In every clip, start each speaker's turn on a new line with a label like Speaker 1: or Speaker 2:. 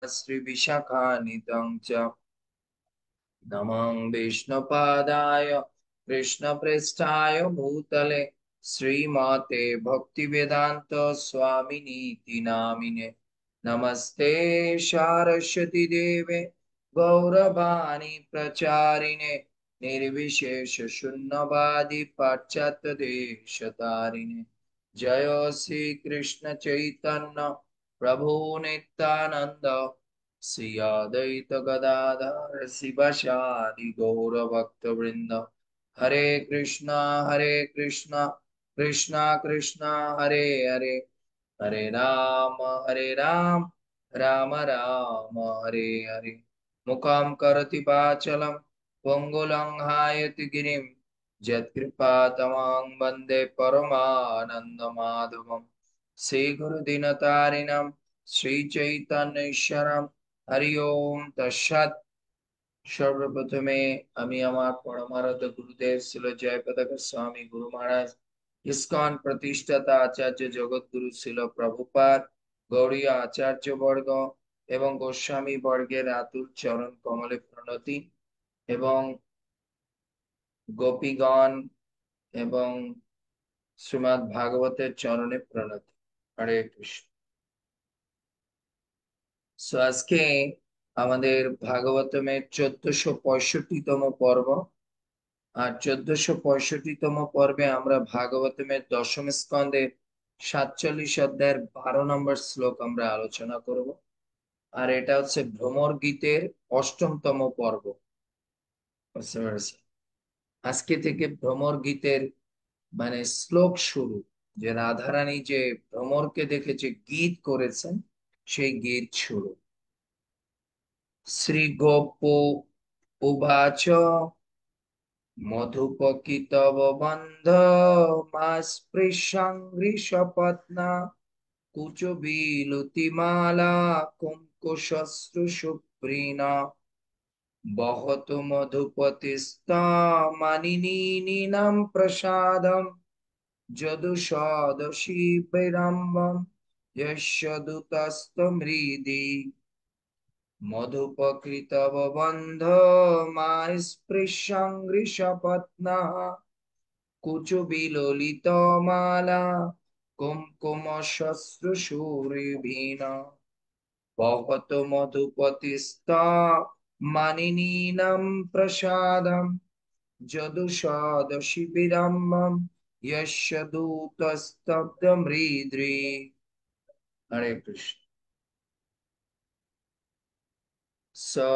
Speaker 1: श्रीविशाखानितं च नमं विष्णुपादाय कृष्णप्रेष्ठाय भूतले श्रीमते भक्तिवेदांत स्वामिनीति नामिने नमस्ते सारस्वती देवे गौरवाणी प्रचारिणे निर्विशेष शून्यवादी पाश्चात्य देशतारिणे जय श्री कृष्ण चैतन्य प्रभु नित्यानंद श्री अद्वैत गदाधर शिवासादि गौर भक्त वृंद हरे कृष्णा कृष्णा कृष्णा हरे हरे हरे राम राम राम हरे हरे मुखं करोति वाचालं पंगुलंघायति गिरिं यत्कृपातमं वन्दे परमानन्दमाधवम् श्रीगुरुदीनतारिणं श्रीचैतन्येश्वरं हरि ओम तत्सत् সর্বপ্রথমে আমি আমার পরমারাধ্য গুরুদেব শ্রীল জয়পতাকা স্বামী গুরু মহারাজ ইসকন প্রতিষ্ঠাতা আচার্য জগৎগুরু শ্রীল প্রভুপাদ গৌড়ীয় আচার্য বর্গ এবং গোস্বামী বর্গের আতুল চরণ কমলে প্রণতি এবং গোপীগণ এবং শ্রীমদ্ ভাগবতের চরণে প্রণতি। হরে কৃষ্ণ। সো আজকে আমাদের ভাগবতমের 1465তম পর্ব। আর 1465তম পর্বে আমরা ভাগবতমের দশম স্কন্ধের 47 অধ্যায়ের 12 নম্বর শ্লোক আমরা আলোচনা করব। আর এটা হচ্ছে ভ্রমর গীতের অষ্টমতম পর্ব। বুঝতে পেরেছি? আজকে থেকে ভ্রমর গীতের মানে শ্লোক শুরু, যে রাধারানী যে ভ্রমরকে দেখে যে গীত করেছেন সেই গীত শুরু। শ্রী গোপ উবাচ মধুপকিতব বন্ধ মাস্পৃশাংঘ্রিশপত্না কুচবিলুতিমালা কুঙ্কুশশ্রু সুপ্রীণা বহতু মধুপতিস্তা মানিনীনাম প্রসাদম যদুষদশী বিরম্বম যস্য দূতস্তমৃদি মধুপকৃতব বন্ধ মাস্পৃশাংঘ্রিশপত্না কুচবিললিত মালা কুমকুম শশ্রুশূরিভিনা বহত মধুপতিস্তা মানিনীনাম প্রসাদম যদুষদশী বিরম্বম যস্য দূতস্তব্ধমৃদ্রি। হরে কৃষ্ণ। সো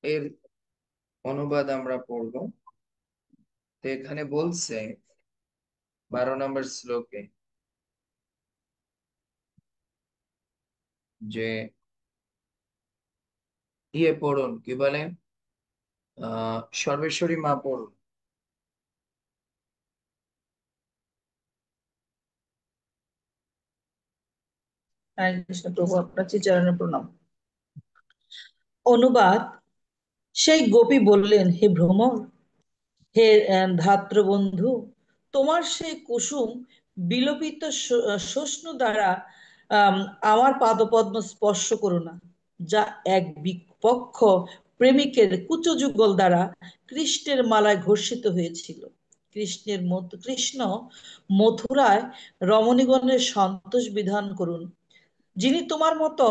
Speaker 1: এর অনুবাদ আমরা পড়ব। তো এখানে বলছে 12 নম্বর শ্লোকে যে পড়ুন, কি বলে, সর্বেশ্বরী মা পড়ুন।
Speaker 2: হরে কৃষ্ণ প্রভু, আপনার চরণে প্রণাম। অনুবাদ। সেই গোপী বললেন, হে ভ্রমর, হে ধাত্র বন্ধু, তোমার সেই কুসুম বিলোপিত শোষ্ণ দ্বারা আম, আমার পাদপদ্ম স্পর্শ করো না, যা এক বিপক্ষ প্রেমিকের কুচযুগল দ্বারা কৃষ্ণের মালায় ঘর্ষিত হয়েছিল। কৃষ্ণ মথুরায় রমণীগণের সন্তোষ বিধান করুন। যিনি তোমার মতো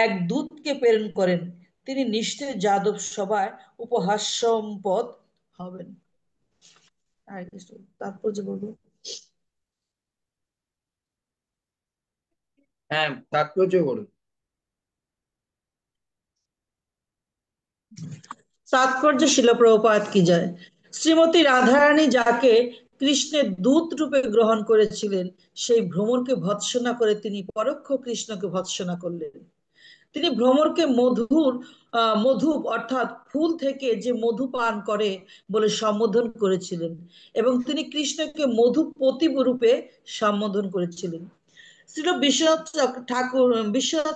Speaker 2: এক দূতকে প্রেরণ করেন, তিনি নিশ্চয় যাদব সভায় উপহাস্যম্পদ হবেন। হরে কৃষ্ণ। তাৎপর্য বলবো।
Speaker 1: হ্যাঁ, তাৎপর্য বলুন।
Speaker 2: তাৎপর্য শিল প্রভুপাদ কি যায়। শ্রীমতী রাধারানী যাকে কৃষ্ণের দূত রূপে গ্রহণ করেছিলেন, সেই ভ্রমরকে ভৎসনা করে তিনি পরোক্ষ কৃষ্ণকে ভৎসনা করলেন। তিনি ভ্রমরকে মধুপ অর্থাৎ ফুল থেকে যে মধু পান করে বলে সম্বোধন করেছিলেন, এবং তিনি কৃষ্ণকে মধুপতি রূপে সম্বোধন করেছিলেন। শ্রীল বিশ্বনাথ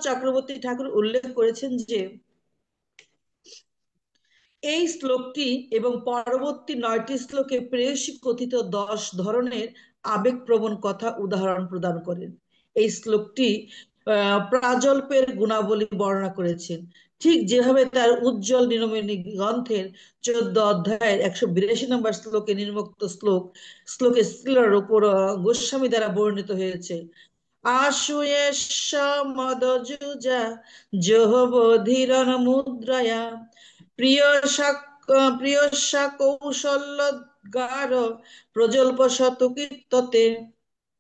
Speaker 2: চক্রবর্তী ঠাকুর উল্লেখ করেছেন যে এই শ্লোকটি এবং পরবর্তী 9টি শ্লোকে প্রেয়সী কথিত 10 ধরনের আবেগপ্রবণ কথা উদাহরণ প্রদান করেন। এই শ্লোকটি প্রাজল্পের গুণাবলী বর্ণনা করেছেন। ঠিক যেভাবে তার উজ্জ্বল নীলমণি গ্রন্থের 14 অধ্যায়ের 182 নম্বর শ্লোকে নির্মুক্ত শ্লোকে শ্রীলর উপর গোস্বামী দ্বারা বর্ণিত হয়েছে। আশুয়েশ মদযুজা জহবধিরণ মুদ্রয়া প্রিয় প্রিয়সা কৌশল্যগার প্রজল্প শতকীর্ততে।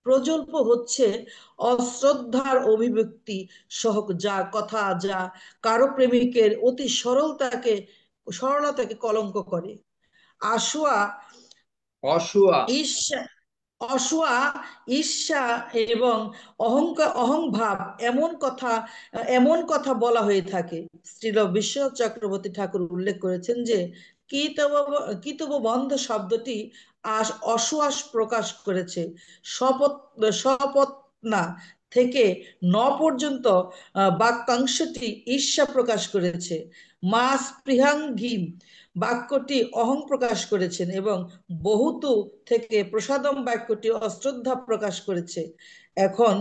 Speaker 2: প্রজল্প হচ্ছে অশ্রদ্ধার অভিব্যক্তি সহ যা কথা, যা কারো প্রেমিকের অতি সরলতাকে কলঙ্ক করে। আশুয়া
Speaker 1: অসুয়া।
Speaker 2: ঈর্ষা অসূয়া, ঈর্ষা এবং অহংভাব এমন কথা বলা হয়ে থাকে। শ্রীল বিশ্বনাথ চক্রবর্তী ঠাকুর উল্লেখ করেছেন যে কিতব কিতব বন্ধ শব্দটি অসুয়াস প্রকাশ করেছে। শপথ শপথ না থেকে ন পর্যন্ত বাক্যাংশটি ঈর্ষা প্রকাশ করেছে। মা স্পৃহাঙ্গীম বাক্যটি অহং প্রকাশ করেছেন এবং বহুতু থেকে প্রসাদম বাক্যটি অশ্রদ্ধা প্রকাশ করেছে। এখন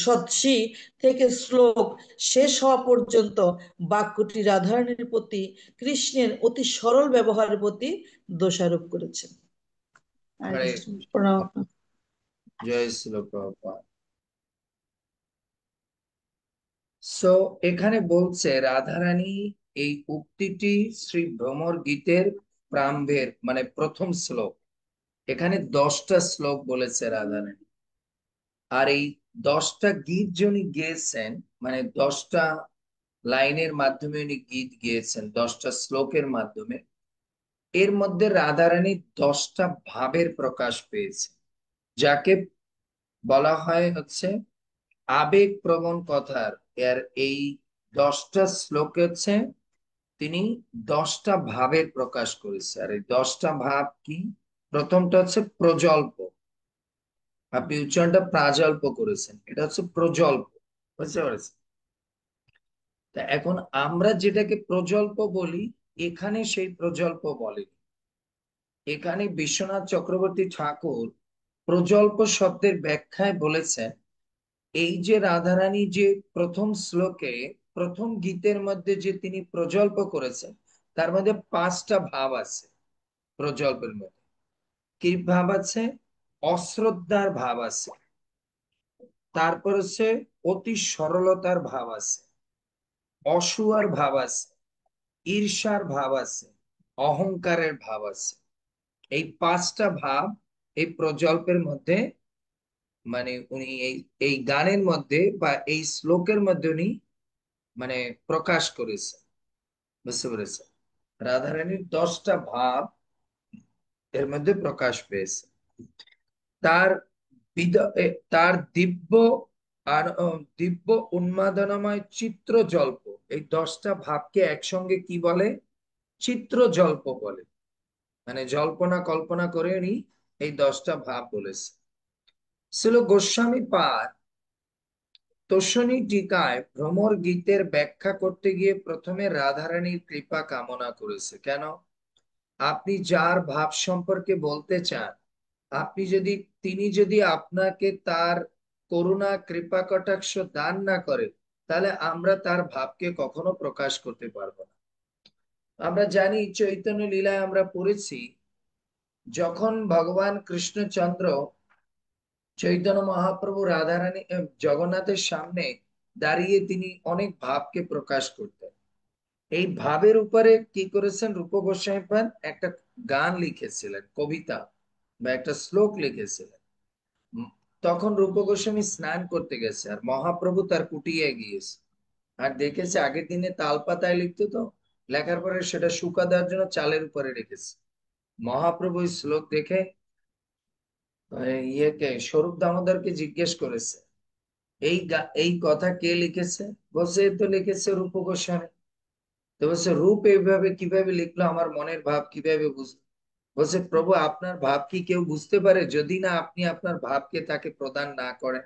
Speaker 2: সৎসি থেকে শ্লোক শেষ হওয়া পর্যন্ত বাক্যটি রাধারানীর প্রতি কৃষ্ণের অতি সরল ব্যবহারের প্রতি দোষারোপ করেছেন। হরে
Speaker 1: হরে
Speaker 2: কৃষ্ণ,
Speaker 1: কৃষ্ণ।
Speaker 2: প্রণাম আপনাকে।
Speaker 1: জয় শ্রীল প্রভুপাদ। সো এখানে বলছে রাধারানী, এই উক্তিটি শ্রী ভ্রমর গীতের প্রারম্ভের মানে প্রথম শ্লোক। এখানে 10টা শ্লোক বলেছে রাধারানী। আর এই 10টা গীত যিনি গেয়েছেন, মানে 10টা লাইনের মাধ্যমে উনি গীত গেয়েছেন, 10টা শ্লোকের মাধ্যমে। এর মধ্যে রাধারানী 10টা ভাবের প্রকাশ পেয়েছে, যাকে বলা হয় হচ্ছে আবেগ প্রবণ কথার। এর এই 10টা শ্লোকে হচ্ছে তিনি 10টা ভাবের প্রকাশ করেছে। আর এই 10টা ভাব কি? প্রথমটা হচ্ছে প্রজল্প। আপনি উচ্চারণটা প্রাজল্প করেছেন, এটা হচ্ছে প্রজল্প। বুঝতে পারছেন? তা এখন আমরা যেটাকে প্রজল্প বলি, এখানে সেই প্রজল্প বলেনি। এখানে বিশ্বনাথ চক্রবর্তী ঠাকুর প্রজল্প শব্দের ব্যাখ্যায় বলেছেন, এই যে রাধারানী যে প্রথম শ্লোকে প্রথম গীতের মধ্যে যে তিনি প্রজল্প করেছেন, তার মধ্যে 5টা ভাব আছে। প্রজল্পের মধ্যে কি ভাব আছে? অশ্রদ্ধার ভাব আছে, তারপর হচ্ছে অতি সরলতার ভাব আছে, অসূয়ার ভাব আছে, ঈর্ষার ভাব আছে, অহংকারের ভাব আছে। এই 5টা ভাব এই প্রজল্পের মধ্যে, মানে উনি এই এই গানের মধ্যে বা এই শ্লোকের মধ্যে উনি মানে প্রকাশ করেছে। বুঝতে পেরেছে? রাধারানীর 10টা ভাব এর মধ্যে প্রকাশ পেয়েছে। তার তার দিব্য আর দিব্য উন্মাদনাময় চিত্র জল্প, এই 10টা ভাবকে একসঙ্গে কি বলে? চিত্র জল্প বলে। মানে জল্পনা কল্পনা করে উনি এই 10টা ভাব বলেছে। ছিল গোস্বামী পাদ তোষণী টিকায় ভ্রমর গীতের ব্যাখ্যা করতে গিয়ে প্রথমে রাধারানীর কৃপা কামনা করেছে। কেন? আপনি যার ভাব সম্পর্কে বলতে চান, আপনি যদি তিনি যদি আপনাকে তার করুণা কৃপা কটাক্ষ দান না করে, তাহলে আমরা তার ভাবকে কখনো প্রকাশ করতে পারবো না। আমরা জানি চৈতন্য লীলায় আমরা পড়েছি, যখন ভগবান কৃষ্ণচন্দ্র চৈতন্য মহাপ্রভু রাধারানী জগন্নাথের সামনে দাঁড়িয়ে তিনি অনেক ভাবকে প্রকাশ করতেন। এই ভাবের উপরে কি করেছেন? রূপ গোস্বামী পাদ একটা গান লিখেছিলেন, কবিতা বা একটা শ্লোক লিখেছিলেন। উম, তখন রূপ গোস্বামী স্নান করতে গেছে, আর মহাপ্রভু তার কুটিয়ে গিয়েছে। আর দেখেছে আগের দিনে তাল পাতায় লিখতো, তো লেখার পরে সেটা শুকা দেওয়ার জন্য চালের উপরে রেখেছে। মহাপ্রভু এই শ্লোক দেখে ইয়েকে স্বরূপ দামোদরকে জিজ্ঞেস করেছে, এই কথা কে লিখেছে? বলছে "এ তো লিখেছে রূপ গোস্বামী"। তো বলছে রূপ এইভাবে কিভাবে লিখলো, আমার মনের ভাব কিভাবে বুঝলো? বলছে প্রভু, আপনার ভাব কি কেউ বুঝতে পারে যদি না আপনি আপনার ভাবকে তাকে প্রদান না করেন?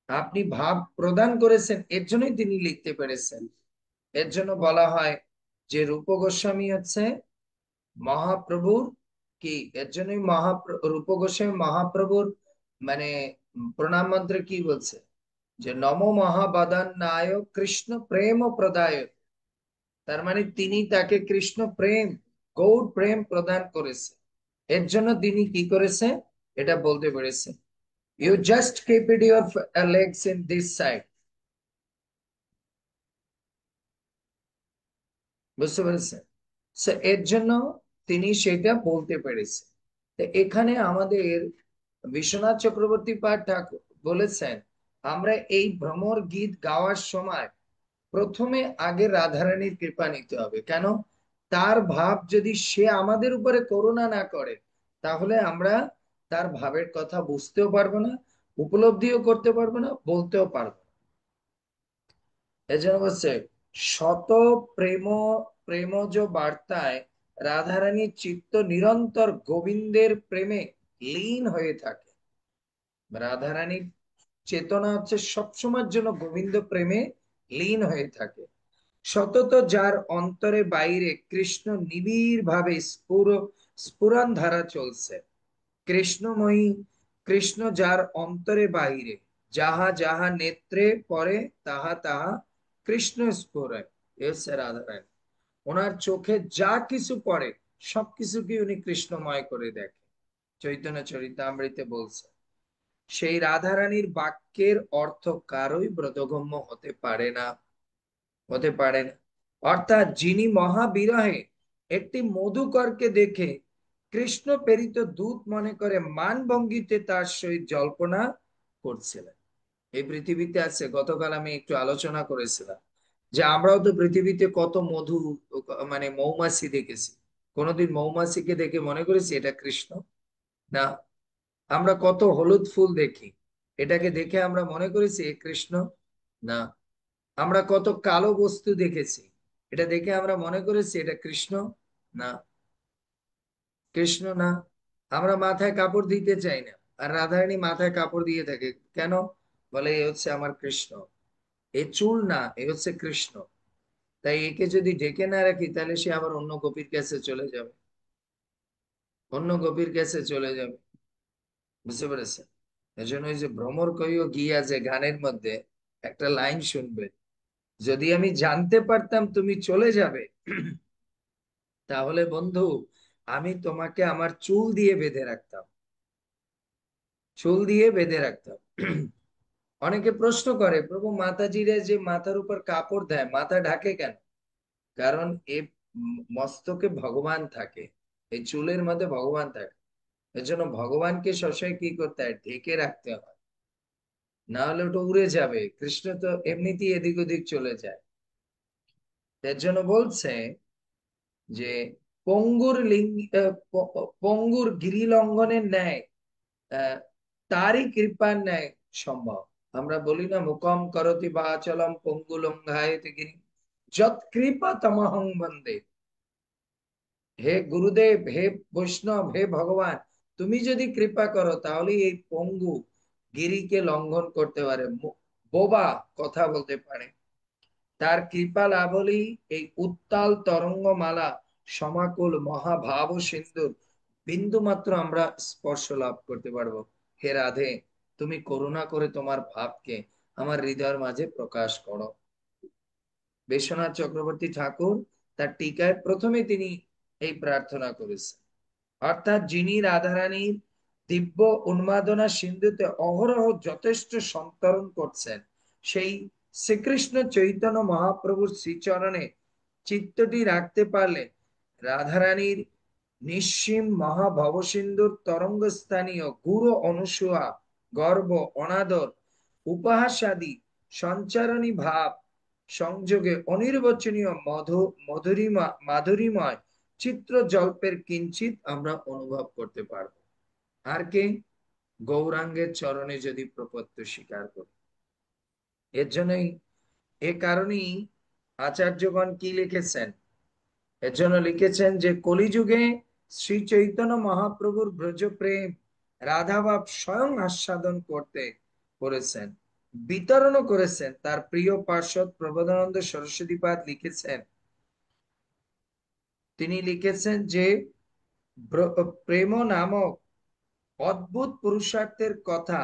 Speaker 1: আপনি ভাব প্রদান করেছেন, এর জন্যই তিনি লিখতে পেরেছেন। এর জন্য বলা হয় যে রূপ গোস্বামী হচ্ছে মহাপ্রভুর কি, এর জন্যই রূপ গোস্বামী মহাপ্রভুর মানে প্রণাম মন্ত্রে কি বলছে? যে নম মহাবাদান নায়ক কৃষ্ণ প্রেম প্রদায়, তার মানে তিনি তাকে কৃষ্ণ প্রেম, গৌর প্রেম প্রদান করেছে। এর জন্য তিনি কি করেছে এটা বলতে পেরেছে। You just keep it your legs in this side. বুঝতে পেরেছেন? এর জন্য তিনি সেটা বলতে পেরেছে। তো এখানে আমাদের বিশ্বনাথ চক্রবর্তী পাঠ ঠাকুর বলেছেন, আমরা এই ভ্রমর গীত গাওয়ার সময় প্রথমে আগে রাধারানীর কৃপা নিতে হবে। কেন? তার ভাব যদি সে আমাদের উপরে করুণা না করে, তাহলে আমরা তার ভাবের কথা বুঝতেও পারবো না, উপলব্ধিও করতে পারবো না, বলতেও পারবো না। এজন্য বলছে শত প্রেম প্রেমজ বার্তায় রাধারানীর চিত্ত নিরন্তর গোবিন্দের প্রেমে লীন হয়ে থাকে। রাধারানীর চেতনা হচ্ছে সবসময়ের জন্য গোবিন্দ প্রেমে লীন হয়ে থাকে। সতত যার অন্তরে বাইরে কৃষ্ণ নিবিড় ভাবে স্ফুরণ ধারা চলছে। কৃষ্ণময়ী, কৃষ্ণ যার অন্তরে বাহিরে, যাহা যাহা নেত্রে পড়ে তাহা তাহা কৃষ্ণ স্ফুরে। এ হচ্ছে রাধারানী। ওনার চোখে যা কিছু পড়ে সবকিছুকে উনি কৃষ্ণময় করে দেখে। চৈতন্য চরিতামৃতে বলছে সেই রাধারানীর বাক্যের অর্থ কারোই বোধগম্য হতে পারে না, হতে পারে না। অর্থাৎ যিনি মহাবিরহে একটি মধুকরকে দেখে কৃষ্ণ প্রেরিত দূত মনে করে মান ভঙ্গিতে তার সহিত জল্পনা করছিলেন। এই পৃথিবীতে আছে, গতকাল আমি একটু আলোচনা করেছিলাম যে আমরাও তো পৃথিবীতে কত মধু, মানে মৌমাছি দেখেছি। কোনোদিন মৌমাছিকে দেখে মনে করেছি এটা কৃষ্ণ? না। আমরা কত হলুদ ফুল দেখি, এটাকে দেখে আমরা মনে করেছি এ কৃষ্ণ? না। আমরা কত কালো বস্তু দেখেছি, এটা দেখে আমরা মনে করেছি এটা কৃষ্ণ? না, কৃষ্ণ না। আমরা মাথায় কাপড় দিতে চাই না, আর রাধারানী মাথায় কাপড় দিয়ে থাকে কেন? বলে এ হচ্ছে আমার কৃষ্ণ। এ চুল না, এ হচ্ছে কৃষ্ণ। তাই একে যদি ঢেকে না রাখি তাহলে সে আবার অন্য গোপীর কাছে চলে যাবে, অন্য গোপীর কাছে চলে যাবে। বুঝতে পেরেছেন? এজন্য ওই যে ভ্রমর কইও গিয়া যে গানের মধ্যে একটা লাইন শুনবে, যদি আমি জানতে পারতাম তুমি চলে যাবে, তাহলে বন্ধু আমি তোমাকে আমার চুল দিয়ে বেঁধে রাখতাম, চুল দিয়ে বেঁধে রাখতাম। অনেকে প্রশ্ন করে, প্রভু মাতাজিরা যে মাথার উপর কাপড় দেয়, মাথা ঢাকে কেন? কারণ এ মস্তকে ভগবান থাকে, এই চুলের মধ্যে ভগবান থাকে। এর জন্য ভগবানকে সবসময় কি করতে হয়? ঢেকে রাখতে হয়, না হলে ওটা উড়ে যাবে। কৃষ্ণ তো এমনিতেই এদিক ওদিক চলে যায়। এর জন্য বলছে যে পঙ্গুর লিঙ্গ, পঙ্গুর গিরি লঙ্ঘনের ন্যায় আহ, তারই কৃপার ন্যায় সম্ভব। আমরা বলি না মুকম করতি বাচলম পঙ্গু লঙ্ঘায়তে গিরি যৎ কৃপা তমহং বন্দে। হে গুরুদেব, হে বৈষ্ণব, হে ভগবান, তুমি যদি কৃপা করো তাহলে এই পঙ্গু গিরিকে লঙ্ঘন করতে পারে, বোবা কথা বলতে পারে। তার কৃপা লাভ হলেই এই উত্তাল তরঙ্গমালা সমাকুল মহাভাব সিন্ধুর বিন্দু মাত্র আমরা স্পর্শ লাভ করতে পারবো। হে রাধে, তুমি করুণা করে তোমার ভাবকে আমার হৃদয়ের মাঝে প্রকাশ করো। বিশ্বনাথ চক্রবর্তী ঠাকুর তার টিকায় প্রথমে তিনি এই প্রার্থনা করেছেন। অর্থাৎ যিনি রাধারানীর দিব্য উন্মাদনা সিন্ধুতে অহরহ যথেষ্ট সন্তরণ করছেন, সেই শ্রীকৃষ্ণ চৈতন্য মহাপ্রভুর শ্রীচরণে চিত্তটি রাখতে পারলে রাধারানীর নিঃসীম মহাভবসিন্ধুর তরঙ্গ স্থানীয় গুরু অনুসূয়া গর্ব অনাদর উপহাস আদি সঞ্চারণী ভাব সংযোগে অনির্বচনীয় মাধুরীময় চিত্র জল্পের কিঞ্চিত আমরা অনুভব করতে পারবো। আর কে? গৌরাঙ্গের চরণে যদি প্রপত্য স্বীকার করি। এর জন্যই, এ কারণেই আচার্যগণ কি লিখেছেন? এর জন্য লিখেছেন যে কলিযুগে শ্রী চৈতন্য মহাপ্রভুর ব্রজ প্রেম রাধাভাব স্বয়ং আস্বাদন করতে করেছেন, বিতরণও করেছেন। তার প্রিয় পার্ষদ প্রবোধানন্দ সরস্বতীপাদ লিখেছেন, তিনি লিখেছেন যে প্রেম নামক অদ্ভুত পুরুষার্থের কথা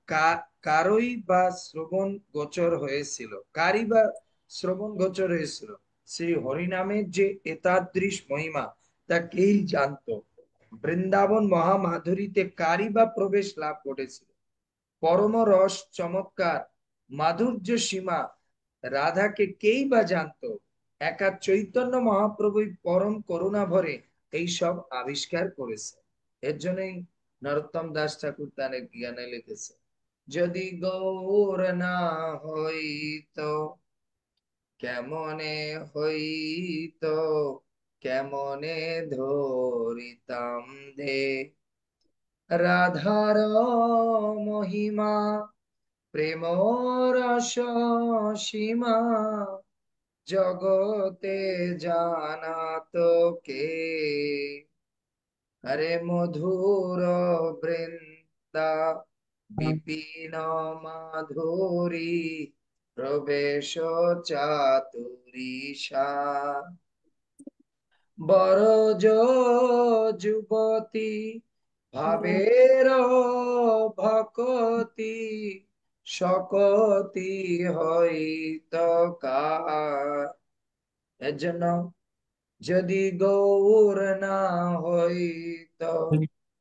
Speaker 1: কারই বা শ্রবণ গোচর হয়েছিল, কারই বা শ্রবণ গোচর হয়েছিল শ্রী হরিনামের যে এতাদৃশ মহিমা, তা কেই জানতো? বৃন্দাবন মহামাধুরীতে কারই বা প্রবেশ লাভ করেছিল? পরম রস চমৎকার মাধুর্য সীমা রাধাকে কেই বা জানতো? একা চৈতন্য মহাপ্রভুই পরম করুণা ভরে এই সব আবিষ্কার করেছে। এর জন্যই নরোত্তম দাস ঠাকুর তার জ্ঞানে লিখেছে, যদি গৌর না হইতো কেমনে হইতো, কেমনে ধরিতাম দে রাধার মহিমা, প্রেম রস সীমা, জগতে জানাতো কে? হরে মধুর বৃন্দা বিপিন মাধুরী, প্রবেশ চাতুরীশা, বরজ যুবতী ভাবের ভকতি, শকতি হইত কার। এর জন্য যদি গৌর না হইত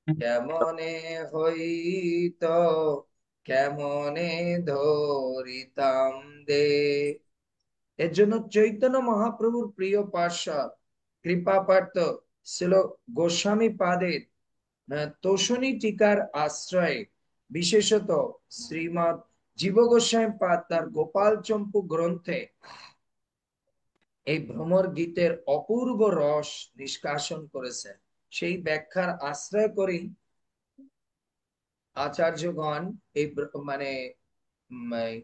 Speaker 1: কেমনে হইত, কেমনে ধরিতাম দে। এর জন্য চৈতন্য মহাপ্রভুর প্রিয় পার্ষদ কৃপা পার্থ ছিল গোস্বামী পাদের তোষণী টিকার আশ্রয়ে, বিশেষত শ্রীমৎ জীব গোস্বামী পাদ তার গোপাল চম্পু গ্রন্থে এই ভ্রমর গীতের অপূর্ব রস নিষ্কাশন করেছেন। সেই ব্যাখ্যার আশ্রয় করেই আচার্যগণ এই মানে এই,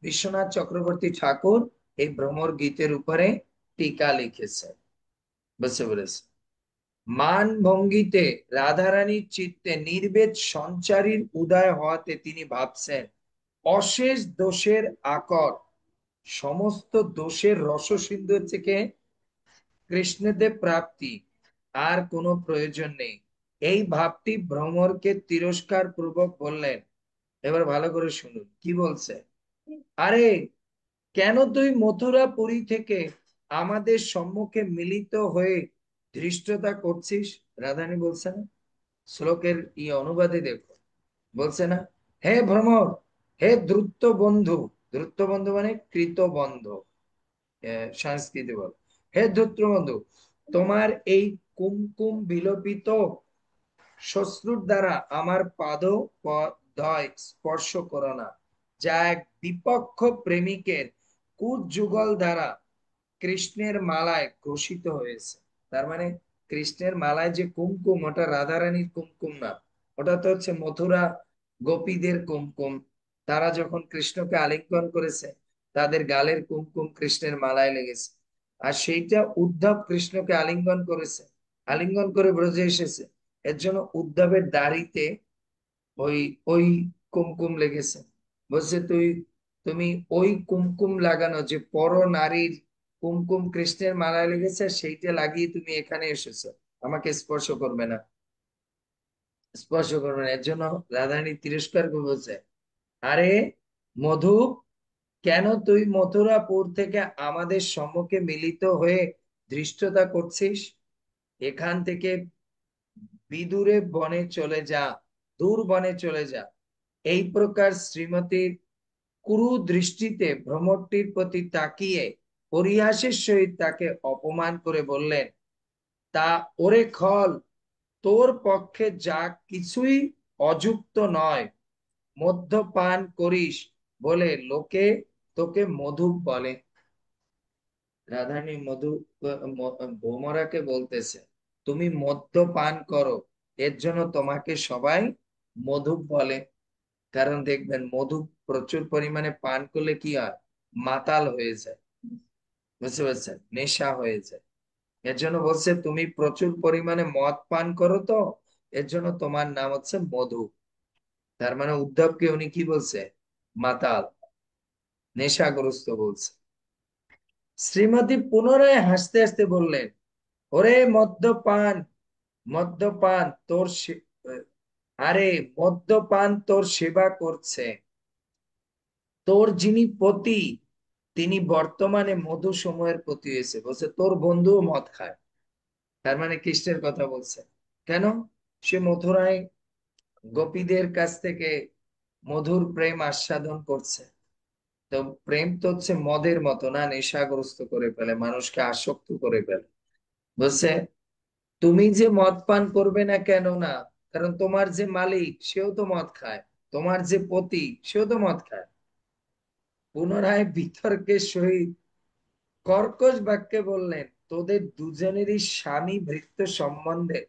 Speaker 1: বিশ্বনাথ চক্রবর্তী ঠাকুর এই ভ্রমর গীতের উপরে টিকা লিখেছে। বুঝতে পেরেছে? মান ভঙ্গিতে রাধারানীর চিত্তে নির্বেদ সঞ্চারীর উদয় হওয়াতে তিনি ভাবছেন অশেষ দোষের আকর, সমস্ত দোষের রসসিন্ধু থেকে কৃষ্ণদেব প্রাপ্তি, আর কোনো প্রয়োজন নেই। এই ভাবটি ভ্রমরকে তিরস্কার পূর্বক বললেন। এবার ভালো করে শুনুন কি বলছে। আরে, কেন তুই মথুরা পুরী থেকে আমাদের সম্মুখে মিলিত হয়ে ধৃষ্টতা করছিস? রাধানী বলছে না, শ্লোকের ই অনুবাদে দেখো, বলছে না, হে ভ্রমর, হে দ্রুত বন্ধু, দ্রুত বন্ধু মানে কৃত বন্ধ, সংস্কৃতি বল, হে দ্রুত বন্ধু, তোমার এই কুমকুম বিলোপিত শ্বশ্রুর দ্বারা আমার পদয় স্পর্শ করো না, যা এক বিপক্ষ প্রেমিকের কুযুগল দ্বারা কৃষ্ণের মালায় ঘোষিত হয়েছে। তার মানে কৃষ্ণের মালায় যে কুমকুম, ওটা রাধারানীর কুমকুম না, ওটা তো হচ্ছে মথুরা গোপীদের কুমকুম। তারা যখন কৃষ্ণকে আলিঙ্গন করেছে, তাদের গালের কুমকুম কৃষ্ণের মালায় লেগেছে। আর সেইটা উদ্ধব কৃষ্ণকে আলিঙ্গন করেছে, আলিঙ্গন করে ব্রজে এসেছে। এর জন্য উদ্ধবের দাড়িতে ওই ওই কুমকুম লেগেছে। বলছে তুমি ওই কুমকুম লাগানো যে পর নারীর কুমকুম কৃষ্ণের মালায় লেগেছে, সেইটা লাগিয়ে তুমি এখানে এসেছো, আমাকে স্পর্শ করবে না, স্পর্শ করবে না। এর জন্য রাধারানী তিরস্কার করে বলছে, আরে মধু, কেন তুই মথুরাপুর থেকে আমাদের সম্মুখে মিলিত হয়ে ধৃষ্টতা করছিস? এখান থেকে বিদূরে বনে চলে যা, দূর বনে চলে যা। এই প্রকার শ্রীমতীর কুরু দৃষ্টিতে ভ্রমরটির প্রতি তাকিয়ে পরিহাসের সহিত তাকে অপমান করে বললেন, তা ওরে খল, তোর পক্ষে যা কিছুই অযুক্ত নয়, মদ্যপান করিস বলে লোকে তোকে মধু বলে। রাধারানী ভোমরাকে বলতেছে, তুমি মদ্যপান করো, এর জন্য তোমাকে সবাই মধু বলে। কারণ দেখবেন মধু প্রচুর পরিমাণে পান করলে কি হয়, মাতাল হয়ে যায়। বুঝতে পারছেন, নেশা হয়ে যায়। এর জন্য বলছে তুমি প্রচুর পরিমাণে মদ পান করো, তো এর জন্য তোমার নাম হচ্ছে মধু। তার মানে উদ্ধবকে উনি কি বলছে, মাতাল, নেশাগ্রস্ত বলছে। শ্রীমতী পুনরায় হাসতে হাসতে বললেন, ওরে মদ্যপান, মদ্যপান তোর আরে মদ্যপান তোর সেবা করছে, তোর যিনি পতি তিনি বর্তমানে মধু সময়ের পতি হয়েছে, বলছে তোর বন্ধুও মদ খায়। তার মানে কৃষ্ণের কথা বলছে। কেন? সে মথুরায় গোপীদের কাছ থেকে মধুর প্রেম আস্বাদন করছে। তো প্রেম তো হচ্ছে মদের মতো না, নেশাগ্রস্ত করে ফেলে, মানুষকে আসক্ত করে ফেলে। বলছে তুমি যে মদ পান করবে না কেন না, কারণ তোমার যে মালিক সেও তো মদ খায়, তোমার যে পতি সেও তো মদ খায়। পুনরায় বিতর্কের সহিত কর্কশ বাক্যে বললেন, তোদের দুজনেরই স্বামী ভৃত্য সম্বন্ধে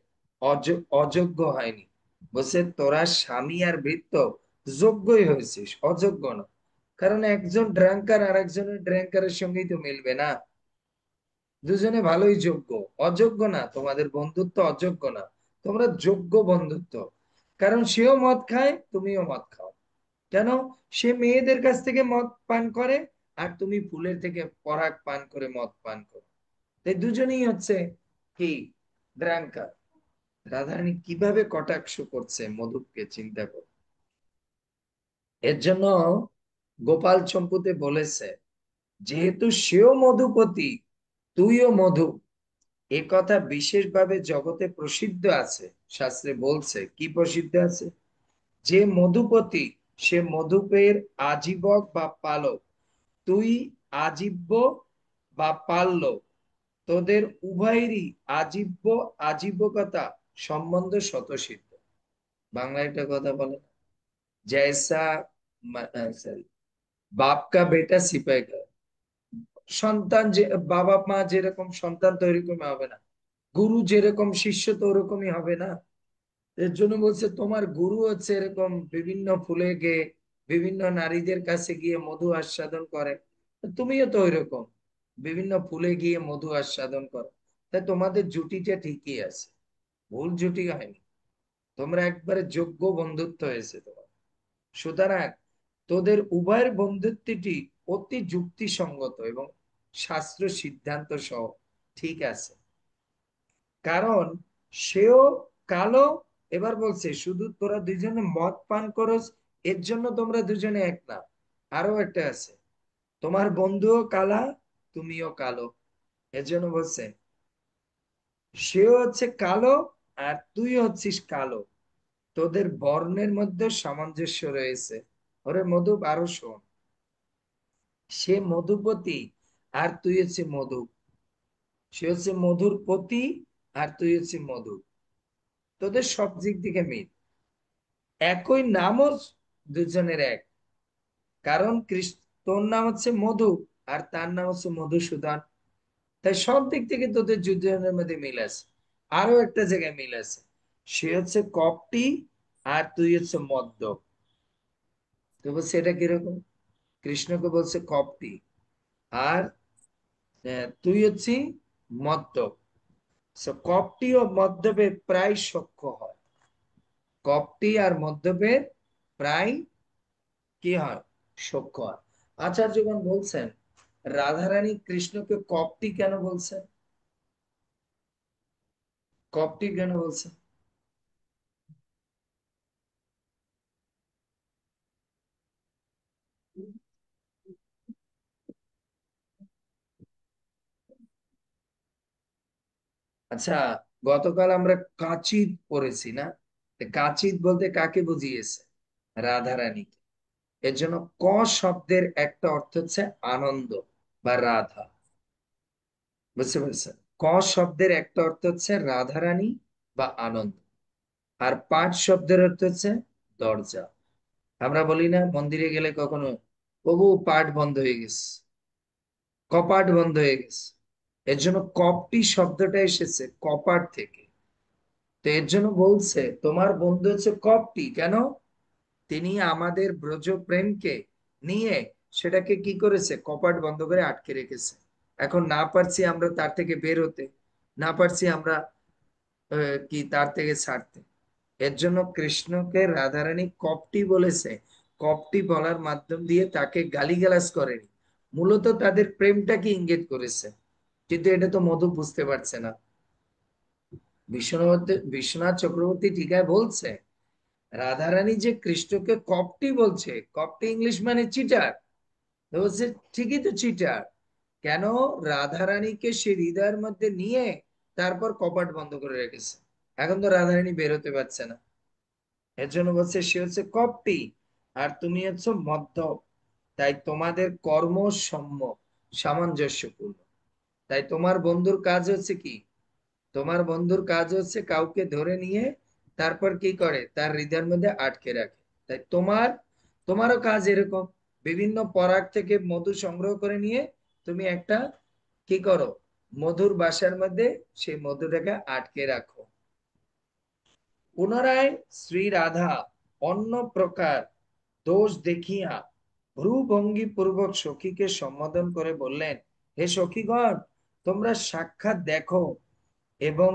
Speaker 1: অযোগ্য হয়নি। বলছে তোরা স্বামী আর ভৃত্য যোগ্যই হয়েছিস, অযোগ্য না। কারণ একজন ড্রাঙ্কার আর একজনের ড্রাঙ্কারের সঙ্গেই তো মিলবে না। দুজনে ভালোই যোগ্য, অযোগ্য না, তোমাদের বন্ধুত্ব অযোগ্য না, তোমরা যোগ্য বন্ধুত্ব। কারণ সেও মদ খায়, তুমিও মদ খাও। কেন? সে মেয়েদের কাছ থেকে মদ পান করে, আর তুমি ফুলের থেকে পরাগ পান করে মদ পান করো। তাই দুজনেই হচ্ছে কি, ড্রাঙ্কার। রাধারানী কিভাবে কটাক্ষ করছে মধুকে, চিন্তা করো। এর জন্য গোপাল চম্পুতে বলেছে, যেহেতু সেও মধুপতি, তুইও মধু, এ কথা বিশেষভাবে জগতে প্রসিদ্ধ আছে। শাস্ত্রে বলছে কি প্রসিদ্ধ আছে, যে মধুপতি সে মধুপের আজীবক বা পালক, তুই আজীব্য বা পাল্য, তোদের উভয়েরই আজীব্য আজীবকতা সম্বন্ধ স্বতঃসিদ্ধ। বাংলায় একটা কথা বলে না, জैसा সরি, বাপ কা বেটা সিপাই কা। সন্তান যে, বাবা মা যেরকম সন্তান তো এরকমই হবে না, গুরু যেরকম শিষ্য তো ওরকমই হবে না। এর জন্য বলছে তোমার গুরু হচ্ছে এরকম বিভিন্ন ফুলে গিয়ে বিভিন্ন নারীদের কাছে গিয়ে মধু আস্বাদন করে, তো তুমিও তো ওইরকম বিভিন্ন ফুলে গিয়ে মধু আস্বাদন করো। তাই তোমাদের জুটিটা ঠিকই আছে, ভুল জুটি হয়নি, তোমরা একবারে যোগ্য বন্ধুত্ব হয়েছে তোমার। সুতরাং তোদের উভয়ের বন্ধুত্বটি অতি যুক্তিসঙ্গত এবং শাস্ত্র সিদ্ধান্ত সহ ঠিক আছে। কারণ সেও কালো, এবার বলছে শুধু তোরা দুজনে মদ পান করস এর জন্য তোমরা দুজনে এক না, আরো একটা আছে, তোমার বন্ধুও কালা, তুমিও কালো। এর জন্য বলছে সেও হচ্ছে কালো আর তুই হচ্ছিস কালো, তোদের বর্ণের মধ্যে সামঞ্জস্য রয়েছে। ওরে মধু, আরো শোন, সে মধুপতি আর তুই হচ্ছে মধু, সে হচ্ছে মধুর পতি আর তুই হচ্ছে মধু, তোদের সব দিক থেকে মিল। একই নামও দুজনের এক, কারণ তোর নাম হচ্ছে মধু আর তার নাম হচ্ছে মধুসূদন। তাই সব দিক থেকে তোদের দুজনের মধ্যে মিল আছে। আরো একটা জায়গায় মিল আছে, সে হচ্ছে কপটি আর তুই হচ্ছে মদ্য। তো বলছে এটা কিরকম, কৃষ্ণকে বলছে কপটি, আর তুই হচ্ছি মদ্যপ। So, কপটি ও মদ্যপে প্রায় সখ্য হয়, কপটি আর মদ্যপের প্রায় কি হয়, সখ্য হয়। আচার্যগণ বলছেন রাধারানী কৃষ্ণকে কপটি কেন বলছেন, কপটি কেন বলছেন? আচ্ছা, গতকাল আমরা কাচিত পড়েছি না, তো কাচিত বলতে কাকে বুঝিয়েছে, রাধারানীকে। এর জন্য ক শব্দের একটা অর্থ হচ্ছে আনন্দ বা রাধা, বুঝতে পেরেছেন? ক শব্দের একটা অর্থ হচ্ছে রাধারানী বা আনন্দ, আর পাঠ শব্দের অর্থ হচ্ছে দরজা। আমরা বলি না মন্দিরে গেলে কখনো, প্রভু পাঠ বন্ধ হয়ে গেছে, কপাট বন্ধ হয়ে গেছে। এর জন্য কপটি শব্দটা এসেছে কপাট থেকে। তো এর জন্য বলছে তোমার বন্ধু হচ্ছে কপটি, কেন? তিনি আমাদের ব্রজ প্রেমকে নিয়ে সেটাকে কি করেছে, কপাট বন্ধ করে আটকে রেখেছে। এখন না পারছি আমরা তার থেকে বের হতে, না পারছি আমরা কি তার থেকে ছাড়তে। এর জন্য কৃষ্ণকে রাধারানী কপটি বলেছে। কপটি বলার মাধ্যম দিয়ে তাকে গালিগালাজ করেনি, মূলত তাদের প্রেমটাকে ইঙ্গিত করেছে। কিন্তু এটা তো মধু বুঝতে পারছে না। বিশ্বনাথ বিশ্বনাথ চক্রবর্তী টিকায় বলছে রাধারানী যে কৃষ্ণকে কপটি বলছে, কপটি ইংলিশ মানে চিটার, তো বলছে ঠিকই তো চিটার। কেন? রাধারানীকে সে হৃদয়ের মধ্যে নিয়ে তারপর কপাট বন্ধ করে রেখেছে। এখন তো রাধারানী বেরোতে পারছে না, এর জন্য বলছে সে হচ্ছে কপটি, আর তুমি হচ্ছে মধ্য। তাই তোমাদের কর্ম সম্য সামঞ্জস্যপূর্ণ। তাই তোমার বন্ধুর কাজ হচ্ছে কি? তোমার বন্ধুর কাজ হচ্ছে কাউকে ধরে নিয়ে তারপর কি করে, তার হৃদয়ের মধ্যে আটকে রাখে। তাই তোমারও কাজ এরকম, বিভিন্ন পরাগ থেকে মধু সংগ্রহ করে নিয়ে তুমি একটা কি করো, মধুর বাসার মধ্যে সেই মধুটাকে আটকে রাখো। পুনরায় শ্রী রাধা অন্য প্রকার দোষ দেখিয়া ভ্রুভঙ্গি পূর্বক সখীকে সম্বোধন করে বললেন, হে সখীগণ, তোমরা সাক্ষাৎ দেখো এবং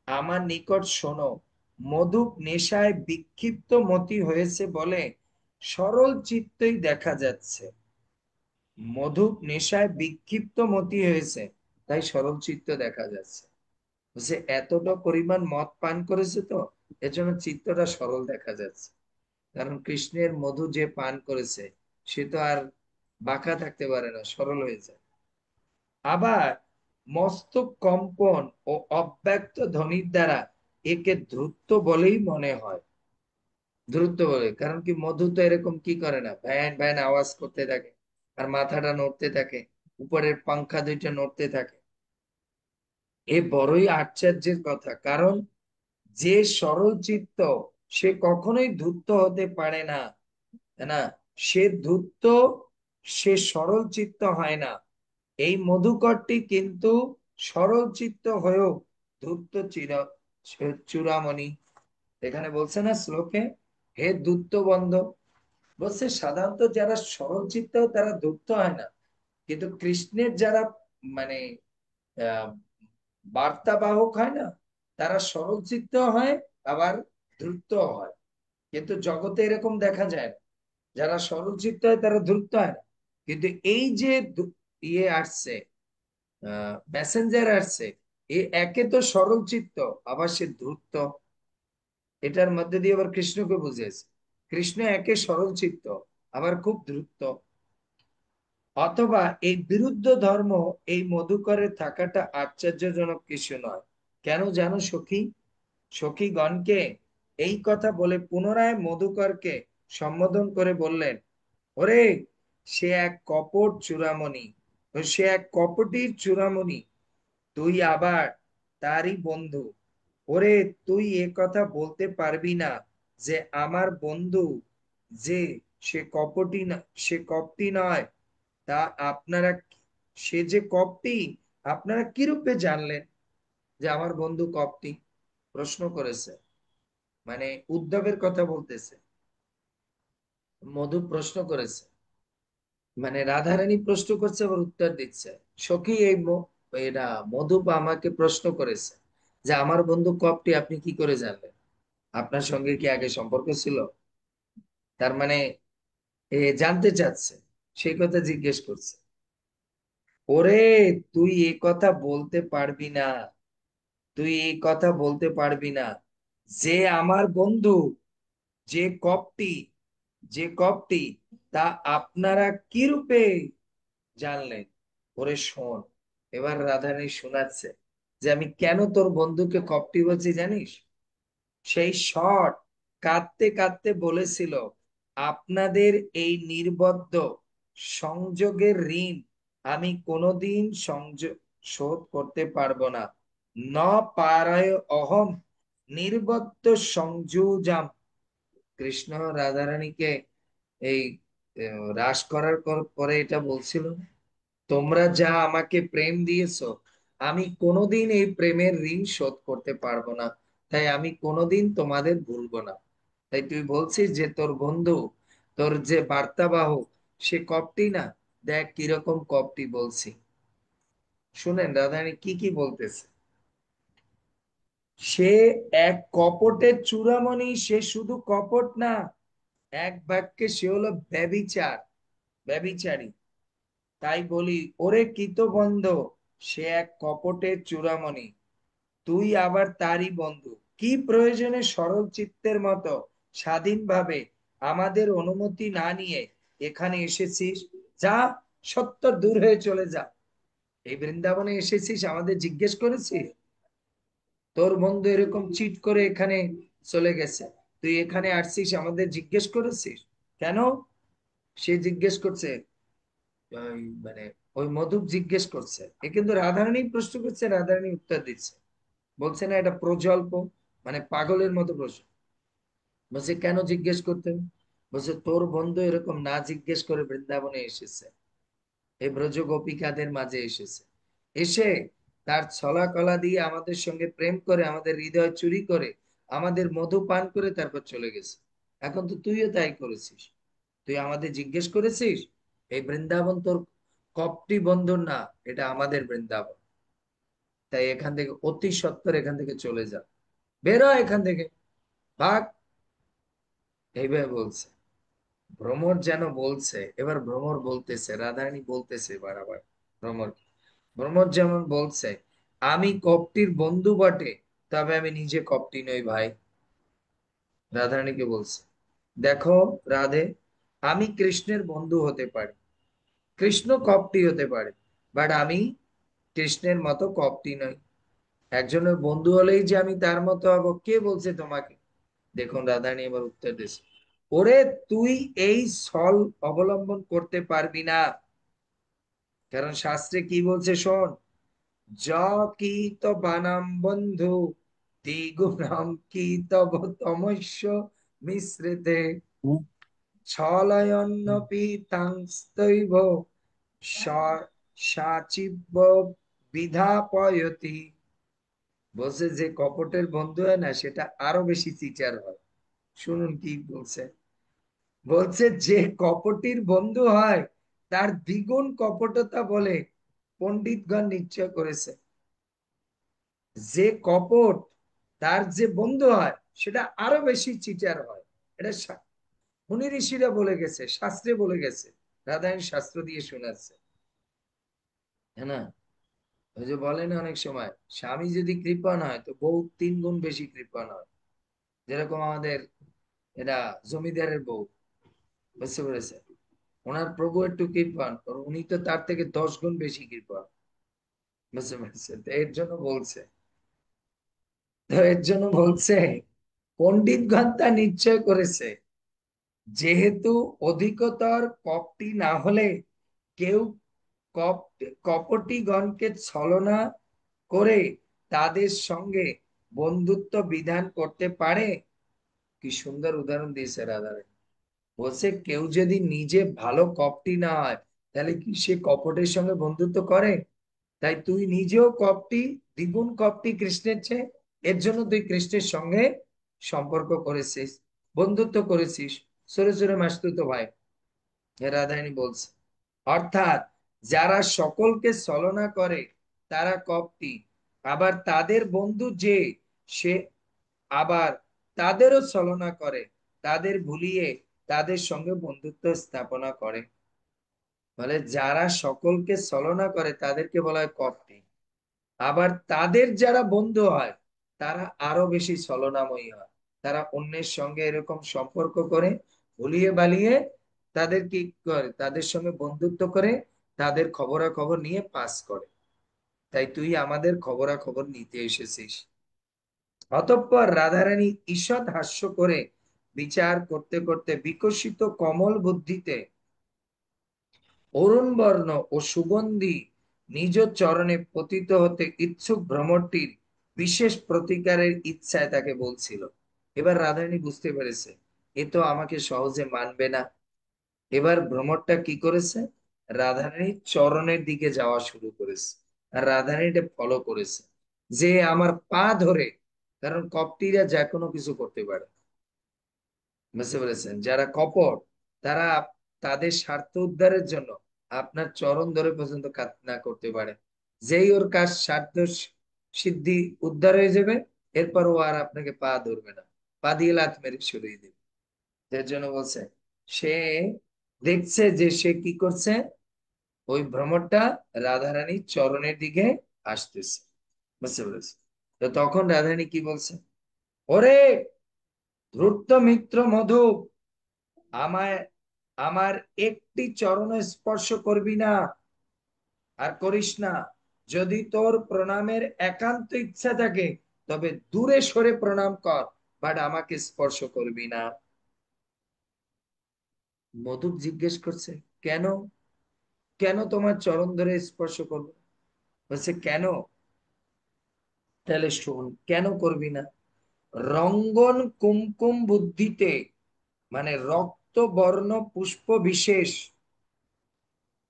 Speaker 1: আমার নিকট শোনো। মধুপ নেশায় বিক্ষিপ্ত মতি হয়েছে বলে সরল চিত্তই দেখা যাচ্ছে। মধুপ নেশায় বিক্ষিপ্ত মতি হয়েছে, তাই সরল চিত্ত দেখা যাচ্ছে। যে এতটা পরিমাণ মদ পান করেছে, তো এজন্য চিত্তটা সরল দেখা যাচ্ছে। কারণ কৃষ্ণের মধু যে পান করেছে, সে তো আর বাঁকা থাকতে পারে না, সরল হয়ে যায়। আবার মস্তক কম্পন ও অব্যক্ত ধ্বনির দ্বারা একে দ্রুত বলেই মনে হয়। দ্রুত বলে কারণ কি, মধু তো এরকম কি করে না, ভ্যান ভ্যান আওয়াজ করতে থাকে, আর মাথাটা নড়তে থাকে, উপরের পাংখা দুইটা নড়তে থাকে। এ বড়ই আশ্চর্যের কথা, কারণ যে সরল চিত্ত, সে কখনোই ধূর্ত হতে পারে না, তাই না? সে ধূর্ত, সে সরল চিত্ত হয় না। এই মধুকরটি কিন্তু সরল চিত্ত হয়েও ধূর্ত চূড়ামণি। এখানে বলছে না শ্লোকে, হে ধূর্ত বন্ধ। বলছে সাধারণত যারা সরল চিত্ত তারা ধূর্ত হয় না, কিন্তু কৃষ্ণের যারা মানে আহ বার্তাবাহক হয় না, তারা সরল চিত্ত হয়, আবার ধূর্ত হয়। কিন্তু জগতে এরকম দেখা যায় না, যারা সরল চিত্ত হয় তারা ধূর্ত হয় না। কিন্তু এই যে ইয়ে আসছে, প্যাসেঞ্জার আসছে, এ একে তো সরল চিত্ত, আবার সে ধূর্ত। এটার মধ্যে দিয়ে আবার কৃষ্ণকে বুঝিয়েছে, কৃষ্ণ একে সরল চিত্ত, আবার খুব দ্রুত। অথবা এই বিরুদ্ধ ধর্ম এই মধুকরে থাকাটা আশ্চর্যজনক কিছু নয়। কেন জানো সখী? সখীগণকে এই কথা বলে পুনরায় মধুকরকে সম্বোধন করে বললেন, ওরে, সে এক কপট চূড়ামণি, সে এক কপটির চূড়ামণি, তুই আবার তারই বন্ধু। ওরে, তুই এ কথা বলতে পারবি না যে আমার বন্ধু যে, সে কপটি না, সে কপটি নয়। তা আপনারা, সে যে কপটি, আপনারা কিরূপে জানলেন যে আমার বন্ধু কপটি? প্রশ্ন করেছে, মানে উদ্ধবের কথা বলতেছে। মধু প্রশ্ন করেছে, মানে রাধারানী প্রশ্ন করছে আবার উত্তর দিচ্ছে। সখী এরা মধু আমাকে প্রশ্ন করেছে যে আমার বন্ধু কপটি আপনি কি করে জানলেন? আপনার সঙ্গে কি আগে সম্পর্ক ছিল? তার মানে জানতে চাচ্ছে, সেই কথা জিজ্ঞেস করছে। ওরে, তুই এ কথা বলতে পারবি না, তুই এই কথা বলতে পারবি না যে আমার বন্ধু যে কপটি, যে কপটি, তা আপনারা কিরূপে জানলেন? ওরে শোন, এবার রাধারানী শোনাচ্ছে যে আমি কেন তোর বন্ধুকে কপটি বলছি জানিস? সেই শট কাঁদতে কাঁদতে বলেছিল, আপনাদের এই নির্বদ্ধ সংযোগের ঋণ আমি কোনোদিন সংযোগ শোধ করতে পারবো না। ন পারায় অহম নির্বদ্ধ সংযুজাম। কৃষ্ণ রাধারানীকে এই রাস করার পরে এটা বলছিল, তোমরা যা আমাকে প্রেম দিয়েছো, আমি কোনোদিন এই প্রেমের ঋণ শোধ করতে পারবো না, তাই আমি কোনোদিন তোমাদের ভুলবো না। তাই তুই বলছিস যে তোর বন্ধু, তোর যে বার্তাবাহক, সে কপটি না, দেখ কিরকম কপটি বলছি। শুনেন রাধারানী কি কি বলতেছে। সে এক কপটের চূড়ামণি, সে শুধু কপট না, এক বাক্যে সে হলো ব্যভিচার, ব্যভিচারী। তাই বলি, ওরে কৃতবন্ধ, সে এক কপটের চূড়ামণি, তুই আবার তারই বন্ধু। কি প্রয়োজনে সরল চিত্তের মতো স্বাধীনভাবে আমাদের অনুমতি না নিয়ে এখানে এসেছিস? যা, সত্তর দূর হয়ে চলে যা। এই বৃন্দাবনে এসেছিস, আমাদের জিজ্ঞেস করেছিস? তোর বন্ধু এরকম চিট করে এখানে চলে গেছে, তুই এখানে আসছিস, আমাদের জিজ্ঞেস করেছিস কেন? সে জিজ্ঞেস করছে, মানে ওই মধুপ জিজ্ঞেস করছে, এ কিন্তু রাধারানী প্রশ্ন করছে, রাধারানী উত্তর দিচ্ছে। বলছে না এটা প্রজল্প, মানে পাগলের মতো প্রশ্ন। বলছে কেন জিজ্ঞেস করতে হবে? বলছে তোর বন্ধু এরকম না জিজ্ঞেস করে বৃন্দাবনে এসেছে, এই ব্রজ গোপিকাদের মাঝে এসেছে, এসে তার ছলা কলা দিয়ে আমাদের সঙ্গে প্রেম করে, আমাদের হৃদয় চুরি করে, আমাদের মধু পান করে তারপর চলে গেছে। এখন তো তুইও তাই করেছিস, তুই আমাদের জিজ্ঞেস করেছিস? এই বৃন্দাবন তোর কপটি বন্ধুর না, এটা আমাদের বৃন্দাবন। তাই এখান থেকে অতি সত্বর এখান থেকে চলে যা, বেরো এখান থেকে, ভাগ। এইভাবে বলছে। ভ্রমর যেন বলছে, এবার ভ্রমর বলতেছে, রাধারানী বলতেছে বারবার ভ্রমর, ভ্রমর যেমন বলছে, আমি কপটির বন্ধু বটে, তবে আমি নিজে কপটি নই ভাই। রাধারানীকে বলছে, দেখো রাধে, আমি কৃষ্ণের বন্ধু হতে পারি, কৃষ্ণ কপটি হতে পারে, বাট আমি কৃষ্ণের মতো কপটি নই। একজনের বন্ধু হলেই যে আমি তার মতো হব, কে বলছে তোমাকে? দেখুন রাধারানী এবার উত্তর দিচ্ছে, ওরে তুই এই ছল অবলম্বন করতে পারবি না। কারণ শাস্ত্রে কি বলছে শোন, য কি তো বানাম বন্ধু দ্বিগুণম কি তব তমস্য মিশ্রিতে ছলয়ন্নপি তাংস্তৈব সাচিব্য বিধাপয়তি। বলছে যে কপটের বন্ধু হয় না, সেটা আরো বেশি চিটার হয়। শুনুন কি বলছে, বলছে যে কপটির বন্ধু হয় তার দ্বিগুণ কপটতা বলে পণ্ডিতগণ নিশ্চয় করেছে। যে কপট, তার যে বন্ধু হয় সেটা আরো বেশি চিটার হয়। এটা মুনি ঋষিরা বলে গেছে, শাস্ত্রে বলে গেছে, রাধারানী শাস্ত্র দিয়ে শোনাচ্ছে, হ্যাঁ না? ওই যে বলে না অনেক সময়, স্বামী যদি কৃপণ হয় তো বউ তিন গুণ বেশি কৃপণ হয়। যেরকম আমাদের এরা জমিদারের বউ, বুঝতে পেরেছে, ওনার প্রভু একটু কৃপণ, উনি তো তার থেকে 10 গুণ বেশি কৃপণ। বুঝতে পেরেছে, তো এর জন্য বলছে, পণ্ডিতগণ তা নিশ্চয় করেছে, যেহেতু অধিকতর কপটি না হলে কেউ কপটিগণকে ছলনা করে তাদের সঙ্গে বন্ধুত্ব বিধান করতে পারে। কি সুন্দর উদাহরণ দিয়েছে রাধারানী। বলছে কেউ যদি নিজে ভালো কপটি না হয়, তাহলে কি সে কপটের সঙ্গে বন্ধুত্ব করে? তাই তুই নিজেও কপটি, দ্বিগুণ কপটি কৃষ্ণের চেয়ে, এর জন্য তুই কৃষ্ণের সঙ্গে সম্পর্ক করেছিস, বন্ধুত্ব করেছিস, সরে সরে মাসতুতো ভাই। রাধারানী বলছে, অর্থাৎ যারা সকলকে ছলনা করে তারা কপটি, আবার তাদের বন্ধু যে, সে আবার তাদেরও ছলনা করে, তাদের ভুলিয়ে তাদের সঙ্গে বন্ধুত্ব স্থাপনা করে। বলে যারা সকলকে ছলনা করে তাদেরকে বলা হয় কপটি, আবার তাদের যারা বন্ধু হয় তারা আরো বেশি ছলনাময়ী হয়। তারা অন্যের সঙ্গে এরকম সম্পর্ক করে, ভুলিয়ে বালিয়ে তাদের কি করে, তাদের সঙ্গে বন্ধুত্ব করে, তাদের খবরাখবর নিয়ে পাস করে। তাই তুই আমাদের খবরাখবর নিতে এসেছিস। অতঃপর রাধারানী ঈষৎ হাস্য করে বিচার করতে করতে বিকশিত কমল বুদ্ধিতে অরুণ বর্ণ ও সুগন্ধি নিজ চরণে পতিত হতে ইচ্ছুক ভ্রমরটির বিশেষ প্রতিকারের ইচ্ছায় তাকে বলছিল। এবার রাধারানী বুঝতে পেরেছে এ তো আমাকে সহজে মানবে না। এবার ভ্রমরটা কি করেছে, রাধারানীর চরণের দিকে যাওয়া শুরু করেছে, আর রাধারানীটা ফলো করেছে, যে আমার পা ধরে, কারণ কপটিরা যে কোনো কিছু করতে পারে। বুঝতে পেরেছেন, যারা কপট তারা তাদের স্বার্থ উদ্ধারের জন্য আপনার চরণ ধরে পর্যন্ত কাজ না করতে পারে। যেই ওর কাজ স্বার্থ সিদ্ধি উদ্ধার হয়ে যাবে, এরপর ও আর আপনাকে পা ধরবে না, পা দিয়ে লাথ মেরে সরিয়ে দেবে। এর জন্য বলছে, সে দেখছে যে সে কি করছে, ওই ভ্রমরটা রাধারানীর চরণের দিকে আসতেছে। বুঝতে পেরেছে, তো তখন রাধারানী কি বলছে, ওরে ধূর্ত মিত্র মধু, আমায় আমার একটি চরণ স্পর্শ করবি না, আর করিস না। যদি তোর প্রণামের একান্ত ইচ্ছা থাকে তবে দূরে সরে প্রণাম কর, বাট আমাকে স্পর্শ করবি না। মধু জিজ্ঞেস করছে, কেন? কেন তোমার চরণ ধরে স্পর্শ করবো? বলছে কেন? তাহলে শোন, কেন করবি না। রঙ্গন কুমকুম বুদ্ধিতে, মানে রক্ত বর্ণ পুষ্প বিশেষ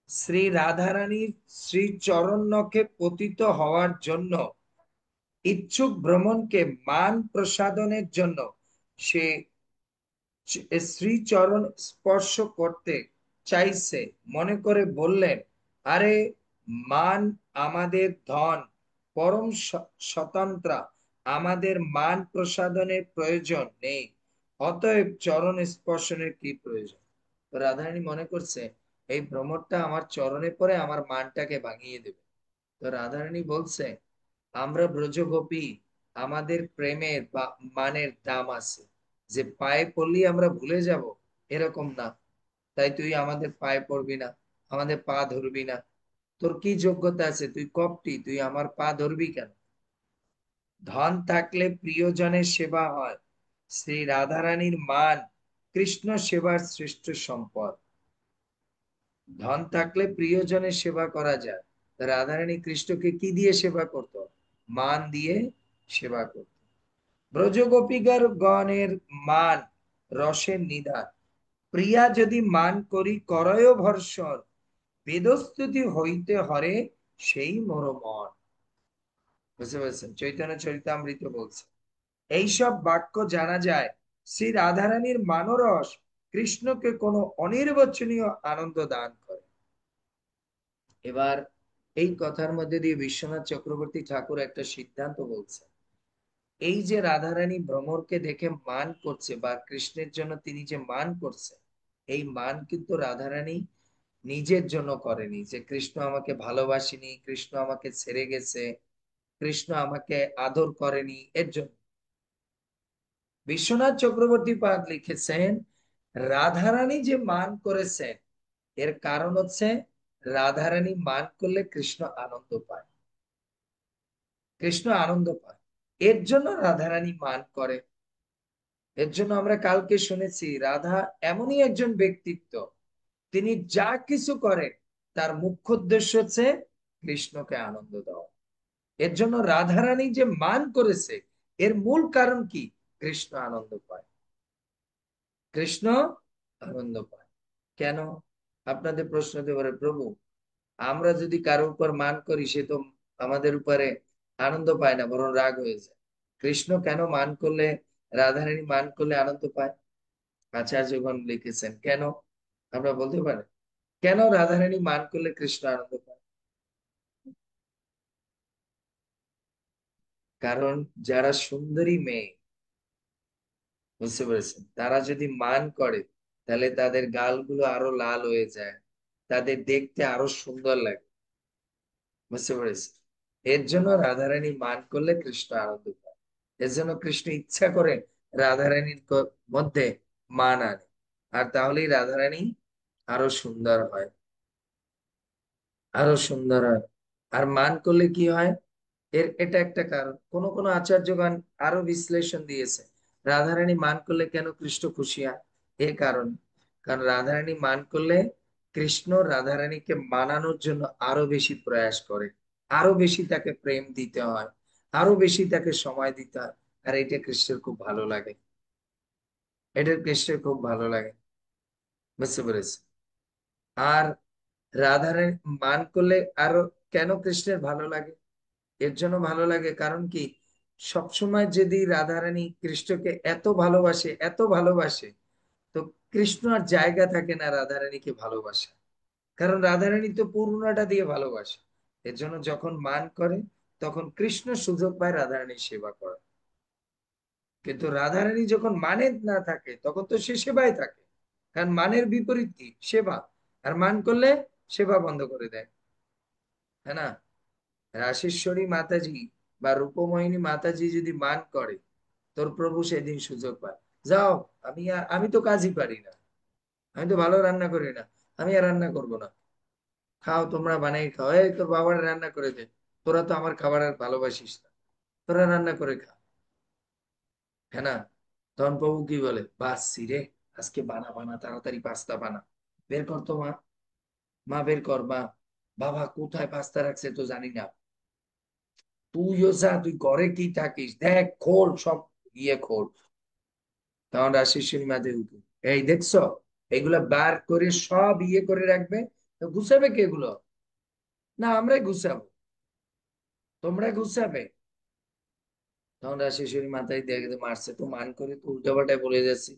Speaker 1: শ্রী রাধারানীর শ্রী চরণ নখে পতিত হওয়ার জন্য ইচ্ছুক ভ্রমণকে মান প্রসাদনের জন্য সে শ্রীচরণ স্পর্শ করতে চাইছে মনে করে বললেন, আরে, মান আমাদের ধন, পরম স্বতন্ত্রা, আমাদের মান প্রসাদনের প্রয়োজন নেই, অতএব চরণ স্পর্শনের কি প্রয়োজন। তো রাধারানী মনে করছে এই ভ্রমরটা আমার চরণে পড়ে আমার মানটাকে ভাঙিয়ে দেবে। তো রাধারানী বলছে, আমরা ব্রজগোপী, আমাদের প্রেমের বা মানের দাম আছে, যে পায়ে পড়লি আমরা ভুলে যাব এরকম না। তাই তুই আমাদের পায়ে পড়বি না, আমাদের পা ধরবি না। তোর কি যোগ্যতা আছে? তুই কপটি, তুই আমার পা ধরবি কেন? ধন থাকলে প্রিয়জনের সেবা হয়, শ্রী রাধারানীর মান কৃষ্ণ সেবার শ্রেষ্ঠ সম্পদ। ধন থাকলে প্রিয়জনের সেবা করা যায়। রাধারানী কৃষ্ণকে কি দিয়ে সেবা করত? মান দিয়ে সেবা করত। ব্রজগোপিকার গণের মান রসের নিধান, প্রিয়া যদি মান করি করয় ভর্ষণ, বেদস্তুতি হইতে হরে সেই মোর মন। বুঝতে পারছেন? চৈতন্য চরিতামৃত বলছে, এইসব বাক্য জানা যায় শ্রী রাধারানীর মানরস কৃষ্ণকে কোনো অনির্বচনীয় আনন্দ দান করে। এবার এই কথার মধ্যে দিয়ে বিশ্বনাথ চক্রবর্তী ঠাকুর একটা সিদ্ধান্ত বলছে, এই যে রাধারানী ভ্রমরকে দেখে মান করছে বা কৃষ্ণের জন্য তিনি যে মান করছে, এই মান কিন্তু রাধারানী নিজের জন্য করেনি, যে কৃষ্ণ আমাকে ভালোবাসেনি, কৃষ্ণ আমাকে ছেড়ে গেছে, কৃষ্ণ আমাকে আদর করেনি এর জন্য। বিশ্বনাথ চক্রবর্তী পাদ লিখেছেন, রাধারানী যে মান করেছেন এর কারণ হচ্ছে রাধারানী মান করলে কৃষ্ণ আনন্দ পায়, কৃষ্ণ আনন্দ পায়, এর জন্য রাধারানী মান করে। এর জন্য আমরা কালকে শুনেছি রাধা এমনই একজন ব্যক্তিত্ব, তিনি যা কিছু করেন তার মুখ্য উদ্দেশ্য হচ্ছে কৃষ্ণকে আনন্দ দেওয়া। এর জন্য রাধারানী যে মান করেছে এর মূল কারণ কি? কৃষ্ণ আনন্দ পায়, কৃষ্ণ আনন্দ পায়। কেন? আপনাদের প্রশ্ন হতে পারে, প্রভু আমরা যদি কারো উপর মান করি সে তো আমাদের উপরে আনন্দ পায় না, বরং রাগ হয়ে যায়। কৃষ্ণ কেন মান করলে, রাধারানী মান করলে আনন্দ পায়? আচার্যগণ লিখেছেন কেন, আমরা বলতে পারি কেন রাধারানী মান করলে কৃষ্ণ আনন্দ পায়। কারণ যারা সুন্দরী মেয়ে, বুঝতে পেরেছেন, তারা যদি মান করে তাহলে তাদের গালগুলো আরো লাল হয়ে যায়, তাদের দেখতে আরো সুন্দর লাগে। বুঝতে পেরেছেন? এর জন্য রাধারানী মান করলে কৃষ্ণ আনন্দ পায়। এর জন্য কৃষ্ণ ইচ্ছা করে রাধারানীর মধ্যে মান আনে, আর তাহলেই রাধারানী আরো সুন্দর হয়, আরো সুন্দর হয়। আর মান করলে কি হয়, এটা একটা কারণ। কোন কোন আচার্যগণ আরো বিশ্লেষণ দিয়েছে, রাধারানী মান করলে কেন কৃষ্ণ খুশি হয়। এ কারণ, কারণ রাধারানী মান করলে কৃষ্ণ রাধারানীকে মানানোর জন্য আরো বেশি প্রয়াস করে, আরো বেশি তাকে প্রেম দিতে হয়, আরো বেশি তাকে সময় দিতে হয়। আর এটা কৃষ্ণের খুব ভালো লাগে, এটা কৃষ্ণের খুব ভালো লাগে। বুঝতে পেরেছি? আর রাধারানী মান করলে আরো কেন কৃষ্ণের ভালো লাগে, এর জন্য ভালো লাগে কারণ কি, সবসময় যদি রাধারানী কৃষ্ণকে এত ভালোবাসে, এত ভালোবাসে, তো কৃষ্ণ আর জায়গা থাকে না রাধারানীকে ভালোবাসা, কারণ রাধারানী তো পূর্ণটা দিয়ে ভালোবাসে। এর জন্য যখন মান করে তখন কৃষ্ণ সুযোগ পায় রাধারানীর সেবা করার। কিন্তু রাধারানী যখন মানে না থাকে তখন তো সে সেবায় থাকে, কারণ মানের বিপরীত কি? সেবা। আর মান করলে সেবা বন্ধ করে দেয়, তাই না? রাশেশ্বরী মাতাজি বা রূপমোহিনী মাতাজি যদি মান করে, তোর প্রভু সেদিন সুযোগ পায় যাও, আমি তো কাজই পারি না, আমি তো ভালো রান্না করি না, আমি আর রান্না করবো না, খাও তোমরা বানাই খাও, এই তোর বাবার রান্না করে দে, তোরা তো আমার খাবার আর ভালোবাসিস না, তোরা রান্না করে খা। হ্যাঁ না? তখন প্রভু কি বলে, বাস রে, আজকে বানা বানা তাড়াতাড়ি পাস্তা বানা, বের কর তো মা, মা বের কর মা। বাবা কোথায় পাস্তা রাখছে তো জানি না, তুইও যা, তুই ঘরে কি থাকিস দেখ, খোল সব, খোল। তখন রাজশেষী মাঝে উঠে, এই দেখছো, এগুলা বার করে সব করে রাখবে, তো গুছাবে কে এগুলো? না আমরাই গুছাবো, তোমরা গুছাবে? তখন রাজশেষী মাথায় দেখে মারছে তো মান করে তো উল্টাপাল্টায় বলে যাচ্ছে,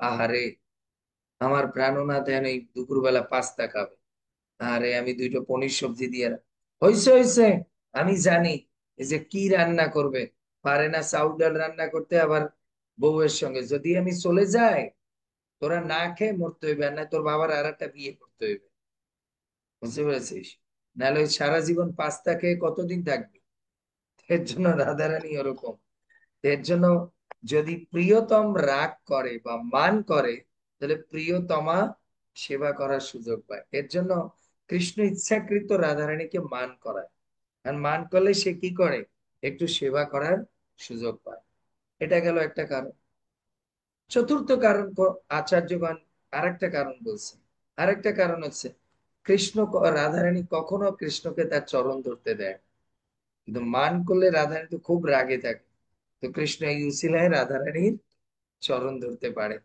Speaker 1: আহারে, আমার প্রাণনাথ এখন এই দুপুরবেলা পাস্তা খাবে, আরে আমি দুইটা পনির সবজি দিয়ে হইছে হইছে, আমি জানি এই যে কি রান্না করবে, পারে না চাউল ডাল রান্না করতে, আবার বউয়ের সঙ্গে যদি আমি চলে যাই, তোরা না খেয়ে মরতে হইবে, আর না তোর বাবার আর একটা বিয়ে করতে হইবে, বুঝতে পেরেছিস? নাহলে ওই সারা জীবন পাস্তা খেয়ে কতদিন থাকবি? এর জন্য রাধারানী ওরকম। এর জন্য যদি প্রিয়তম রাগ করে বা মান করে, তাহলে প্রিয়তমা সেবা করার সুযোগ পায়। এর জন্য কৃষ্ণ ইচ্ছাকৃত রাধারানীকে মান করায়, আর মান করলে সে কি করে, একটু সেবা করার সুযোগ পায়। এটা গেল একটা কারণ। চতুর্থ কারণ আচার্যগণ আরেকটা কারণ বলছে। আরেকটা কারণ হচ্ছে, রাধারানী কখনো কৃষ্ণকে তার চরণ ধরতে দেয় না। কিন্তু মান করলে রাধারানী তো খুব রাগে থাকে, তো কৃষ্ণ এই উসিলায় রাধারানীর চরণ ধরতে পারে,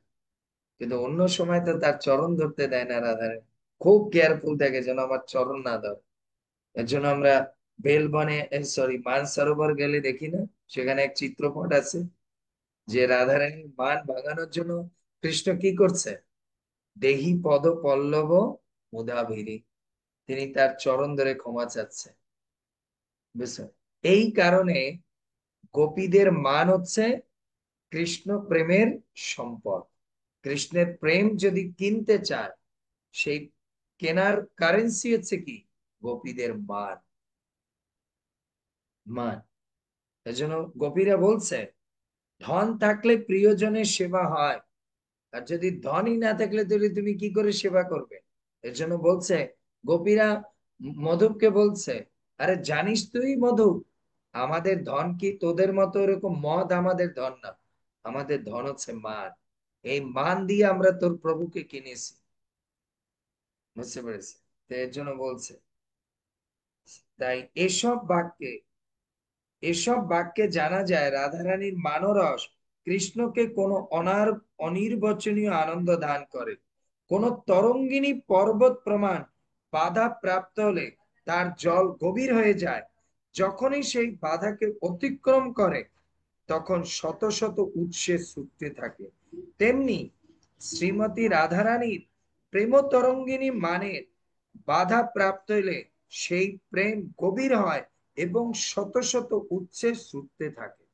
Speaker 1: কিন্তু অন্য সময় তো তার চরণ ধরতে দেয় না রাধারানী, খুব কেয়ারফুল থাকে যেন আমার চরণ না ধরে। এর জন্য আমরা বেলবনে, মানসরোবর গেলে দেখি না, সেখানে এক চিত্রপট আছে যে রাধারানীর মান ভাঙানোর জন্য কৃষ্ণ কি করছে, দেহি পদ পল্লব মুদাভিরি, তিনি তার চরণ ধরে ক্ষমা চাচ্ছে, বুঝছো? এই কারণে গোপীদের মান হচ্ছে কৃষ্ণ প্রেমের সম্পদ। কৃষ্ণের প্রেম যদি কিনতে চায়, সেই কেনার কারেন্সি হচ্ছে কি, গোপীদের মান। মান। এজন্য গোপীরা বলছে, ধন থাকলে প্রিয়জনের সেবা হয়, আর যদি ধনই না থাকলে তাহলে তুমি কি করে সেবা করবে? এর জন্য বলছে গোপীরা, মধুকে বলছে, আরে জানিস তুই মধু, আমাদের ধন কি তোদের মতো এরকম মদ আমাদের ধন না, আমাদের ধন হচ্ছে মান, এই মান দিয়ে আমরা তোর প্রভুকে কিনেছি, বুঝতে পেরেছি? তো এর জন্য বলছে, তাই এসব বাক্যে জানা যায় রাধারানীর মানরস কৃষ্ণকে কোনো অনির্বচনীয় আনন্দ দান করে। কোন তরঙ্গিনী পর্বত প্রমাণ বাধা প্রাপ্ত হলে তার জল গভীর হয়ে যায়, যখনই সেই বাধাকে অতিক্রম করে তখন শত শত উৎসের ছুটতে থাকে। তেমনি শ্রীমতী রাধারানীর প্রেম তরঙ্গিনী মানের বাধা প্রাপ্ত হইলে সেই প্রেম গভীর হয় এবং শত শত উৎসের ছুটতে থাকে।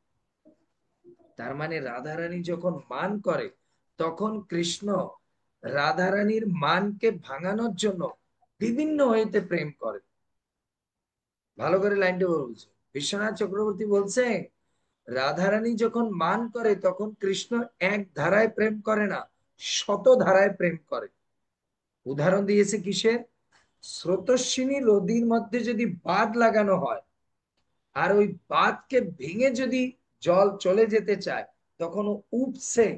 Speaker 1: তার মানে রাধারানী যখন মান করে, তখন কৃষ্ণ রাধারানীর মানকে ভাঙানোর জন্য বিভিন্ন হইতে প্রেম করে। ভালো করে লাইনটা বলছে, বিশ্বনাথ চক্রবর্তী বলছে, রাধারানী যখন মান করে তখন কৃষ্ণ এক ধারায় প্রেম করে না, শত ধারায় প্রেম করে। উদাহরণ দিয়েছে কিসের, স্রোতস্বিনী নদীর মধ্যে যদি বাঁধ লাগানো হয়, আর ওই বাঁধকে ভেঙে যদি জল চলে যেতে চায়, তখন ও উপসে,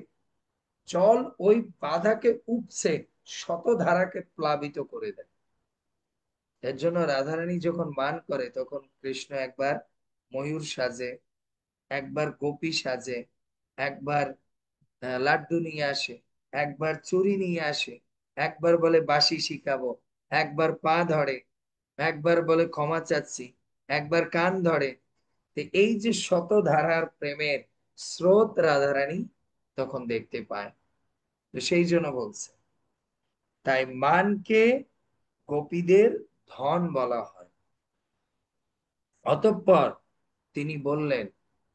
Speaker 1: জল ওই বাধাকে উপসে শত ধারাকে প্লাবিত করে দেয়। এর জন্য রাধারানী যখন মান করে, তখন কৃষ্ণ একবার ময়ূর সাজে, একবার গোপী সাজে, একবার লাড্ডু নিয়ে আসে, একবার চুরি নিয়ে আসে, একবার বলে বাঁশি শিখাবো, একবার পা ধরে, একবার বলে ক্ষমা চাচ্ছি, একবার কান ধরে। তো এই যে শত ধারার প্রেমের স্রোত রাধারানী তখন দেখতে পায়। তো সেই জন্য বলছে, তাই মানকে গোপীদের ধন বলা হয়। অতঃপর তিনি বললেন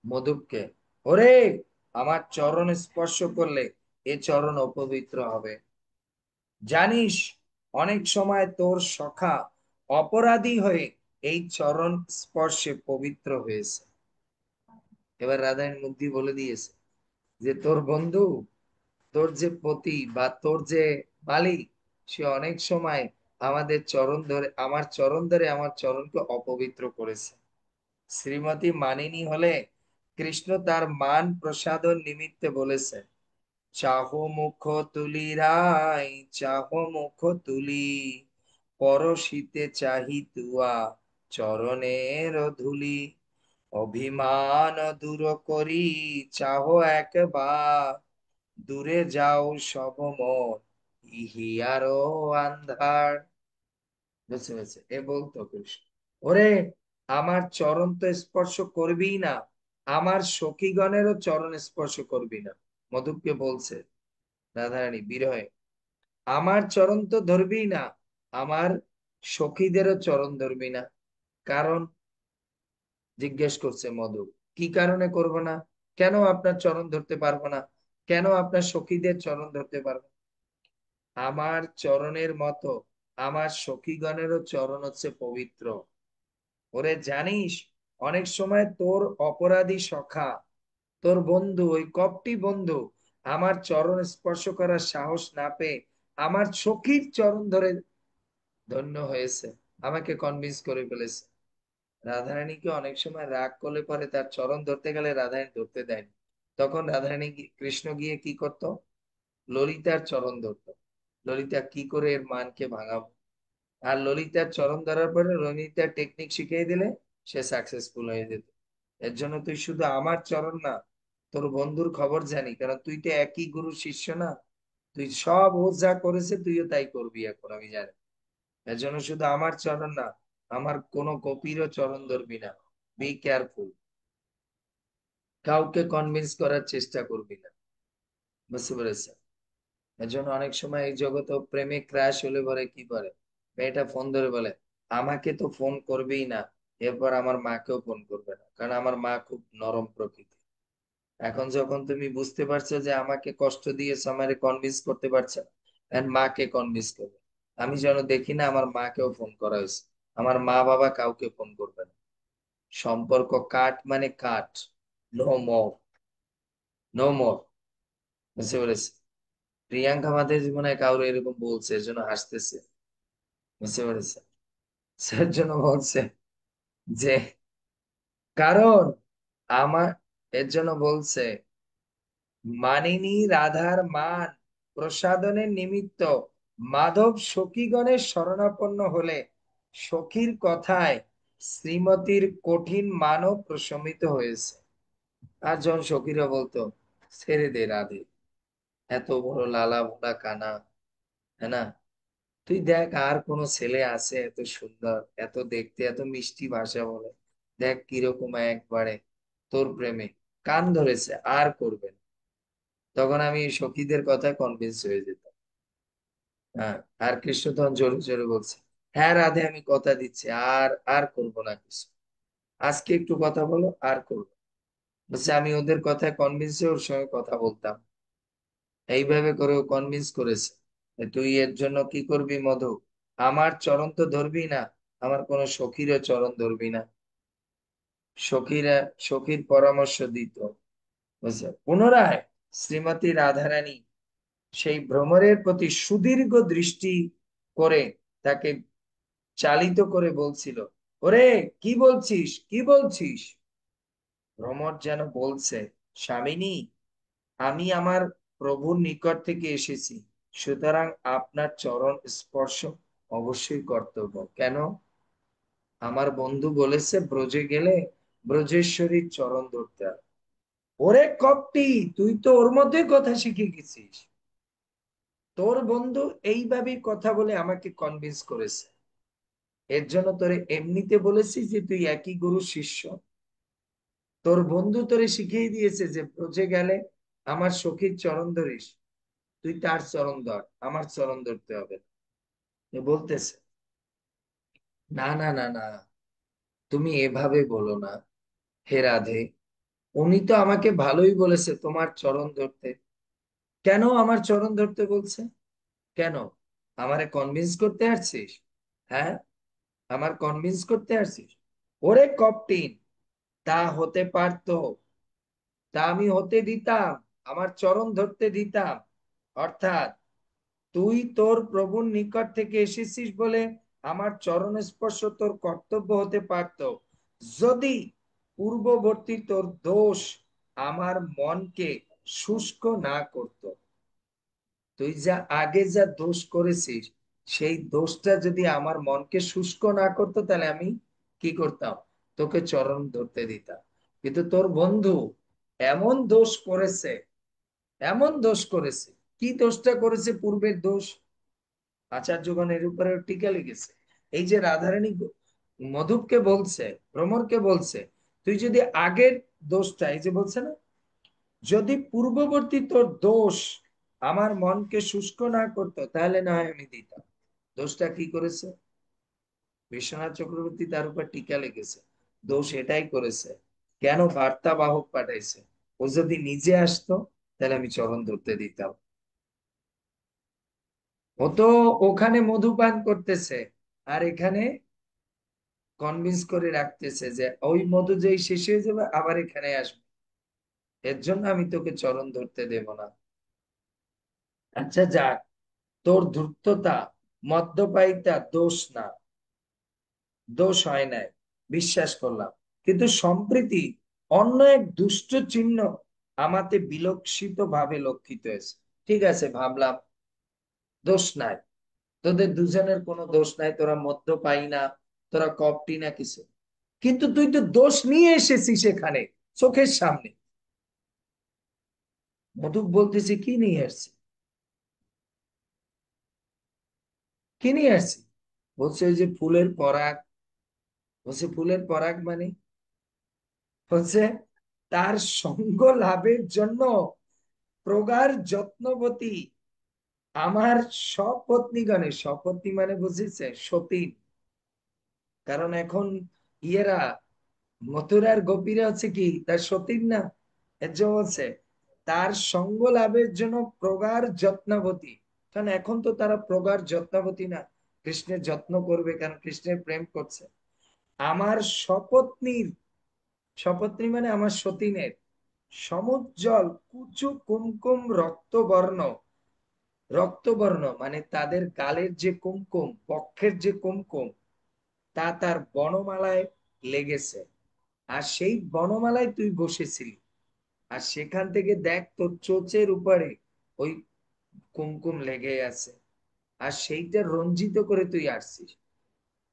Speaker 1: মধুককে, ওরে, আমার চরণ স্পর্শ করলে এ চরণ অপবিত্র হবে, জানিস অনেক সময় তোর সখা অপরাধী হয়ে এই চরণ স্পর্শে পবিত্র হয়েছে। এবার রাধারানী মুখ দিয়ে বলে দিয়েছে যে তোর বন্ধু তোর যে পতি বা তোর যে মালিক, সে অনেক সময় আমাদের চরণ ধরে, আমার চরণ ধরে আমার চরণকে অপবিত্র করেছে। শ্রীমতী মানিনী হলে কৃষ্ণ তার মান প্রসাদন নিমিত্তে বলেছে, চাহো মুখ তুলি রাই, চাহো মুখ তুলি, পরশিতে চাহি তুয়া চরণের ধুলি, অভিমান দূর করি চাহো একবার, দূরে যাও সব মন ইহিয়ারো আন্ধার। বুঝতে পেরেছে? এ বলতো কৃষ্ণ, ওরে আমার চরণ তো স্পর্শ করবি না, আমার সখীগণেরও চরণ স্পর্শ করবি না। মধুকে বলছে রাধারানী বিরহে, আমার চরণ তো ধরবি না, আমার সখীদেরও চরণ ধরবি না। কারণ জিজ্ঞেস করছে মধু, কি কারণে করব না? কেন আপনার চরণ ধরতে পারবো না? কেন আপনার সখীদের চরণ ধরতে পারবো না? আমার চরণের মতো আমার সখীগণেরও চরণ হচ্ছে পবিত্র। ওরে জানিস, অনেক সময় তোর অপরাধী সখা, তোর বন্ধু, ওই কপটি বন্ধু আমার চরণ স্পর্শ করার সাহস না পেয়ে আমার সখীর চরণ ধরে ধন্য হয়েছে, আমাকে কনভিন্স করে ফেলেছে। রাধারানীকে অনেক সময় রাগ করলে পরে তার চরণ ধরতে গেলে রাধারানী ধরতে দেয়নি। তখন কৃষ্ণ গিয়ে কি করত? ললিতার চরণ ধরতো। ললিতা কি করে এর মানকে ভাঙাবো। আর ললিতার চরণ ধরার পরে ললিতার টেকনিক শিখিয়ে দিলে সে সাকসেসফুল হয়ে যেত। এর জন্য তুই শুধু আমার চরণ না, তোর বন্ধুর খবর জানি, কারণ তুই তো একই গুরু শিষ্য না। তুই সব ও যা করেছে তুইও তাই করবি এখন, আমি জানি। এর জন্য শুধু আমার চরণ না, আমার কোন কপিরও চরণ ধরবি না। বি কেয়ারফুল, কাউকে কনভিন্স করার চেষ্টা করবি না। বুঝতে পেরেছে? এর জন্য অনেক সময় এই জগতে প্রেমে ক্র্যাশ হলে পরে কি করে, মেয়েটা ফোন ধরে বলে, আমাকে তো ফোন করবেই না, এরপর আমার মাকেও ফোন করবে না, কারণ আমার মা খুব নরম প্রকৃতি। এখন যখন তুমি বুঝতে পারছো যে আমাকে কষ্ট দিয়েছো, আমারে কনভিন্স করতে পারছে না, এখন মাকে কনভিন্স করবে। আমি যেন দেখি না আমার মাকেও ফোন করা হয়েছে, আমার মা বাবা কাউকে ফোন করবে না। সম্পর্ক কাট মানে কাট, নো মোর, নো মোর। বুঝতে পেরেছি? প্রিয়াঙ্কা আমাদের জীবনে কাউরে এরকম বলছে, এর জন্য হাসতেছে। বুঝতে পেরেছে? সের জন্য বলছে যে, কারণ আমার, এর জন্য বলছে, মানিনী রাধার মান প্রসাদনের নিমিত্ত মাধব সখীগণের শরণাপন্ন হলে সখীর কথায় শ্রীমতীর কঠিন মানও প্রশমিত হয়েছে। আর যখন সখীরা বলতো, ছেড়ে দে রাধে, এত বড় লালা ভোলা কানা, হ্যাঁ না, তুই দেখ আর কোন ছেলে আছে এত সুন্দর, এত দেখতে, এত মিষ্টি ভাষা বলে, দেখ কিরকম একবারে তোর প্রেমে কান ধরেছে, আর করবে না। তখন আমি সখীদের কথায় কনভিন্স হয়ে যেতাম। হ্যাঁ, আর কৃষ্ণ তখন জোরে জোরে বলছে, হ্যাঁ রাধে আমি কথা দিচ্ছি, আর আর করব না কিছু, আজকে একটু কথা বলো, আর করবো। বলছে আমি ওদের কথায় কনভিন্স হয়ে ওর সঙ্গে কথা বলতাম। এইভাবে করে ও কনভিন্স করেছে যে তুই এর জন্য কি করবি মধু, আমার চরণ তো ধরবি না, আমার কোন সখীরও চরণ ধরবি না। সখীরা, সখীর পরামর্শ দিত। বুঝছে? পুনরায় শ্রীমতী রাধারানী সেই ভ্রমরের প্রতি সুদীর্ঘ দৃষ্টি করে তাকে চালিত করে বলছিল, ওরে কি বলছিস, কি বলছিস? ভ্রমর যেন বলছে, স্বামিনী, আমি আমার প্রভুর নিকট থেকে এসেছি, সুতরাং আপনার চরণ স্পর্শ অবশ্যই কর্তব্য। কেন? আমার বন্ধু বলেছে ব্রজে গেলে ব্রজেশ্বরীর চরণ ধরতে হবে। ওরে কপটি, তুই তো ওর মধ্যে কথা শিখে গেছিস। তোর বন্ধু এইভাবেই কথা বলে আমাকে কনভিন্স করেছে। এর জন্য তোরে এমনিতে বলেছি যে তুই একই গুরু শিষ্য। তোর বন্ধু তোরে শিখিয়ে দিয়েছে যে ব্রজে গেলে আমার সখীর চরণ ধরিস, তুই তার চরণ ধর, আমার চরণ ধরতে হবে না। এ বলতেছে, না না না না, তুমি এভাবে বলো না হে রাধে, উনি তো আমাকে ভালোই বলেছে তোমার চরণ ধরতে। কেন আমার চরণ ধরতে বলছে? কেন? আমারে কনভিন্স করতে আসছিস? হ্যাঁ, আমার কনভিন্স করতে আসছিস? ওরে কপটিন, তা হতে পারতো, তা আমি হতে দিতাম, আমার চরণ ধরতে দিতাম, অর্থাৎ তুই তোর প্রভুর নিকট থেকে এসেছিস বলে আমার চরণ স্পর্শ তোর কর্তব্য হতে পারত, যদি পূর্ববর্তী তোর দোষ আমার মনকে শুষ্ক না করত। তুই যা আগে যা দোষ করেছিস, সেই দোষটা যদি আমার মনকে শুষ্ক না করতো, তাহলে আমি কি করতাম? তোকে চরণ ধরতে দিতাম। কিন্তু তোর বন্ধু এমন দোষ করেছে, এমন দোষ করেছে। কি দোষটা করেছে? পূর্বের দোষ। আচার্যগণ এর উপরে টিকা লিখেছে। এই যে রাধারানী মধুপকে বলছে, ভ্রমরকে বলছে, তুই যদি আগের দোষটা, এই যে বলছে না, যদি পূর্ববর্তী তোর দোষ আমার মনকে শুষ্ক না করতো, তাহলে না হয় আমি দিতাম। দোষটা কি করেছে? বিশ্বনাথ চক্রবর্তী তার উপর টিকা লিখেছে, দোষ এটাই করেছে, কেন বার্তা বাহক পাঠাইছে। ও যদি নিজে আসতো, তাহলে আমি চরণ ধরতে দিতাম। ও তো ওখানে মধুপান করতেছে, আর এখানে কনভিন্স করে রাখতেছে যে ওই মধু যেই শেষ হয়ে যাবে আবার এখানে আসবে, এর জন্য আমি তোকে চরণ ধরতে দেব না। আচ্ছা যাক, তোর ধূর্ততা, মদ্যপায়িতা দোষ না, দোষ হয় নাই, বিশ্বাস করলাম। কিন্তু সম্প্রতি অন্য এক দুষ্ট চিহ্ন আমাতে বিলক্ষিত ভাবে লক্ষিত হয়েছে। ঠিক আছে, ভাবলাম দোষ নাই, তোদের দুজনের কোনো দোষ নাই, তোরা মদ্যপায়ী না, তোরা কপটি না কিছু। কিন্তু তুই তো দোষ নিয়ে এসেছিস এখানে চোখের সামনে। মধু বলতেছি, কি নিয়ে আসছি? কি নিয়ে আসছি? বলছে ওই যে ফুলের পরাগ। বলছে ফুলের পরাগ মানে হচ্ছে তার সঙ্গ লাভের জন্য প্রগাঢ় যত্নবতী আমার সপত্নীগণের, সপত্নী মানে বুঝেছে সতীন, কারণ এখন ইয়েরা, মথুরার গোপীরা হচ্ছে কি তার সতীন না? এর জন্য বলছে তার সঙ্গ লাভের জন্য প্রগাঢ় যত্নবতী। কারণ এখন তো তারা প্রগাঢ় যত্নবতী না, কৃষ্ণের যত্ন করবে কারণ কৃষ্ণের প্রেম করছে। আমার সপত্নীর, সপত্নী মানে আমার সতীনের সমুজ্জ্বল কুচু কুমকুম রক্তবর্ণ, রক্তবর্ণ মানে তাদের গালের যে কুমকুম, বক্ষের যে কুমকুম, তা তার বনমালায় লেগেছে। আর সেই বনমালায় তুই বসেছিলি, আর সেখান থেকে দেখ তোর চোচের উপরে ওই কুমকুম লেগে আছে, আর সেইটা রঞ্জিত করে তুই আসছিস।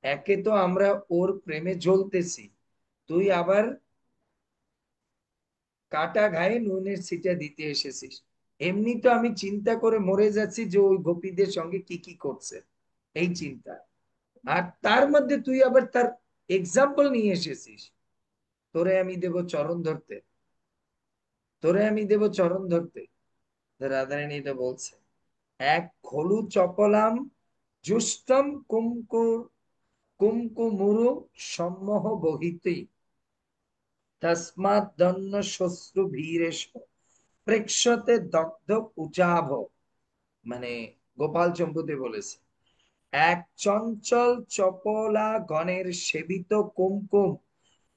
Speaker 1: একে তো আমরা ওর প্রেমে জ্বলতেছি, তুই আবার কাটা ঘায়ে নুনের ছিটা দিতে এসেছিস। এমনি তো আমি চিন্তা করে মরে যাচ্ছি যে ওই গোপীদের সঙ্গে কি কি করছে, এই চিন্তা। আর তার মধ্যে তুই আবার তার এক্সাম্পল নিয়ে এসেছিস। তোরে আমি দেব চরণ ধরতে, তোরে আমি দেব চরণ ধরতে। রাধারানী এটা বলছে, এক খলু চপলাম জুষ্টম কুমকুমুরু সম্মোহ বহিতে তস্মাৎ দন্ন শ্বশ্রু ভীরেশ প্রেক্ষতে দগ্ধ উচাভ। মানে গোপাল চম্পুতে বলেছে, এক চঞ্চল চপলা গণের সেবিত কুমকুম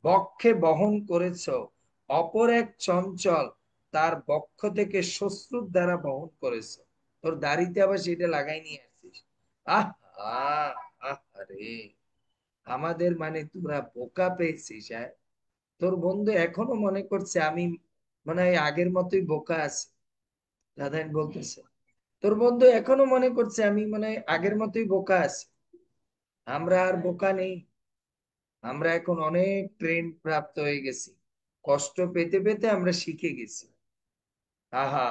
Speaker 1: বক্ষে বহন করেছ, অপর এক চঞ্চল তার বক্ষ থেকে শ্বশ্রুর দ্বারা বহন করেছ। তোর দাড়িতে আবার সেটা লাগাই নিয়ে আসছিস। আহ আহ আরে, আমাদের মানে তোরা বোকা পেয়েছিস, হ্যাঁ? তোর বন্ধু এখনো মনে করছে আমি মনে হয় আগের মতোই বোকা আছি। রাধায়ণ বলতেছে, তোর বন্ধু এখনো মনে করছে আমি মনে হয় আগের মতোই বোকা আছি। আমরা আর বোকা নেই, আমরা এখন অনেক ট্রেন প্রাপ্ত হয়ে গেছি, কষ্ট পেতে পেতে আমরা শিখে গেছি। আহা,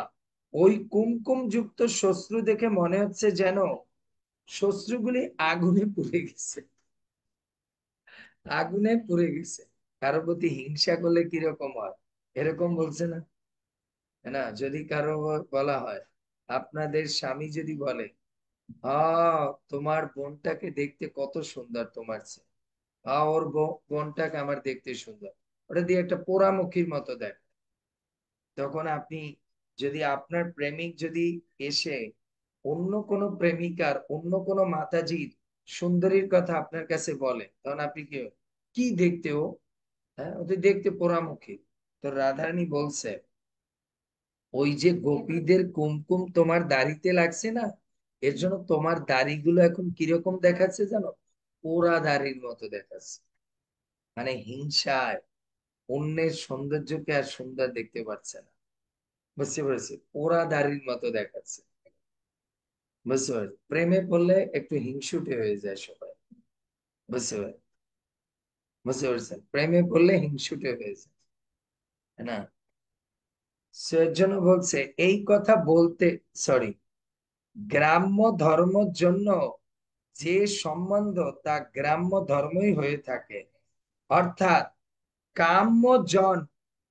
Speaker 1: ওই কুমকুম যুক্ত শ্বশ্রু দেখে মনে হচ্ছে যেন শ্বশ্রুগুলি আগুনে পুড়ে গেছে, আগুনে পুড়ে গেছে। কারোর প্রতি হিংসা করলে কিরকম হয়, এরকম বলছে না? না, যদি কারো বলা হয়, আপনাদের স্বামী যদি বলে, তোমার বোনটাকে দেখতে কত সুন্দর তোমার চেয়ে, ওর বোনটাকে আমার দেখতে সুন্দর, ওটা দিয়ে একটা পোড়ামুখীর মতো দেখ। তখন আপনি, যদি আপনার প্রেমিক যদি এসে অন্য কোনো প্রেমিকার, অন্য কোনো মাতাজির সুন্দরীর কথা আপনার কাছে বলে, তখন আপনি কি কি দেখতে ও, হ্যাঁ ও তো দেখতে পোড়ামুখী। তো রাধারানী বলছে ওই যে গোপীদের কুমকুম তোমার দাড়িতে লাগছে না, এর জন্য তোমার দাড়িগুলো এখন কিরকম দেখাচ্ছে জানো? পোড়া দাড়ির মতো দেখাচ্ছে। মানে হিংসায় অন্যের সৌন্দর্যকে আর সুন্দর দেখতে পাচ্ছে না। বুঝতে পেরেছি, পোড়া দাড়ির মতো দেখাচ্ছে। বুঝতে পারছি, প্রেমে পড়লে একটু হিংসুটে হয়ে যায় সবাই। বুঝতে পারছি, বুঝতে পারছেন, প্রেমে পড়লে হিংসুটে হয়ে যায়, তাই না? এর জন্য বলছে এই কথা বলতে, সরি, গ্রাম্য ধর্মের জন্য যে সম্বন্ধ তা গ্রাম্য ধর্মই হয়ে থাকে। অর্থাৎ কাম্য জন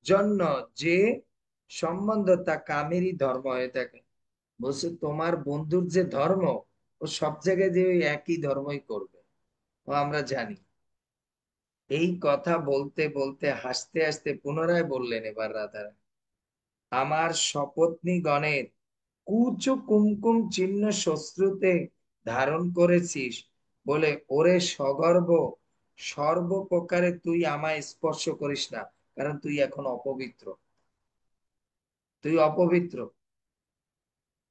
Speaker 1: জন্য যে সম্বন্ধ তা কামেরই ধর্ম হয়ে থাকে। বলছে তোমার বন্ধুর যে ধর্ম, ও সব জায়গায় যে ওই একই ধর্মই করবে, ও আমরা জানি। এই কথা বলতে বলতে হাসতে হাসতে পুনরায় বললেন এবার রাধা, আমার সপত্নী গণের কুচ কুমকুম চিহ্ন শ্বশ্রুতে ধারণ করেছিস বলে ওরে সগর্ব সর্বপ্রকারে তুই আমায় স্পর্শ করিস না, কারণ তুই এখন অপবিত্র। তুই অপবিত্র,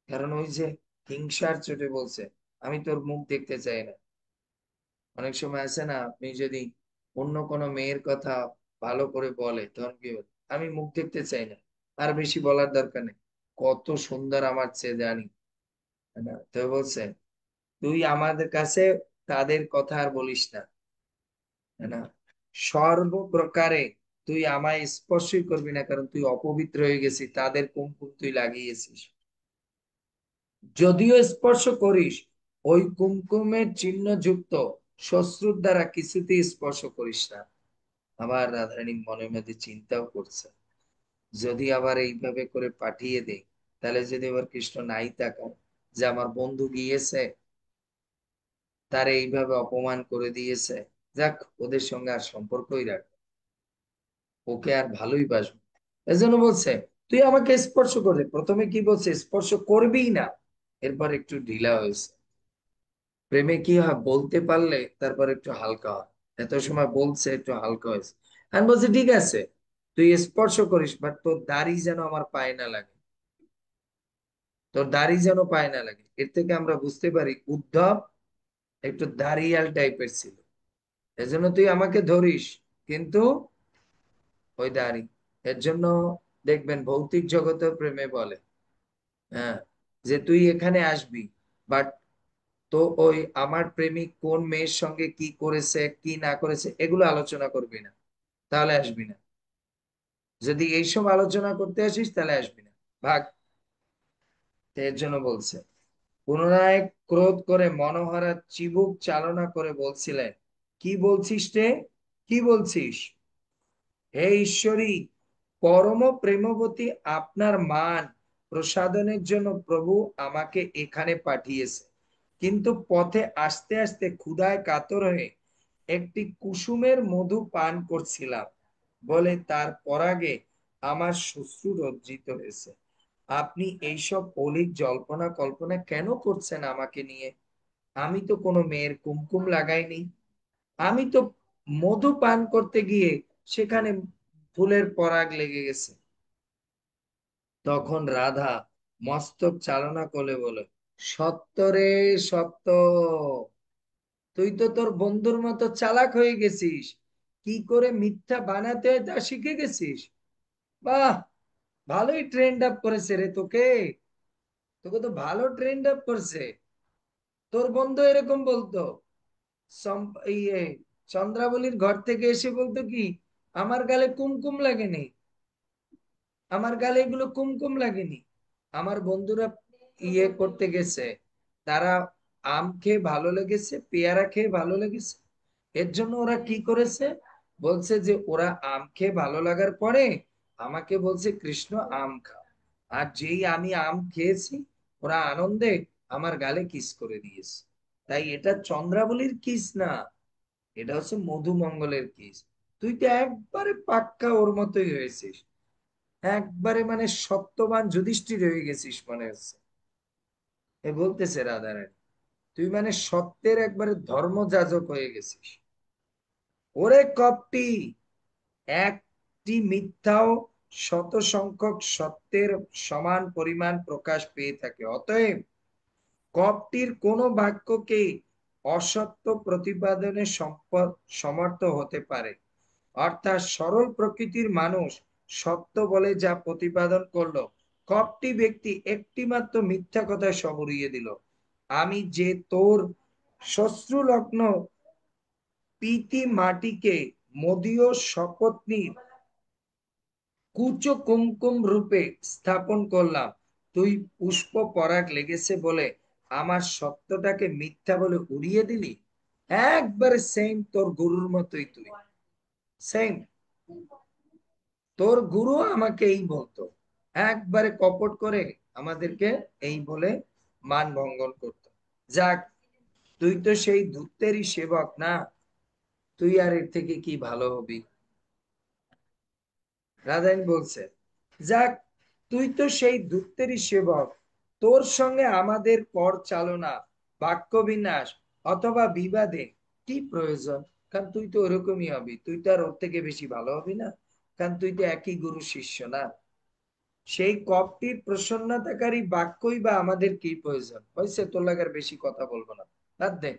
Speaker 1: কারণ ওই যে হিংসার চোটে বলছে আমি তোর মুখ দেখতে চাই না। অনেক সময় আছে না, আপনি যদি অন্য কোনো মেয়ের কথা ভালো করে বলে তখন কি বলে, আমি মুখ দেখতে চাই না, আর বেশি বলার দরকার নেই, কত সুন্দর আমার চেয়ে জানি, তাই না? তো বলছে তুই আমাদের কাছে তাদের কথা আর বলিস না, তাই না? সর্বপ্রকারে তুই আমায় স্পর্শই করবি না, কারণ তুই অপবিত্র হয়ে গেছিস, তাদের কুমকুম তুই লাগিয়েছিস। যদিও স্পর্শ করিস, ওই কুমকুমের চিহ্ন যুক্ত শ্বশ্রুর দ্বারা কিছুতেই স্পর্শ করিস না। আবার রাধারানী মনে মধ্যে চিন্তাও করছে, যদি আবার এইভাবে করে পাঠিয়ে দেই, তাহলে যদি এবার কৃষ্ণ নাই তাকায় যে আমার বন্ধু গিয়েছে, তার এইভাবে অপমান করে দিয়েছে, যাক ওদের সঙ্গে আর সম্পর্কই রাখ, ওকে আর ভালোই বাসবো। এজন্য বলছে তুই আমাকে স্পর্শ করে, প্রথমে কি বলছে স্পর্শ করবি না, এরপর একটু ঢিলা হয়েছে। প্রেমে কি হয়, বলতে পারলে তারপর একটু হালকা হয়। এত সময় বলছে একটু হালকা হয়েছে। আমি বলছি ঠিক আছে, তুই স্পর্শ করিস, বাট তোর দাড়ি যেন আমার পায়ে না লাগে, তোর দাড়ি যেন পায়ে না লাগে। এর থেকে আমরা বুঝতে পারি উদ্ধব একটু দাড়িয়াল টাইপের ছিল। এজন্য তুই আমাকে ধরিস, কিন্তু ওই দাড়ি, এর জন্য দেখবেন ভৌতিক জগতে প্রেমে বলে, হ্যাঁ, যে তুই এখানে আসবি, বাট তো ওই আমার প্রেমিক কোন মেয়ের সঙ্গে কি করেছে কি না করেছে এগুলো আলোচনা করবি না, তাহলে আসবি না। যদি এইসব আলোচনা করতে আসিস তাহলে আসবি না, ভাগ। তো এর জন্য বলছে, পুনরায় ক্রোধ করে মনোহরা চিবুক চালনা করে বলছিলেন, কি বলছিস রে, কি বলছিস? হে ঈশ্বরী, পরম প্রেমবতী আপনার মান প্রসাদনের জন্য প্রভু আমাকে এখানে পাঠিয়েছে, কিন্তু পথে আসতে আসতে ক্ষুধায় কাতর হয়ে একটি কুসুমের মধু পান করছিলাম বলে তার পরাগে আমার শ্বশ্রু লজ্জিত হয়েছে। আপনি এইসব অলীক জল্পনা কল্পনা কেন করছেন আমাকে নিয়ে? আমি তো কোনো মেয়ের কুমকুম লাগাইনি, আমি তো মধু পান করতে গিয়ে সেখানে ফুলের পরাগ লেগে গেছে। তখন রাধা মস্তক চালনা করে বলে, সত্য রে, সত্য, তুই তো তোর বন্ধুর মতো চালাক হয়ে গেছিস, কি করে মিথ্যা বানাতে হয় তা শিখে গেছিস। বাহ, ভালোই ট্রেন্ড আপ করেছে রে তোকে, তোকে তো ভালো ট্রেন্ড আপ করছে। তোর বন্ধু এরকম বলতো, ইয়ে চন্দ্রাবলীর ঘর থেকে এসে বলতো কি, আমার গালে কুমকুম লাগেনি, আমার গালে এগুলো কুমকুম লাগেনি। আমার বন্ধুরা ইয়ে করতে গেছে, তারা আম খেয়ে ভালো লেগেছে, পেয়ারা খেয়ে ভালো লেগেছে, এর জন্য ওরা কি করেছে, বলছে যে ওরা আম খেয়ে ভালো লাগার পরে আমাকে বলছে কৃষ্ণ আম খা, আর যেই আমি আম খেয়েছি ওরা আনন্দে আমার গালে কিস করে দিয়েছে। তাই এটা চন্দ্রাবলীর কিস না, এটা হচ্ছে মধুমঙ্গলের কিস। তুই তো একবারে পাক্কা ওর মতোই হয়েছিস, একবারে মানে সত্যবান যুধিষ্ঠির হয়ে গেছিস মনে হচ্ছে। এ বলতেছে রাধারানী, তুই মানে সত্যের একবারে ধর্মযাজক হয়ে গেছিস। ওরে কপটি, একটি মিথ্যাও শত সংখ্যক সত্যের সমান পরিমাণ প্রকাশ পেয়ে থাকে। অতএব কপটির কোন বাক্যকে অসত্য প্রতিপাদনে সমর্থ হতে পারে। অর্থাৎ সরল প্রকৃতির মানুষ সত্য বলে যা প্রতিপাদন করলো, কপটি ব্যক্তি একটি মাত্র মিথ্যা কথা সব উড়িয়ে দিল। আমি যে তোর শ্বশ্রুলগ্ন প্রীতি মাটিকে মদীয় সপত্নীর কুচ কুমকুম রূপে স্থাপন করলাম, তুই পুষ্প পরাগ লেগেছে বলে আমার সত্যটাকে মিথ্যা বলে উড়িয়ে দিলি। একবারে সেম তোর গুরুর মতোই তুই, সেম। তোর গুরু আমাকে এই বলতো, একবারে কপট করে আমাদেরকে এই বলে মান ভঙ্গন করতো। যাক, তুই তো সেই ধূর্তেরই সেবক না, তুই আর এর থেকে কি ভালো হবি? রাধারানী বলছে, যাক, তুই তো সেই দূতেরই সেবক, তোর সঙ্গে আমাদের পর চালনা, বাক্য বিন্যাস অথবা বিবাদে কি প্রয়োজন? কারণ তুই তো ওরকমই হবি, তুই তো আর ওর থেকে বেশি ভালো হবি না, কারণ তুই তো একই গুরু শিষ্য না। সেই কপটির প্রসন্নতাকারী বাক্যই বা আমাদের কি প্রয়োজন? হয়েছে, তোর লাগার বেশি কথা বলবো না, বাদ দে।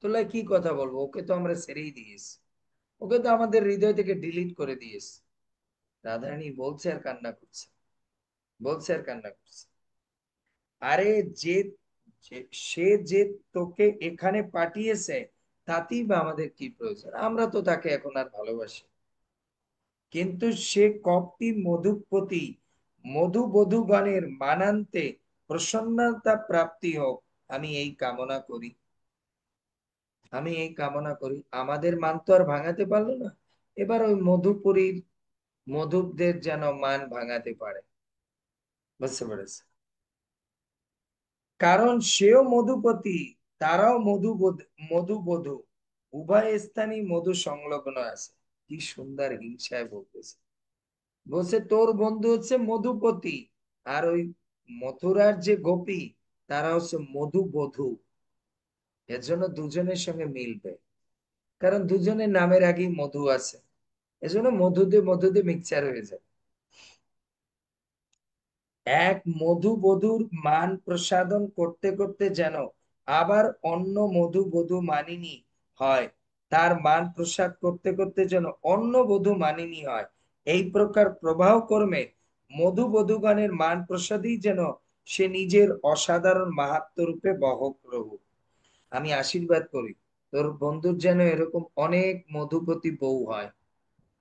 Speaker 1: তোর লাগে কি কথা বলবো? ওকে তো আমরা ছেড়েই দিয়েছি, ওকে তো আমাদের হৃদয় থেকে ডিলিট করে দিয়েছি। রাধারানী বলছে আর কান্না করছে, বলছে আর কান্না করছে, আরে যে সে যে তোকে এখানে পাঠিয়েছে তাতেই বা আমাদের কি প্রয়োজন? আমরা তো তাকে এখন আর ভালোবাসি, কিন্তু সে কপটি মধুপতি মধুবধূগণের মানান্তে প্রসন্নতা প্রাপ্তি হোক, আমি এই কামনা করি। আমি এই কামনা করি, আমাদের মান তো আর ভাঙাতে পারলো না, এবার ওই মধুপুরীর মধুপদের যেন মান ভাঙাতে পারে। বুঝতে পেরেছে? কারণ সেও মধুপতি, তারাও মধুবধূ, উভয় স্থানই মধু সংলগ্ন আছে। কি সুন্দর হিংসায় বলতেছে, বলছে তোর বন্ধু হচ্ছে মধুপতি, আর ওই মথুরার যে গোপী তারা হচ্ছে মধুবধূ। এর জন্য দুজনের সঙ্গে মিলবে, কারণ দুজনের নামের আগেই মধু আছে, এজন্য মধুতে মধুতে মিক্সচার হয়ে যায়। এক মধুবধূর মান প্রসাদন করতে করতে যেন আবার অন্য মধুবধূ মানিনী হয়, তার মান প্রসাদ করতে করতে যেন অন্য বধূ মানিনী হয়, এই প্রকার প্রবাহ কর্মে মধুবধূগণের মান প্রসাদই যেন সে নিজের অসাধারণ মাহাত্ম রূপে বহক রহুক। আমি আশীর্বাদ করি তোর বন্ধুর যেন এরকম অনেক মধুপতি বউ হয়,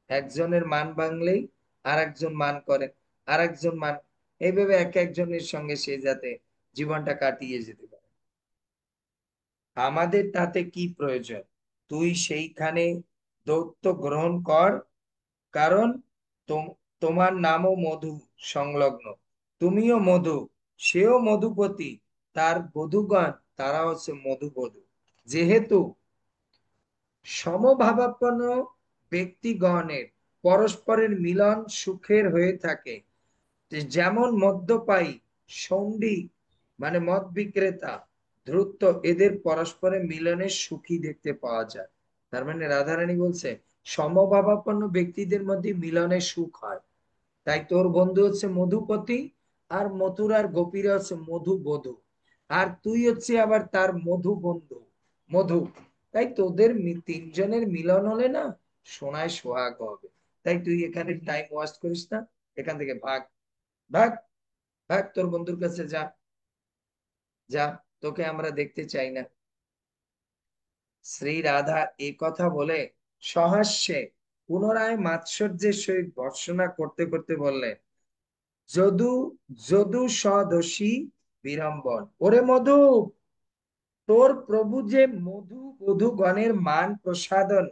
Speaker 1: একজনের মান ভাঙলেই আর একজন মান করে, আর একজন মান, এইভাবে এক একজনের সঙ্গে সে যাতে জীবনটা কাটিয়ে যেতে পারে। আমাদের তাতে কি প্রয়োজন? তুই সেইখানে দৌত্য গ্রহণ কর, কারণ তোমার নামও মধু সংলগ্ন, তুমিও মধু, সেও মধুপতি, তার বধূগণ তারা হচ্ছে মধুবধূ। যেহেতু সমভাবাপন্ন ব্যক্তিগণের পরস্পরের মিলন সুখের হয়ে থাকে, যেমন মদ্যপায়ী, সন্ডি মানে মদ বিক্রেতা, ধূর্ত, এদের পরস্পরের মিলনে সুখী দেখতে পাওয়া যায়। তার মানে রাধারানী বলছে সমভাবাপন্ন ব্যক্তিদের মধ্যে মিলনে সুখ হয়। তাই তোর বন্ধু হচ্ছে মধুপতি, আর মথুরার গোপীরা হচ্ছে মধুবধূ, আর তুই হচ্ছে আবার তার মধু বন্ধু, মধু। তাই তোদের তিনজনের মিলন হলে না সোনায় সোহাগ হবে। তাই তুই এখানে টাইম ওয়েস্ট করিস না, এখান থেকে ভাগ, ভাগ, ভাগ, তোর বন্ধুর কাছে যা, যা, তোকে আমরা দেখতে চাই না। শ্রী রাধা এ কথা বলে সহাস্যে পুনরায় মাৎসর্যের সহিত ভর্ৎসনা করতে করতে বললেন, যদু যদু সদোষী বিড়ম্বন। ওরে মধু, তোর প্রভু যে মধু বধূগণের মান প্রসাদন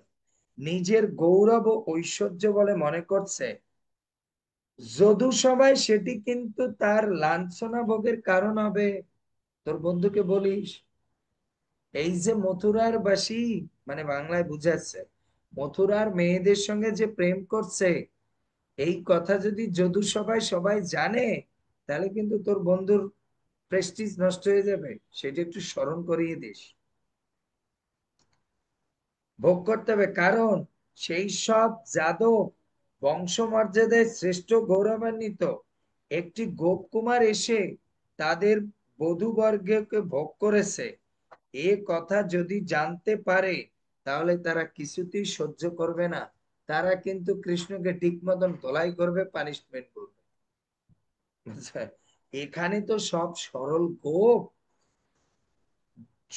Speaker 1: নিজের গৌরব ও ঐশ্বর্য বলে মনে করছে, যদু সবাই সেটি কিন্তু তার লাঞ্ছনা ভোগের কারণ হবে। তোর বন্ধুকে বলিস, এই যে মথুরার বাসী, মানে বাংলায় বুঝাচ্ছে মথুরার মেয়েদের সঙ্গে যে প্রেম করছে, এই কথা যদি যদু সবাই সবাই জানে, তাহলে কিন্তু তোর বন্ধুর প্রেস্টিজ নষ্ট হয়ে যাবে, সেটা একটু স্মরণ করিয়ে দিস। ভোগ করতে হবে, কারণ সেই সব যাদব বংশমর্যাদায় শ্রেষ্ঠ গৌরবান্বিত একটি গোপকুমার এসে তাদের বধূবর্গকে ভোগ করেছে, এ কথা যদি জানতে পারে তাহলে তারা কিছুতেই সহ্য করবে না। তারা কিন্তু কৃষ্ণকে ঠিক মতন ধোলাই করবে, পানিশমেন্ট করবে। বুঝছেন? এখানে তো সব সরল গোপ।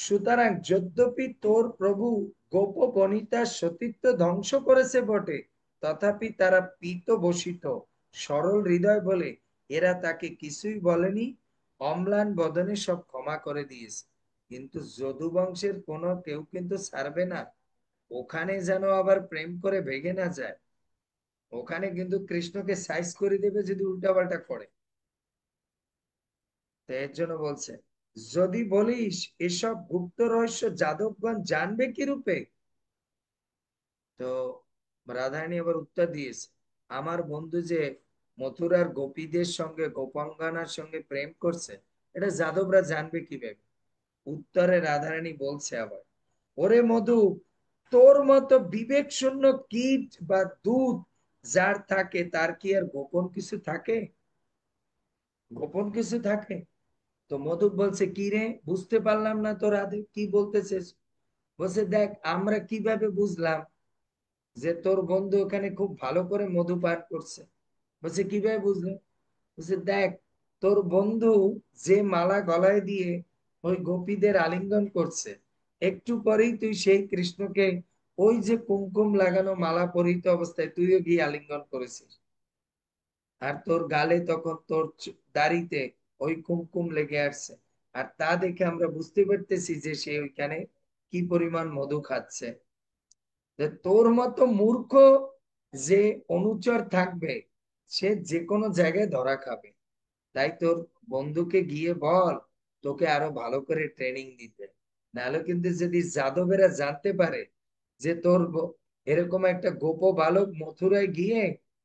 Speaker 1: সুতরাং যদ্যপি তোর প্রভু গোপ বনিতার সতীত্ব ধ্বংস করেছে বটে, তথাপি তারা পীত বসিত সরল হৃদয় বলে এরা তাকে কিছুই বলেনি, অম্লান বদনে সব ক্ষমা করে দিয়েছে। কিন্তু যদু বংশের কোনো কেউ কিন্তু ছাড়বে না। ওখানে যেন আবার প্রেম করে ভেগে না যায়। ওখানে কিন্তু কৃষ্ণকে সাইজ করে দেবে যদি উল্টাপাল্টা করে। তো এর জন্য বলছে, যদি বলিস এসব গুপ্ত রহস্য যাদবগণ জানবে কি রূপে? তো রাধারানী আবার উত্তর দিয়েছে, আমার বন্ধু যে মথুরার গোপীদের সঙ্গে গোপাঙ্গনার সঙ্গে প্রেম করছে, এটা যাদবরা জানবে কিভাবে? উত্তরে রাধারানী বলছে আবার, ওরে মধু, তোর মতো বিবেক শূন্য কীট বা দূত যার থাকে তার কি আর গোপন কিছু থাকে? গোপন কিছু থাকে? তো মধু বলছে, কি রে, বুঝতে পারলাম না তো রাধে কি বলতেছিস। বলছে, দেখ আমরা কিভাবে বুঝলাম যে তোর বন্ধু ওখানে খুব ভালো করে মধু পান করছে? বলছে, কিভাবে বুঝলে? বলছে, দেখ, তোর বন্ধু যে মালা গলায় দিয়ে ওই গোপীদের আলিঙ্গন করছে, একটু পরেই তুই সেই কৃষ্ণকে ওই যে কুমকুম লাগানো মালা পরিহিত অবস্থায় তুইও গিয়ে আলিঙ্গন করেছিস। আর তোর গালে তখন তোর দাড়িতে ওই কুমকুম লেগে আসছে। আর তা দেখে আমরা বুঝতে পারতেছি যে সে ওইখানে কি পরিমাণ মধু খাচ্ছে। যে তোর মতো মূর্খ যে অনুচর থাকবে, সে যে কোনো জায়গায় ধরা খাবে। তাই তোর বন্ধুকে গিয়ে বল তোকে আরো ভালো করে ট্রেনিং দিতে। নাহলে কিন্তু যদি যাদবেরা জানতে পারে যে তোর এরকম একটা গোপ বালক মথুরায় গিয়ে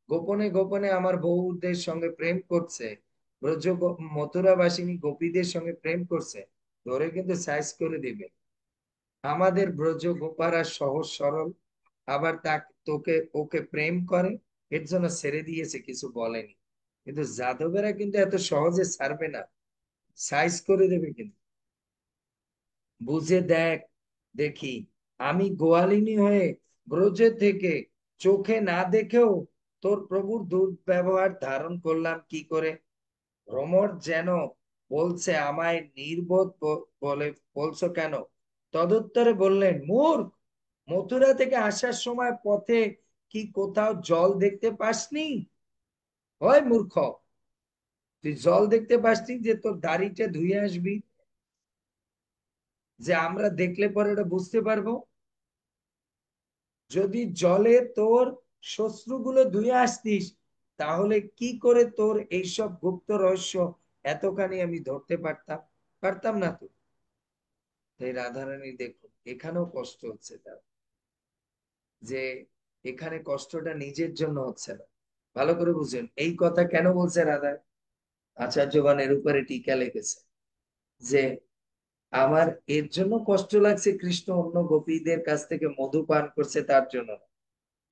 Speaker 1: গোপনে গোপনে আমার বউদের সঙ্গে প্রেম করছে, ব্রজ মথুরাবাসিনী গোপীদের সঙ্গে প্রেম করছে, ধরে কিন্তু সাইজ করে দিবে। আমাদের ব্রজ গোপারা সহজ সরল, আবার তাকে তোকে ওকে প্রেম করে, এর জন্য ছেড়ে দিয়েছে, কিছু বলেনি। কিন্তু যাদবেরা কিন্তু এত সহজে ছাড়বে না, সাইজ করে দেবে কিন্তু। বুঝে দেখ, দেখি আমি গোয়ালিনী হয়ে ব্রজে থেকে চোখে না দেখেও তোর প্রভুর দুর্ব্যবহার ধারণ করলাম কি করে। ভ্রমর যেন বলছে, আমায় নির্বোধ বলে বলছো কেন? তদুত্তরে বললেন, মূর্খ, মথুরা থেকে আসার সময় পথে কি কোথাও জল দেখতে পাসনি? হয় মূর্খ, তুই জল দেখতে পাসনি যে তোর দাড়িটা ধুয়ে আসবি, যে আমরা দেখলে পরে এটা বুঝতে পারবো? যদি জলে তোর শ্বশ্রুগুলো ধুয়ে আসতিস, তাহলে কি করে তোর এইসব গুপ্ত রহস্য এতখানি আমি ধরতে পারতাম? পারতাম না তো। তাই রাধারানী দেখুন এখানেও কষ্ট হচ্ছে তার, যে এখানে কষ্টটা নিজের জন্য হচ্ছে না। ভালো করে বুঝেন এই কথা কেন বলছে রাধা। আচার্যগণ এর উপরে টিকা লিখেছে যে আমার এর জন্য কষ্ট লাগছে কৃষ্ণ অন্য গোপীদের কাছ থেকে মধু পান করছে তার জন্য না।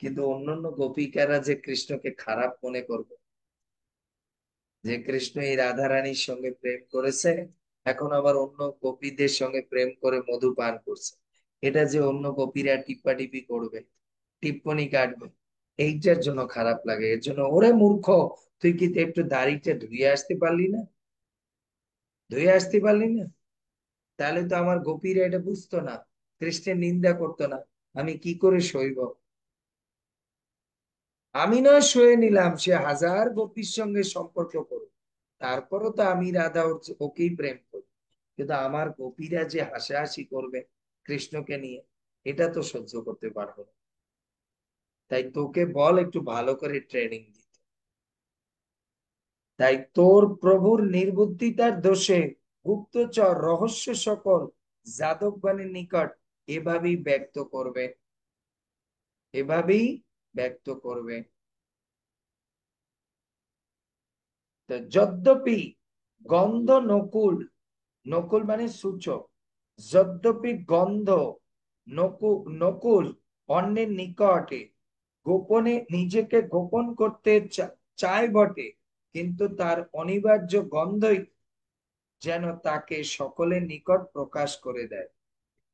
Speaker 1: কিন্তু অন্যান্য গোপিকারা যে কৃষ্ণকে খারাপ মনে করবে, যে কৃষ্ণ এই রাধা রানীর সঙ্গে প্রেম করেছে, এখন আবার অন্য গোপীদের সঙ্গে প্রেম করে মধু পান করছে, এটা যে অন্য গোপীরা টিপ্পাটিপি করবে, টিপ্পনি কাটবে, এইটার জন্য খারাপ লাগে। এর জন্য, ওরে মূর্খ, তুই কি একটু দাড়িটা ধুয়ে আসতে পারলি না? ধুয়ে আসতে পারলি না? তাহলে তো আমার গোপীরা এটা বুঝতো না, কৃষ্ণের নিন্দা করতো না। আমি কি করে সইব? আমি নয় সয়ে নিলাম সে হাজার গোপীর সঙ্গে সম্পর্ক করুক, তারপরও তো আমি রাধা ওকেই প্রেম করি। কিন্তু আমার গোপীরা যে হাসাহাসি করবে কৃষ্ণকে নিয়ে, এটা তো সহ্য করতে পারবো না। তাই তোকে বল একটু ভালো করে ট্রেনিং দিতে। তাই তোর প্রভুর নির্বুদ্ধিতার দোষে গুপ্তচর রহস্য সকল যাদবগণের নিকট এভাবেই ব্যক্ত করবে, এভাবেই ব্যক্ত করবে। তো যদ্যপি গন্ধ নকুল, নকুল মানে সূচক, যদ্যপি গন্ধ নকুল অন্যের নিকটে গোপনে নিজেকে গোপন করতে চায় বটে, কিন্তু তার অনিবার্য গন্ধই যেন তাকে সকলের নিকট প্রকাশ করে দেয়।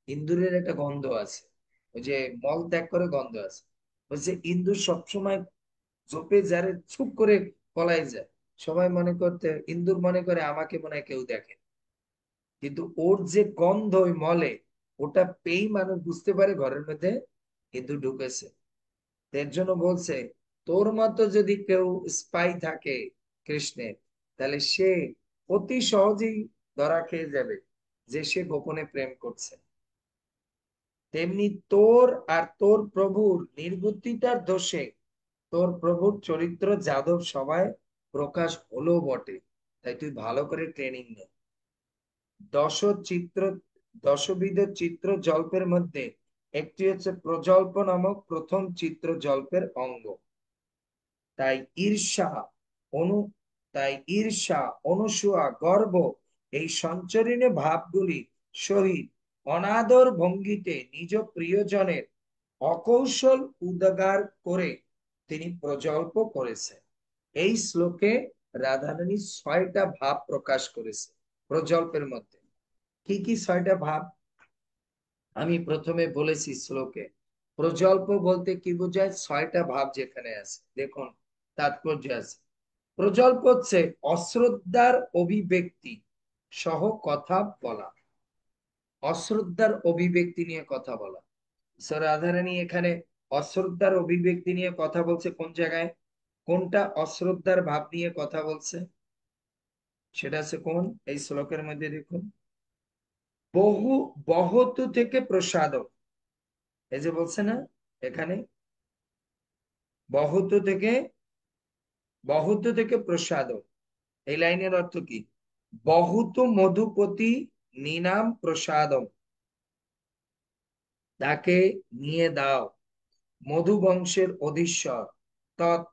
Speaker 1: ইন্দুরের একটা গন্ধ আছে, ওই যে মল ত্যাগ করে গন্ধ আছে। বলছে ইন্দুর সবসময় ঝোপে যারে চুপ করে পলাই যায়, সবাই মনে করতে, ইন্দুর মনে করে আমাকে মনে হয় কেউ দেখে, কিন্তু ওর যে গন্ধ ওই মলে, ওটা পেয়েই মানুষ বুঝতে পারে ঘরের মধ্যে ইঁদুর ঢুকেছে। এর জন্য বলছে তোর মতো যদি কেউ স্পাই থাকে কৃষ্ণের, তাহলে সে অতি সহজেই ধরা খেয়ে যাবে যে সে গোপনে প্রেম করছে। তেমনি তোর আর তোর প্রভুর নির্বুদ্ধিতার দোষে তোর প্রভুর চরিত্র যাদব সবাই প্রকাশ হলো বটে। তাই তুই ভালো করে ট্রেনিং নে। দশ চিত্র, দশবিধ চিত্র জল্পের মধ্যে একটি হচ্ছে প্রজল্প নামক প্রথম চিত্র জল্পের অঙ্গ। তাই ঈর্ষা, অনু তাই ঈর্ষা, অনুসূয়া, গর্ব এই সঞ্চরণীয় ভাবগুলি সহিত অনাদর ভঙ্গিতে নিজ প্রিয়জনের অকৌশল উদ্গার করে তিনি প্রজল্প করেছেন। এই শ্লোকে রাধারানী 6টা ভাব প্রকাশ করেছে প্রজল্পের মধ্যে। কি কি 6টা ভাব আমি প্রথমে বলেছি শ্লোকে। প্রজল্প বলতে কি বোঝায়? 6টা ভাব যেখানে আছে দেখুন, তাৎপর্য আছে। প্রজল্প হচ্ছে অশ্রদ্ধার অভিব্যক্তি সহ কথা বলা, অশ্রদ্ধার অভিব্যক্তি নিয়ে কথা বলা। রাধারানী এখানে অশ্রদ্ধার অভিব্যক্তি নিয়ে কথা বলছে কোন জায়গায়? কোনটা অশ্রদ্ধার ভাব নিয়ে কথা বলছে সেটা আছে কোন এই শ্লোকের মধ্যে দেখুন, বহু বহতু থেকে প্রসাদ, এই যে বলছে না এখানে, বহতু থেকে, বহতু থেকে প্রসাদ, এই লাইনের অর্থ কি? বহুত মধুপতি নিনাম প্রসাদম, তাকে নিয়ে দাও মধু বংশের অধীশ্বর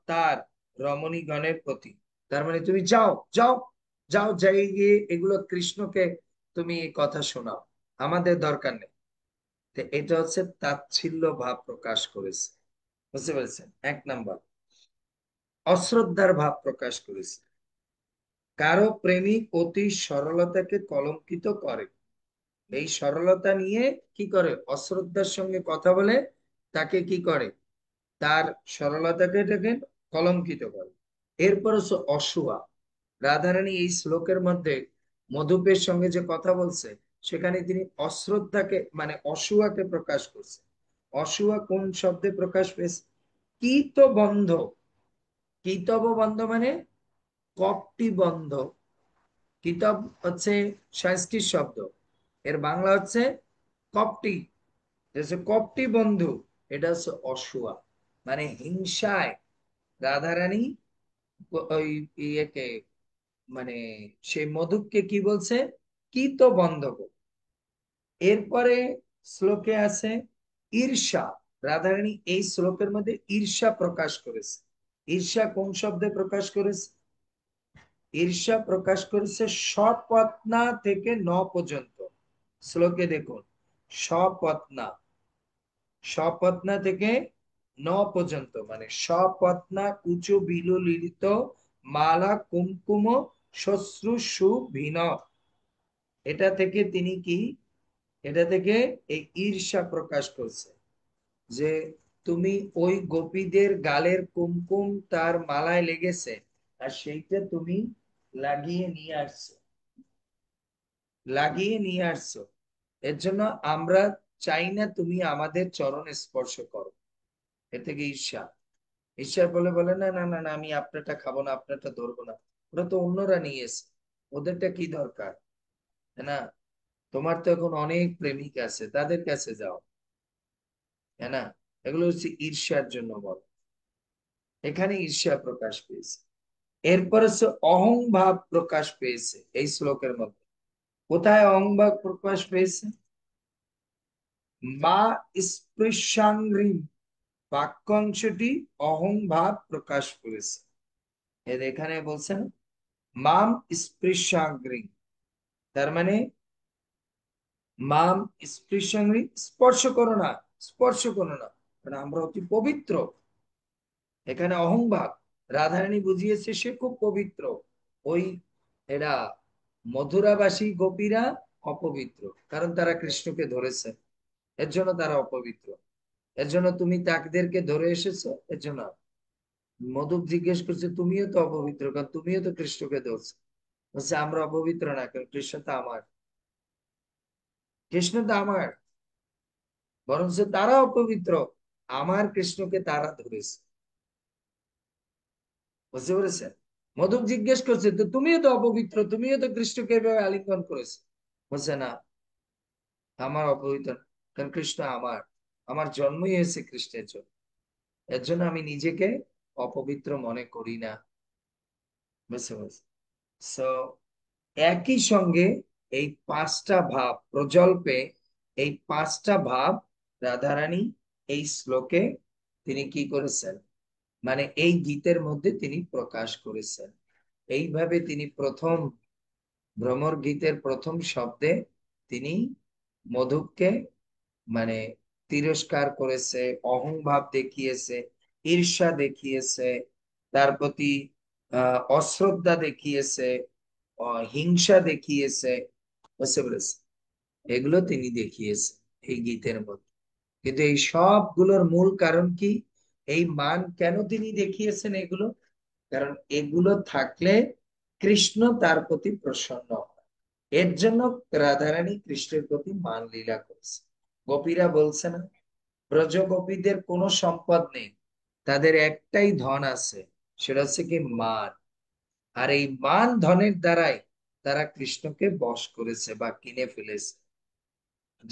Speaker 1: তার রমণীগণের প্রতি। তার মানে তুমি যাও যাও যাও, যাই গিয়ে এগুলো কৃষ্ণকে তুমি এই কথা শোনাও, আমাদের দরকার নেই। তো এটা হচ্ছে তাচ্ছিল্য ভাব প্রকাশ করেছে, বুঝতে পেরেছেন? এক নাম্বার অশ্রদ্ধার ভাব প্রকাশ করেছে। কারো প্রেমিক অতি সরলতাকে কলঙ্কিত করে, এই সরলতা নিয়ে কি করে? অশ্রদ্ধার সঙ্গে কথা বলে তাকে কি করে? তার সরলতাকে এটাকে কলঙ্কিত করে। এরপর হচ্ছে অসুয়া। রাধারানী এই শ্লোকের মধ্যে মধুপের সঙ্গে যে কথা বলছে, সেখানে তিনি অশ্রদ্ধাকে মানে অসুয়াকে প্রকাশ করছে। অসুয়া কোন শব্দে প্রকাশ পেয়েছে? কীত বন্ধ। কিতব বন্ধ মানে কপটি বন্ধ। কিতাব হচ্ছে সংস্কৃত শব্দ, এর বাংলা হচ্ছে কপটি। কপটি বন্ধু, এটা হচ্ছে অসুয়া, মানে হিংসায় রাধারানী ওই ইয়েকে মানে সেই মধুককে কি বলছে? কিত বন্ধক। এরপরে শ্লোকে আছে ঈর্ষা। রাধারানী এই শ্লোকের মধ্যে ঈর্ষা প্রকাশ করেছে। ঈর্ষা কোন শব্দে প্রকাশ করেছে? ঈর্ষা প্রকাশ করেছে স্বপত্না থেকে ন পর্যন্ত। শ্লোকে দেখুন, স্বপত্না, স্বপত্না থেকে ন পর্যন্ত, মানে স্বপত্না কুচু বিলু লিলিত মালা কুমকুম শ্বশ্রুষু ভিন, এটা থেকে তিনি কি, এটা থেকে এই ঈর্ষা প্রকাশ করছে যে তুমি ওই গোপীদের গালের কুমকুম তার মালায় লেগেছে, আর সেইটা তুমি লাগিয়ে নিয়ে আসছো, লাগিয়ে নিয়ে আসছো। এর জন্য আমরা চাই না তুমি আমাদের চরণ স্পর্শ করো। এ থেকে ঈর্ষা। ঈর্ষা বলে বলে না না না না, আমি আপনারটা খাবো না, আপনারটা ধরবো না, ওরা তো অন্যরা নিয়ে এসে, ওদেরটা কি দরকার, তাই না? তোমার তো এখন অনেক প্রেমিক আছে, তাদের কাছে যাও, তাই না? এগুলো হচ্ছে ঈর্ষার জন্য বল, এখানে ঈর্ষা প্রকাশ পেয়েছে। এরপর হচ্ছে অহংভাব প্রকাশ পেয়েছে এই শ্লোকের মধ্যে। কোথায় অহংভাব প্রকাশ পেয়েছে? মা স্পৃশাঙ্ঘ্রি বাক্যাংশটি অহংভাব প্রকাশ করেছে। এর এখানে বলছেন মাম স্পৃশাঙ্ঘ্রি, তার মানে মাম স্পৃশাঙ্ঘ্রি, স্পর্শ করো না, স্পর্শ করো না, কারণ আমরা অতি পবিত্র, এখানে অহংভাব। রাধারানী বুঝিয়েছে সে খুব পবিত্র। ওই এরা মথুরাবাসী গোপীরা অপবিত্র, কারণ তারা কৃষ্ণকে ধরেছে, এর জন্য তারা অপবিত্র। এর জন্য তুমি তাকদেরকে ধরে এসেছো, এর জন্য। মধুক জিজ্ঞেস করছে তুমিও তো অপবিত্র, কারণ তুমিও তো কৃষ্ণকে ধরছো। বলছে আমরা অপবিত্র না, কারণ কৃষ্ণ তো আমার। কৃষ্ণ তো আমার, বরঞ্চ তারা অপবিত্র, আমার কৃষ্ণকে তারা ধরেছে। বুঝতে পেরেছেন? মধুক জিজ্ঞেস করছে তো তুমিও তো অপবিত্র, তুমিও তো কৃষ্ণকে এভাবে আলিঙ্গন করেছো। বলছে না, আমার অপবিত্র না, কারণ কৃষ্ণ আমার। আমার জন্মই হয়েছে কৃষ্ণের জন্য, এর জন্য আমি নিজেকে অপবিত্র মনে করি না। বুঝতে পারছি। সো একই সঙ্গে এই পাঁচটা ভাব প্রজল্পে, এই পাঁচটা ভাব রাধারানী এই শ্লোকে তিনি কি করেছেন, মানে এই গীতের মধ্যে তিনি প্রকাশ করেছেন। এইভাবে তিনি প্রথম ভ্রমর গীতের প্রথম শব্দে তিনি মধুকে মানে তিরস্কার করেছে, অহংভাব দেখিয়েছে, ঈর্ষা দেখিয়েছে, তার প্রতি অশ্রদ্ধা দেখিয়েছে, হিংসা দেখিয়েছে। বুঝতে পেরেছে? এগুলো তিনি দেখিয়েছে এই গীতের মধ্যে। কিন্তু এই সবগুলোর মূল কারণ কি? এই মান কেন তিনি দেখিয়েছেন এগুলো? কারণ এগুলো থাকলে কৃষ্ণ তার প্রতি প্রসন্ন হয়। এর জন্য রাধারানী কৃষ্ণের প্রতি মান লীলা করেছে। গোপীরা বলছে না, ব্রজ গোপীদের কোনো সম্পদ নেই, তাদের একটাই ধন আছে, সেটা হচ্ছে কি মান। আর এই মান ধনের দ্বারাই তারা কৃষ্ণকে বশ করেছে বা কিনে ফেলেছে,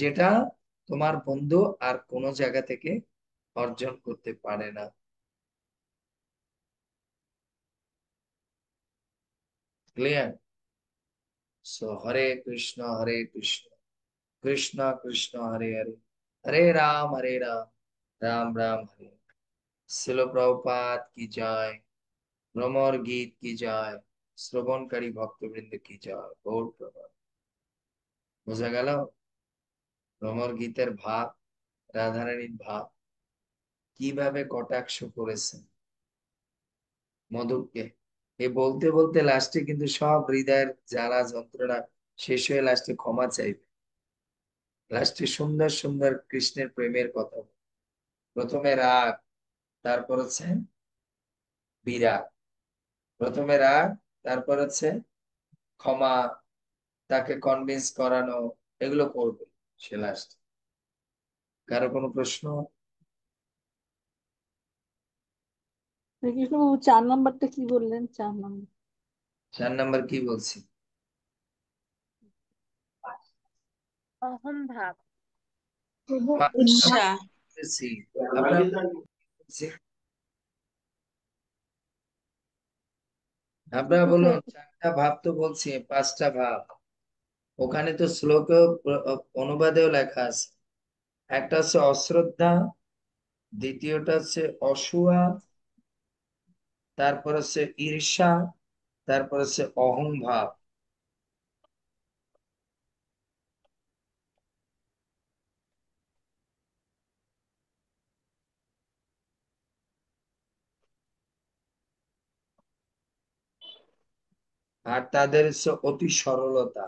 Speaker 1: যেটা তোমার বন্ধু আর কোনো জায়গা থেকে অর্জন করতে পারে না। ক্লিয়ার? সো হরে কৃষ্ণ কৃষ্ণ কৃষ্ণ হরে হরে, হরে রাম রাম রাম হরে। শিল প্রভুপাদ কি জয়। ভ্রমর গীত কি জয়। শ্রবণকারী ভক্তবৃন্দ কি জয়। গৌর প্রভাত। বোঝা গেল ভ্রমর গীতের ভাব, রাধারানীর ভাব, কিভাবে কটাক্ষ করেছেন মধুকে। এ বলতে বলতে লাস্টে কিন্তু সব হৃদয়ের জ্বালা যন্ত্রণা শেষ হয়ে লাস্টে ক্ষমা চাইবে। লাস্টে সুন্দর সুন্দর কৃষ্ণের প্রেমের কথা বলে। প্রথমে রাগ, তারপর হচ্ছে বিরাগ। প্রথমে রাগ, তারপর হচ্ছে ক্ষমা, তাকে কনভিন্স করানো, এগুলো করবে সে লাস্ট। কারো কোনো প্রশ্ন?
Speaker 3: শ্রীকৃষ্ণবাবু 4 নাম্বারটা কি বললেন? 4 নাম্বার।
Speaker 1: 4 নাম্বার কি বলছি?
Speaker 4: অহম্ভাব।
Speaker 1: পাঁচটা
Speaker 4: ঈর্ষা।
Speaker 1: বলতেছি, আমরা বলছি, আপনারা
Speaker 3: দুটো
Speaker 1: বলুন।
Speaker 3: এক-
Speaker 1: 4টা ভাব তো বলছি, 5টা ভাব ওখানে তো শ্লোকে অনুবাদেও লেখা আছে। একটা হচ্ছে অশ্রদ্ধা, দ্বিতীয়টা হচ্ছে অসূয়া, তারপর হচ্ছে ঈর্ষা, তারপর হচ্ছে অহংভাব। আর তাদের হচ্ছে অতি সরলতা।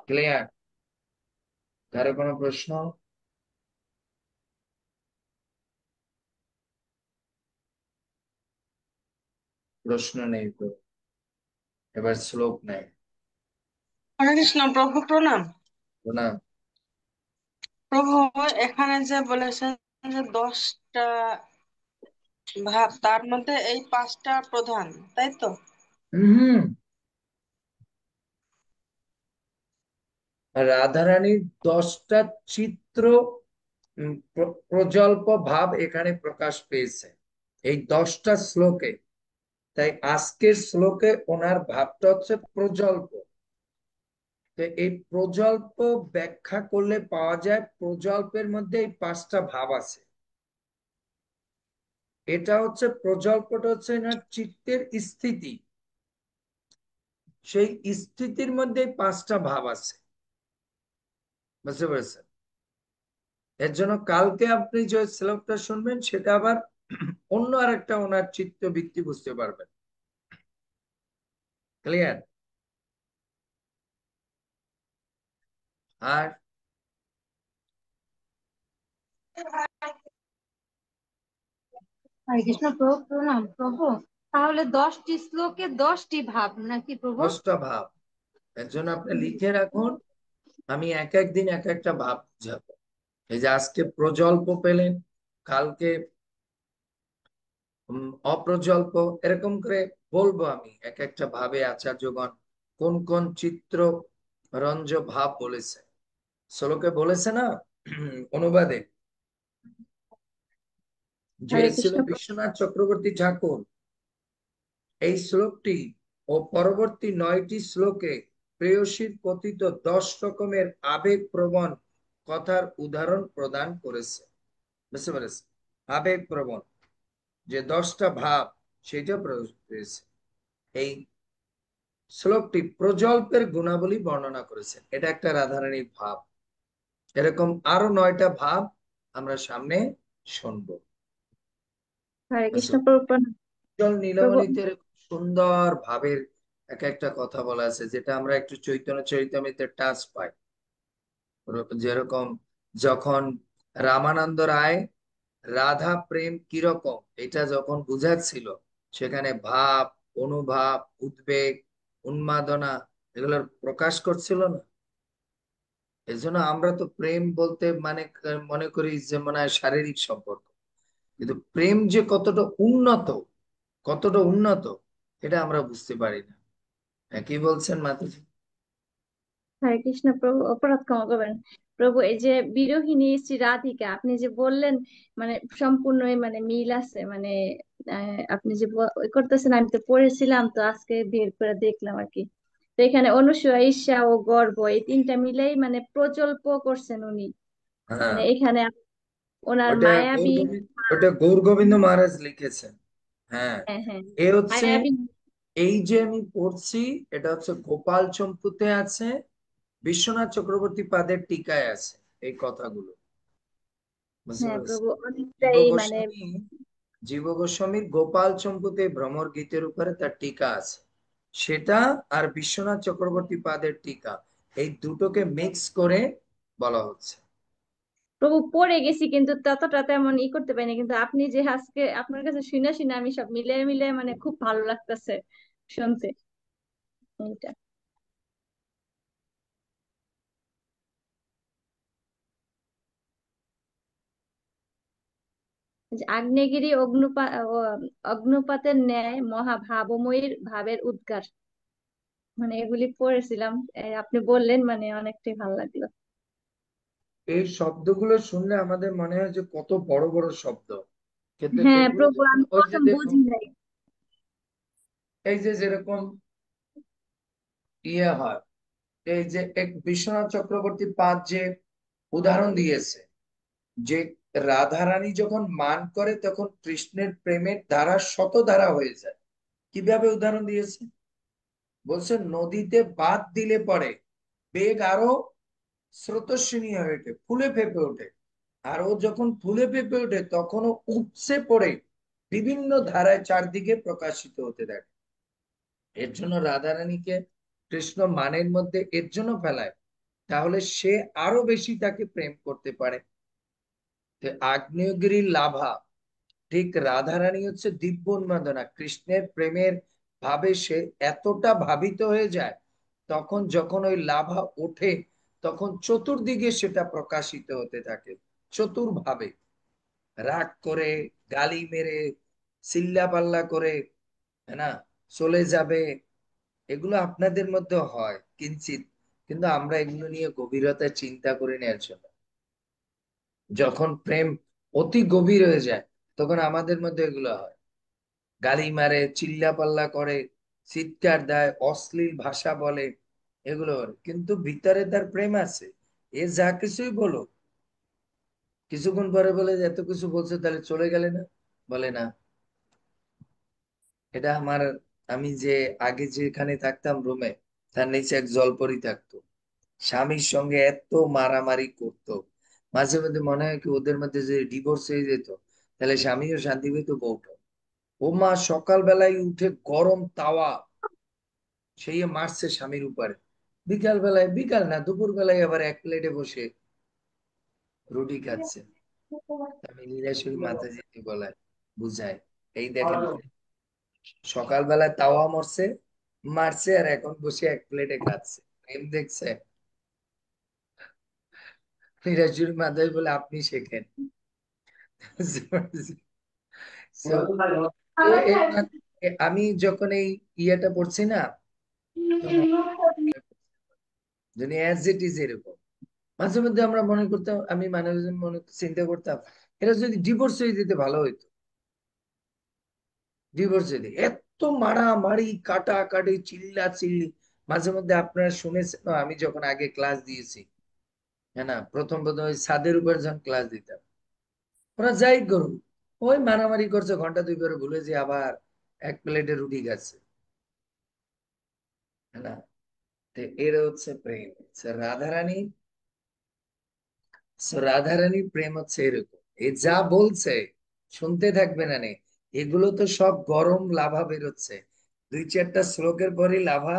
Speaker 1: ক্লিয়ার? কারো কোনো প্রশ্ন? প্রশ্ন নেই তো, এবার শ্লোক নেই।
Speaker 4: হরে কৃষ্ণ প্রভু প্রণাম।
Speaker 1: না,
Speaker 4: প্রভু, এখানে যে বলেছেন যে 10টা ভাব, তার মধ্যে এই 5টা প্রধান, তাই তো?
Speaker 1: হম, রাধারানীর 10টা চিত্র, প্রজল্প ভাব এখানে প্রকাশ পেয়েছে এই 10টা শ্লোকে। তাই আজকের শ্লোকে ওনার ভাবটা হচ্ছে প্রজল্প। তো এই প্রজল্প ব্যাখ্যা করলে পাওয়া যায় প্রজল্পের মধ্যে এই 5টা ভাব আছে। এটা হচ্ছে প্রজল্পটা হচ্ছে এনার চিত্তের স্থিতি, সেই স্থিতির মধ্যে 5টা ভাব আছে। বুঝতে পেরেছেন? এর জন্য কালকে আপনি যে শ্লোকটা শুনবেন সেটা আবার অন্য আরেকটা ওনার চিত্তবৃত্তি বুঝতে পারবেন। ক্লিয়ার? আর
Speaker 5: হরে কৃষ্ণ প্রভু, প্রণাম প্রভু। তাহলে 10টি শ্লোকে 10টি ভাব নাকি প্রভু?
Speaker 1: 10টা ভাব। এর জন্য আপনি লিখে রাখুন, আমি এক এক দিন এক একটা ভাব বুঝাবো। এই যে আজকে প্রজল্প পেলেন, কালকে অপ্রজল্প, এরকম করে বলবো আমি এক একটা ভাবে আচার্যগণ কোন কোন চিত্র রঞ্জ ভাব বলেছে, শ্লোকে বলেছে না অনুবাদে, যে
Speaker 5: হরে
Speaker 1: ছিল
Speaker 5: কৃষ্ণ প্রভু।
Speaker 1: বিশ্বনাথ চক্রবর্তী ঠাকুর এই শ্লোকটি ও পরবর্তী 9টি শ্লোকে প্রেয়সীর কথিত 10 রকমের আবেগ প্রবণ কথার উদাহরণ প্রদান করেছে। বুঝতে পেরেছে? আবেগ প্রবণ যে 10টা ভাব সেটা প্রয়োগ করেছে। এই শ্লোকটি প্রজল্পের গুণাবলী বর্ণনা করেছে, এটা একটা রাধারানীর ভাব। এরকম আরো 9টা ভাব আমরা সামনে শুনবো।
Speaker 5: হরে
Speaker 1: বুঝতে
Speaker 5: কৃষ্ণ প্রভু, প্রণাম
Speaker 1: জল
Speaker 5: প্রভু।
Speaker 1: নীলমণিতে এরকম সুন্দর ভাবের এক একটা কথা বলা আছে, যেটা আমরা একটু চৈতন্য চরিতামৃতে টাচ পাই। যেরকম যখন রামানন্দ রায় রাধা প্রেম কিরকম এটা যখন বুঝাচ্ছিল, সেখানে ভাব, অনুভাব, উদ্বেগ, উন্মাদনা এগুলোর প্রকাশ করছিল না? এই জন্য আমরা তো প্রেম বলতে মানে মনে করি যে মনে হয় শারীরিক সম্পর্ক, কিন্তু প্রেম যে কতটা উন্নত এটা আমরা বুঝতে পারি না। হ্যাঁ, কি বলছেন মাতাজি?
Speaker 5: হরে কৃষ্ণ প্রভু, অপরাধ ক্ষমা করবেন প্রভু। এই যে বিরোহিনী শ্রী রাধিকা আপনি যে বললেন, মানে সম্পূর্ণই মানে মিল আছে, মানে আপনি যে ওই করতেছেন, আমি তো পড়েছিলাম, তো আজকে বের করে দেখলাম আর কি। তো এখানে অনুসূয়া, ঈর্ষা ও গর্ব এই তিনটা মিলেই মানে প্রজল্প করছেন উনি।
Speaker 1: হ্যাঁ,
Speaker 5: মানে এখানে ওনার
Speaker 1: ওটা গৌর
Speaker 5: মায়াবী।
Speaker 1: গোবিন্দ, ওটা গৌর গোবিন্দ মহারাজ লিখেছেন। হ্যাঁ,
Speaker 5: হ্যাঁ হ্যাঁ,
Speaker 1: এ হচ্ছে,
Speaker 5: মায়াবী।
Speaker 1: এই যে আমি পড়ছি এটা হচ্ছে গোপাল চম্পুতে আছে, বিশ্বনাথ চক্রবর্তী পাদের টিকায় আছে এই কথাগুলো। বুঝতে
Speaker 5: হ্যাঁ
Speaker 1: পেরেছি?
Speaker 5: প্রভু,
Speaker 1: জীব
Speaker 5: অনেকটাই মানে।
Speaker 1: গোস্বামী, জীব গোস্বামীর গোপাল চম্পুতে ভ্রমর গীতের উপরে তার টিকা আছে, সেটা আর বিশ্বনাথ চক্রবর্তী পাদের টিকা, এই দুটোকে মিক্স করে বলা হচ্ছে।
Speaker 5: প্রভু পড়ে গেছি কিন্তু ততটা তেমন করতে পারিনি, কিন্তু আপনি যে আজকে আপনার কাছে শুনে শুনে আমি সব মিলে মিলে মানে খুব ভালো লাগতেছে শুনতে এইটা। যে আগ্নেয়গিরি অগ্নুপাতের ন্যায় মহাভাবময়ীর ভাবের উদ্গার, মানে এগুলি পড়েছিলাম। আপনি বললেন মানে অনেকটাই ভালো লাগলো।
Speaker 1: এই শব্দগুলো শুনলে আমাদের মনে হয় যে কত বড় বড় শব্দ, কিন্তু
Speaker 5: হ্যাঁ
Speaker 1: এগুলো
Speaker 5: প্রভু,
Speaker 1: যখন
Speaker 5: আমি
Speaker 1: ওই যে
Speaker 5: প্রথম
Speaker 1: দেখুন,
Speaker 5: বুঝি নাই।
Speaker 1: এই যে যেরকম ইয়ে হয়, এই যে এক বিশ্বনাথ চক্রবর্তী পাদ যে উদাহরণ দিয়েছে, যে রাধারানী যখন মান করে তখন কৃষ্ণের প্রেমের ধারা শতধারা হয়ে যায়। কিভাবে উদাহরণ দিয়েছে? বলছে নদীতে বাঁধ দিলে পরে বেগ আরো স্রোতস্বিনী হয়ে ওঠে, ফুলে ফেপে ওঠে। আর ও যখন ফুলে ফেপে ওঠে তখন ও উপচে পড়ে বিভিন্ন ধারায় চারদিকে প্রকাশিত হতে থাকে। এর জন্য রাধারানীকে কৃষ্ণ মানের মধ্যে এর জন্য ফেলায়, তাহলে সে আরো বেশি তাকে প্রেম করতে পারে। তো আগ্নেয়গিরির লাভা, ঠিক রাধারানী হচ্ছে দিব্য উন্মাদনা, কৃষ্ণের প্রেমের ভাবে সে এতটা ভাবিত হয়ে যায়, তখন যখন ওই লাভা ওঠে তখন চতুর্দিকে সেটা প্রকাশিত হতে থাকে চতুর্ভাবে, রাগ করে, গালি মেরে, চিল্লা পাল্লা করে, হ্যাঁ না, চলে যাবে। এগুলো আপনাদের মধ্যে হয় কিঞ্চিত, কিন্তু আমরা এগুলো নিয়ে গভীরতা চিন্তা করি না। এর জন্য যখন প্রেম অতি গভীর হয়ে যায় তখন আমাদের মধ্যে এগুলো হয়, গালি মারে, চিল্লা পাল্লা করে, চিৎকার দেয়, অশ্লীল ভাষা বলে, এগুলো করে। কিন্তু ভিতরে তার প্রেম আছে। এ যা কিছুই বলো, কিছুক্ষণ পরে বলে যে এত কিছু বলছে তাহলে চলে গেলে না, বলে না। এটা আমি যে আগে যেখানে থাকতাম রুমে, তার নিচে এক জলপরি থাকতো। স্বামীর সঙ্গে এত মারামারি করতো, মাঝে মধ্যে মনে হয় কি ওদের মধ্যে যে ডিভোর্স হয়ে যেত তাহলে স্বামীও শান্তি পেত, বউটা। ও মা সকালবেলায় উঠে গরম তাওয়া সেই মারছে স্বামীর উপরে, বিকাল বেলায়, বিকাল না দুপুর বেলায় আবার এক প্লেটে বসে রুটি খাচ্ছে। আমি নিরাশই মাথা যেতে বলায় বুঝায়, এই দেখেন সকালবেলায় তাওয়া মরছে, মারছে, আর এখন বসে এক প্লেটে খাচ্ছে। প্রেম দেখছে? নিরাশুর মাথায় বলে আপনি শেখেন। So, আমি যখন এই ইয়েটা পড়ছি না, তখন যদি অ্যাজ ইট ইজ এরকম, মাঝে মধ্যে আমরা মনে করতাম, আমি মানে মনে চিন্তা করতাম এরা যদি ডিভোর্স হয়ে যেতে ভালো হইতো। ডিভোর্স যদি এত মারামারি কাটাকাটি চিল্লা চিল্লি, মাঝে মধ্যে আপনারা শুনেছেন না, আমি যখন আগে ক্লাস দিয়েছি, হ্যাঁ না, প্রথম প্রথম ওই ছাদের উপর যখন ক্লাস দিতাম, ওরা যাই করুক, ওই মারামারি করছে ঘন্টা দুই করে, ভুলে যে আবার এক প্লেটে রুটি খাচ্ছে, হ্যাঁ না। তো এর হচ্ছে প্রেম। রাধারানী, রাধারানীর প্রেম হচ্ছে এরকম, এ যা বলছে শুনতে থাকবে না নে, এগুলো তো সব গরম লাভা বেরোচ্ছে, দুই চারটা শ্লোকের পরই লাভা,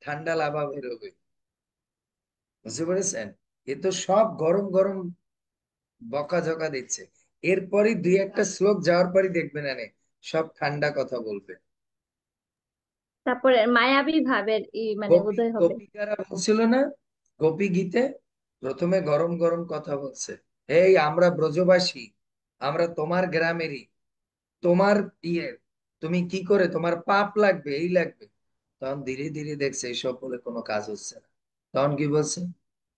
Speaker 1: ঠান্ডা লাভা বেরোবে, বুঝতে পেরেছেন? এ তো সব গরম গরম বকাঝকা দিচ্ছে, এরপরই দুই একটা শ্লোক যাওয়ার পরই দেখবে না নে সব ঠান্ডা কথা বলবে।
Speaker 5: তারপরে মায়াবী ভাবের মানে
Speaker 1: গোপী
Speaker 5: উদয় হবে।
Speaker 1: গোপিকারা বলছিল না, গোপী গীতে প্রথমে গরম গরম কথা বলছে, এই আমরা ব্রজবাসী, আমরা তোমার গ্রামেরই, তোমার ইয়ে, তুমি কি করে, তোমার পাপ লাগবে, এই লাগবে। তখন ধীরে ধীরে দেখছে এইসব বলে কোনো কাজ হচ্ছে না, তখন কি বলছে,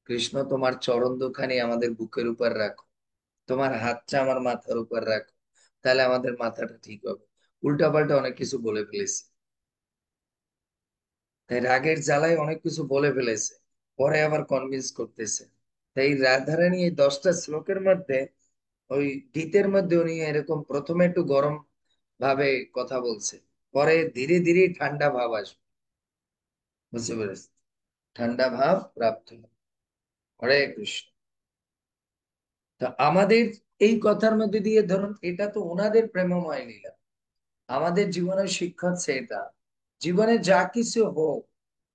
Speaker 1: কৃষ্ণ তোমার চরণ দুখানি আমাদের বুকের উপর রাখো, তোমার হাতটা আমার মাথার উপর রাখো, তাহলে আমাদের মাথাটা ঠিক হবে। উল্টা পাল্টা অনেক কিছু বলে ফেলেছে, তাই রাগের জ্বালায় অনেক কিছু বলে ফেলেছে, পরে আবার কনভিন্স করতেছে। তাই রাধারানী এই 10টা শ্লোকের মধ্যে, ওই গীতের মধ্যে উনি এরকম প্রথমে একটু গরম ভাবে কথা বলছে, পরে ধীরে ধীরে ঠান্ডা ভাব আসবে, বুঝতে পেরেছি? ঠান্ডা ভাব প্রাপ্ত হবে। হরে কৃষ্ণ। তো আমাদের এই কথার মধ্যে দিয়ে ধরুন, এটা তো ওনাদের প্রেমময় লীলা, আমাদের জীবনের শিক্ষা হচ্ছে এটা, জীবনে যা কিছু হোক,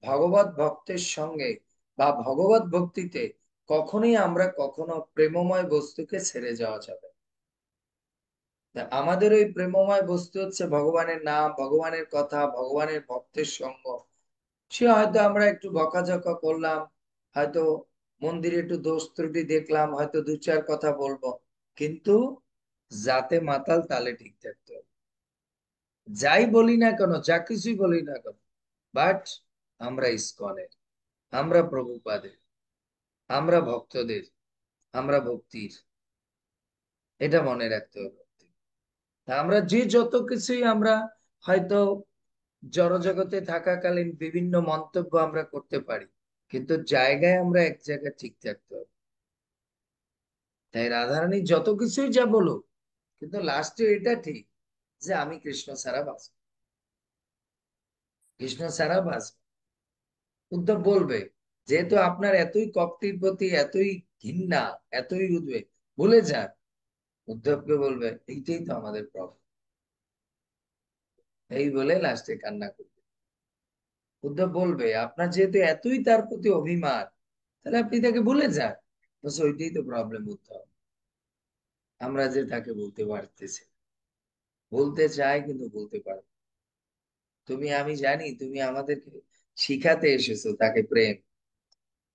Speaker 1: ভগবত ভক্তের সঙ্গে বা ভগবত ভক্তিতে কখনোই আমরা কখনো প্রেমময় বস্তুকে ছেড়ে যাওয়া যাবে না। তা আমাদের ওই প্রেমময় বস্তু হচ্ছে ভগবানের নাম, ভগবানের কথা, ভগবানের ভক্তের সঙ্গ। সে হয়তো আমরা একটু বকাঝকা করলাম, হয়তো মন্দিরে একটু দোষ ত্রুটি দেখলাম, হয়তো দু চার কথা বলবো, কিন্তু যাতে মাতাল তালে ঠিক থাকতে হবে। যাই বলি না কেন, যা কিছুই বলি না কেন, বাট আমরা ইসকনের, আমরা প্রভুপাদের, আমরা ভক্তদের, আমরা ভক্তির, এটা মনে রাখতে হবে। তা আমরা যে যত কিছুই আমরা হয়তো জড়জগতে থাকাকালীন বিভিন্ন মন্তব্য আমরা করতে পারি, কিন্তু জায়গায় আমরা এক জায়গায় ঠিক থাকতে হবে। তাই রাধারানী যত কিছুই যা বলুক, কিন্তু লাস্টে এটা ঠিক যে আমি কৃষ্ণ ছাড়া বাঁচব, কৃষ্ণ ছাড়া বাঁচব। উদ্ধব বলবে, যেহেতু আপনার এতই কপটির প্রতি এতই ঘৃণা, এতই উদ্বেগ, ভুলে যান। উদ্ধবকে বলবে এইটাই তো আমাদের প্রভু, এই বলে লাস্টে কান্না করবে। উদ্ধব বলবে আপনার যেহেতু এতই তার প্রতি অভিমান, তাহলে আপনি তাকে ভুলে যান। বলছে ওইটাই তো প্রবলেম উদ্ধব, আমরা যে তাকে বলতে পারতেছি, বলতে চাই কিন্তু বলতে পারবো। তুমি, আমি জানি তুমি আমাদেরকে শিখাতে এসেছো তাকে প্রেম,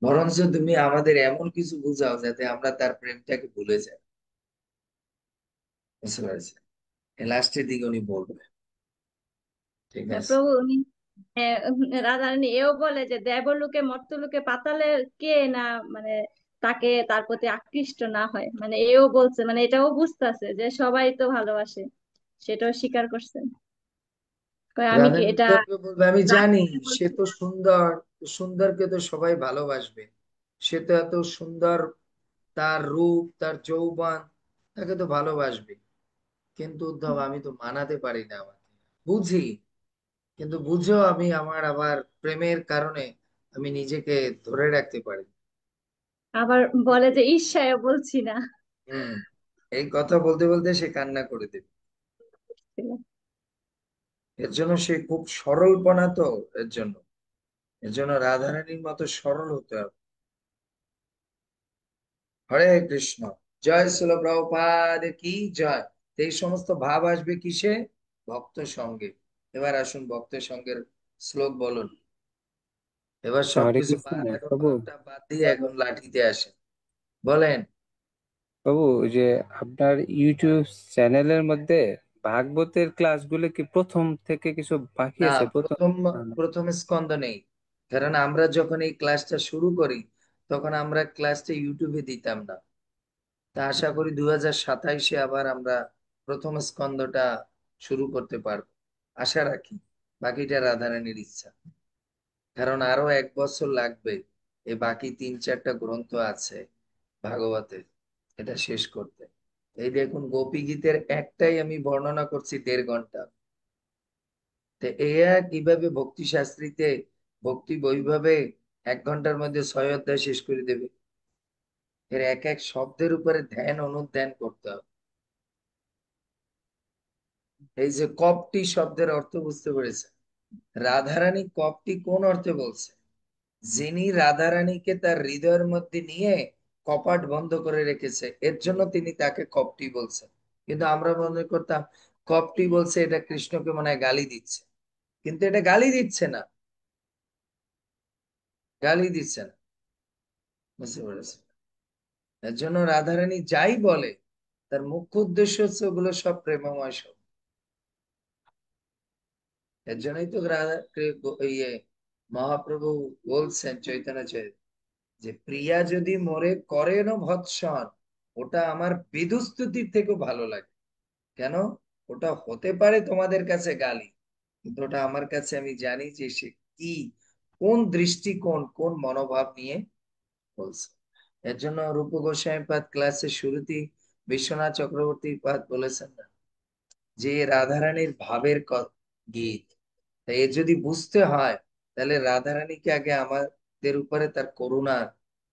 Speaker 1: বরঞ্চ তুমি আমাদের এমন কিছু বুঝাও যাতে আমরা তার প্রেমটাকে ভুলে যাই। বুঝতে পারছি? লাস্টের দিকে উনি বলবে, ঠিক আছে।
Speaker 5: প্রভু উনি রাধারানী এও বলে যে দেবলোকে মর্ত্যলোকে পাতালে কে না মানে তাকে তার প্রতি আকৃষ্ট না হয়, মানে এও বলছে, মানে এটাও বুঝতেছে যে সবাই তো ভালোবাসে, সেটাও স্বীকার করছে। কয় আমি কি
Speaker 1: রাধানী
Speaker 5: এটা
Speaker 1: উদ্ধবকে বলবে আমি জানি,
Speaker 5: রাগের
Speaker 1: সে
Speaker 5: বলছি
Speaker 1: তো
Speaker 5: না।
Speaker 1: সুন্দর, সুন্দরকে তো সবাই ভালোবাসবে, সে তো এত সুন্দর, তার রূপ, তার যৌবন, তাকে তো ভালোবাসবে। কিন্তু উদ্ধব আমি তো মানাতে পারি না আমাকে, বুঝি, কিন্তু বুঝেও আমি আমার আবার প্রেমের কারণে আমি নিজেকে ধরে রাখতে পারি।
Speaker 5: আবার বলে যে ঈর্ষায় বলছি না।
Speaker 1: হুম, এই কথা বলতে বলতে সে কান্না করে দেবে। এর জন্য সে খুব সরলপনা, তো এর জন্য রাধারানীর মতো সরল হতে হবে। হরে কৃষ্ণ। জয় শিল প্রভুপাদ কি জয়। তো এই সমস্ত ভাব আসবে কিসে? ভক্ত সঙ্গে। এবার আসুন ভক্ত সঙ্গের শ্লোক বলুন। এবার
Speaker 6: আচ্ছা, হরে
Speaker 1: সবকিছু
Speaker 6: কৃষ্ণ
Speaker 1: বাদ, এখন
Speaker 6: প্রভু।
Speaker 1: ভাবটা বাদ দিয়ে এখন লাঠিতে আসেন। বলেন।
Speaker 6: প্রভু, ওই যে আপনার ইউটিউব চ্যানেলের মধ্যে ভাগবতের ক্লাসগুলো কি প্রথম থেকে কিছু বাকি
Speaker 1: না,
Speaker 6: আছে? প্রথম
Speaker 1: প্রথম
Speaker 6: না, না।
Speaker 1: প্রথম স্কন্ধ নেই। কারণ আমরা যখন এই ক্লাসটা শুরু করি তখন আমরা ক্লাসটা ইউটিউবে দিতাম না। তা আশা করি 2027-এ আবার আমরা প্রথম স্কন্ধটা শুরু করতে পারবো, আশা রাখি। বাকিটা রাধারানীর ইচ্ছা। কারণ আরো 1 বছর লাগবে এই বাকি 3-4টা গ্রন্থ আছে ভাগবতের, এটা শেষ করতে। এই দেখুন গোপী গীতের একটাই আমি বর্ণনা করছি 1.5 ঘন্টা। তো এরা কিভাবে ভক্তি শাস্ত্রীতে, ভক্তি বৈভবে 1 ঘন্টার মধ্যে 6 অধ্যায় শেষ করে দেবে? এর এক এক শব্দের উপরে ধ্যান অনুধ্যান করতে হবে। এই যে কপটি শব্দের অর্থ বুঝতে পেরেছে? রাধারানী কপটি কোন অর্থে বলছে? যিনি রাধারানীকে তার হৃদয়ের মধ্যে নিয়ে কপাট বন্ধ করে রেখেছে, এর জন্য তিনি তাকে কপটি বলছেন। কিন্তু আমরা মনে করতাম কপটি বলছে এটা কৃষ্ণকে মনে হয় গালি দিচ্ছে, কিন্তু এটা গালি দিচ্ছে না, গালি দিচ্ছে না। বুঝতে পেরেছে? এর জন্য রাধারানী যাই বলে তার মুখ্য উদ্দেশ্য হচ্ছে ওগুলো সব প্রেমময় সব। এর জন্যই তো ইয়ে মহাপ্রভু বলছেন চৈতন্য যে প্রিয়া যদি মোরে করেন ভৎসন, ওটা আমার বিদুস্তুতির থেকেও ভালো লাগে। কেন? ওটা হতে পারে তোমাদের কাছে গালি, কিন্তু ওটা আমার কাছে আমি জানি যে সে কি, কোন দৃষ্টিকোণ, কোন মনোভাব নিয়ে বলছে। এর জন্য রূপ গোস্বামী পাদ ক্লাসের শুরুতেই বিশ্বনাথ চক্রবর্তী পাদ বলেছেন না যে রাধারানীর ভাবের গীত। তাই এ যদি বুঝতে হয় তাহলে রাধারানীকে আগে আমাদের উপরে তার করুণার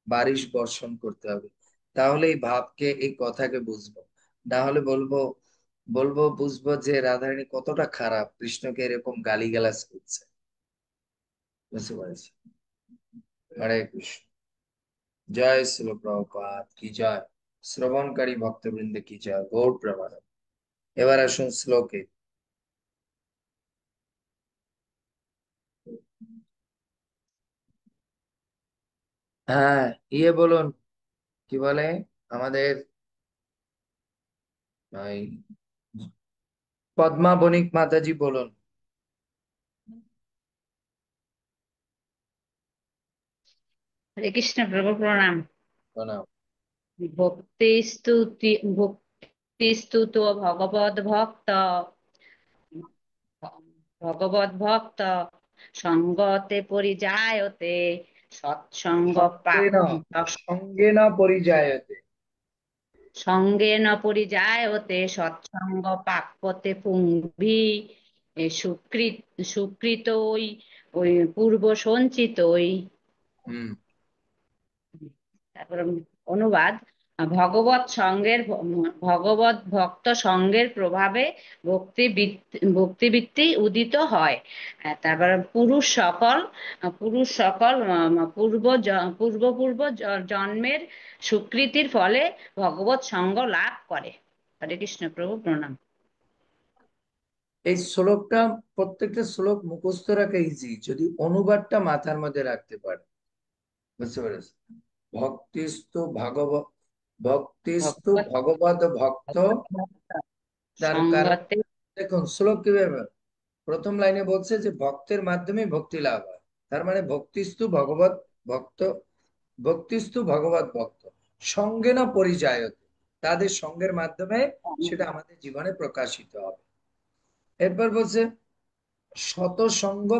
Speaker 1: বারিশ বর্ষণ করতে হবে। তাহলে এই ভাবকে, এই কথাকে বুঝবো। না হলে বলবো বলবো বুঝবো যে রাধারানী কতটা খারাপ, কৃষ্ণকে এরকম গালিগালাজ করছে। বুঝতে পারছি? হরে কৃষ্ণ। জয় শিল প্রভুপাদ কি জয়। শ্রবণকারী ভক্তবৃন্দ কি জয়, গৌর প্রেমানন্দ। এবার আসুন শ্লোকে। হ্যাঁ, ইয়ে বলুন, কি বলে আমাদের ওই পদ্মা বণিক মাতাজি বলুন।
Speaker 7: হরে কৃষ্ণ প্রভু প্রণাম।
Speaker 1: শোনাও।
Speaker 7: ভক্তি স্তুতি ভক্তি স্তুত ভগবদ ভক্ত, ভগবদ ভক্ত সঙ্গতে পরিজায়তে, সৎসঙ্গ
Speaker 1: সঙ্গেন, সঙ্গেন পরিজায়তে।
Speaker 7: সঙ্গে ন পরিজায়তে, সৎসঙ্গ প্রাপ্যতে পুংভি, সুকৃত সুকৃতই ওই পূর্ব সঞ্চিতই।
Speaker 1: হুম।
Speaker 7: তারপর অনুবাদ: ভগবত সঙ্গের ভগবত ভক্ত সঙ্গের প্রভাবে ভক্তিবৃত্তি উদিত হয়। তারপর পুরুষ সকল পূর্ব জন্মের সুকৃতির ফলে ভগবত সঙ্গ লাভ করে। হরে কৃষ্ণ প্রভু প্রণাম।
Speaker 1: এই শ্লোকটা, প্রত্যেকটা শ্লোক মুখস্থ রাখা ইজি যদি অনুবাদটা মাথার মধ্যে রাখতে পারে। বুঝতে পেরেছ? ভক্তিস্তু ভাগবত, ভক্তিস্তু
Speaker 7: ভগবত
Speaker 1: ভগবত ভক্ত। তার কারণ
Speaker 7: সঙ্গতে
Speaker 1: দেখুন শ্লোক কিভাবে, প্রথম লাইনে বলছে যে ভক্তের মাধ্যমে ভক্তি লাভ হয়। তার মানে ভক্তিস্তু ভগবত ভক্ত, ভক্তিস্তু ভগবত ভক্ত সঙ্গে না পরিচায়তে, তাদের সঙ্গের মাধ্যমে সেটা আমাদের জীবনে প্রকাশিত হবে। এরপর বলছে শতসঙ্গ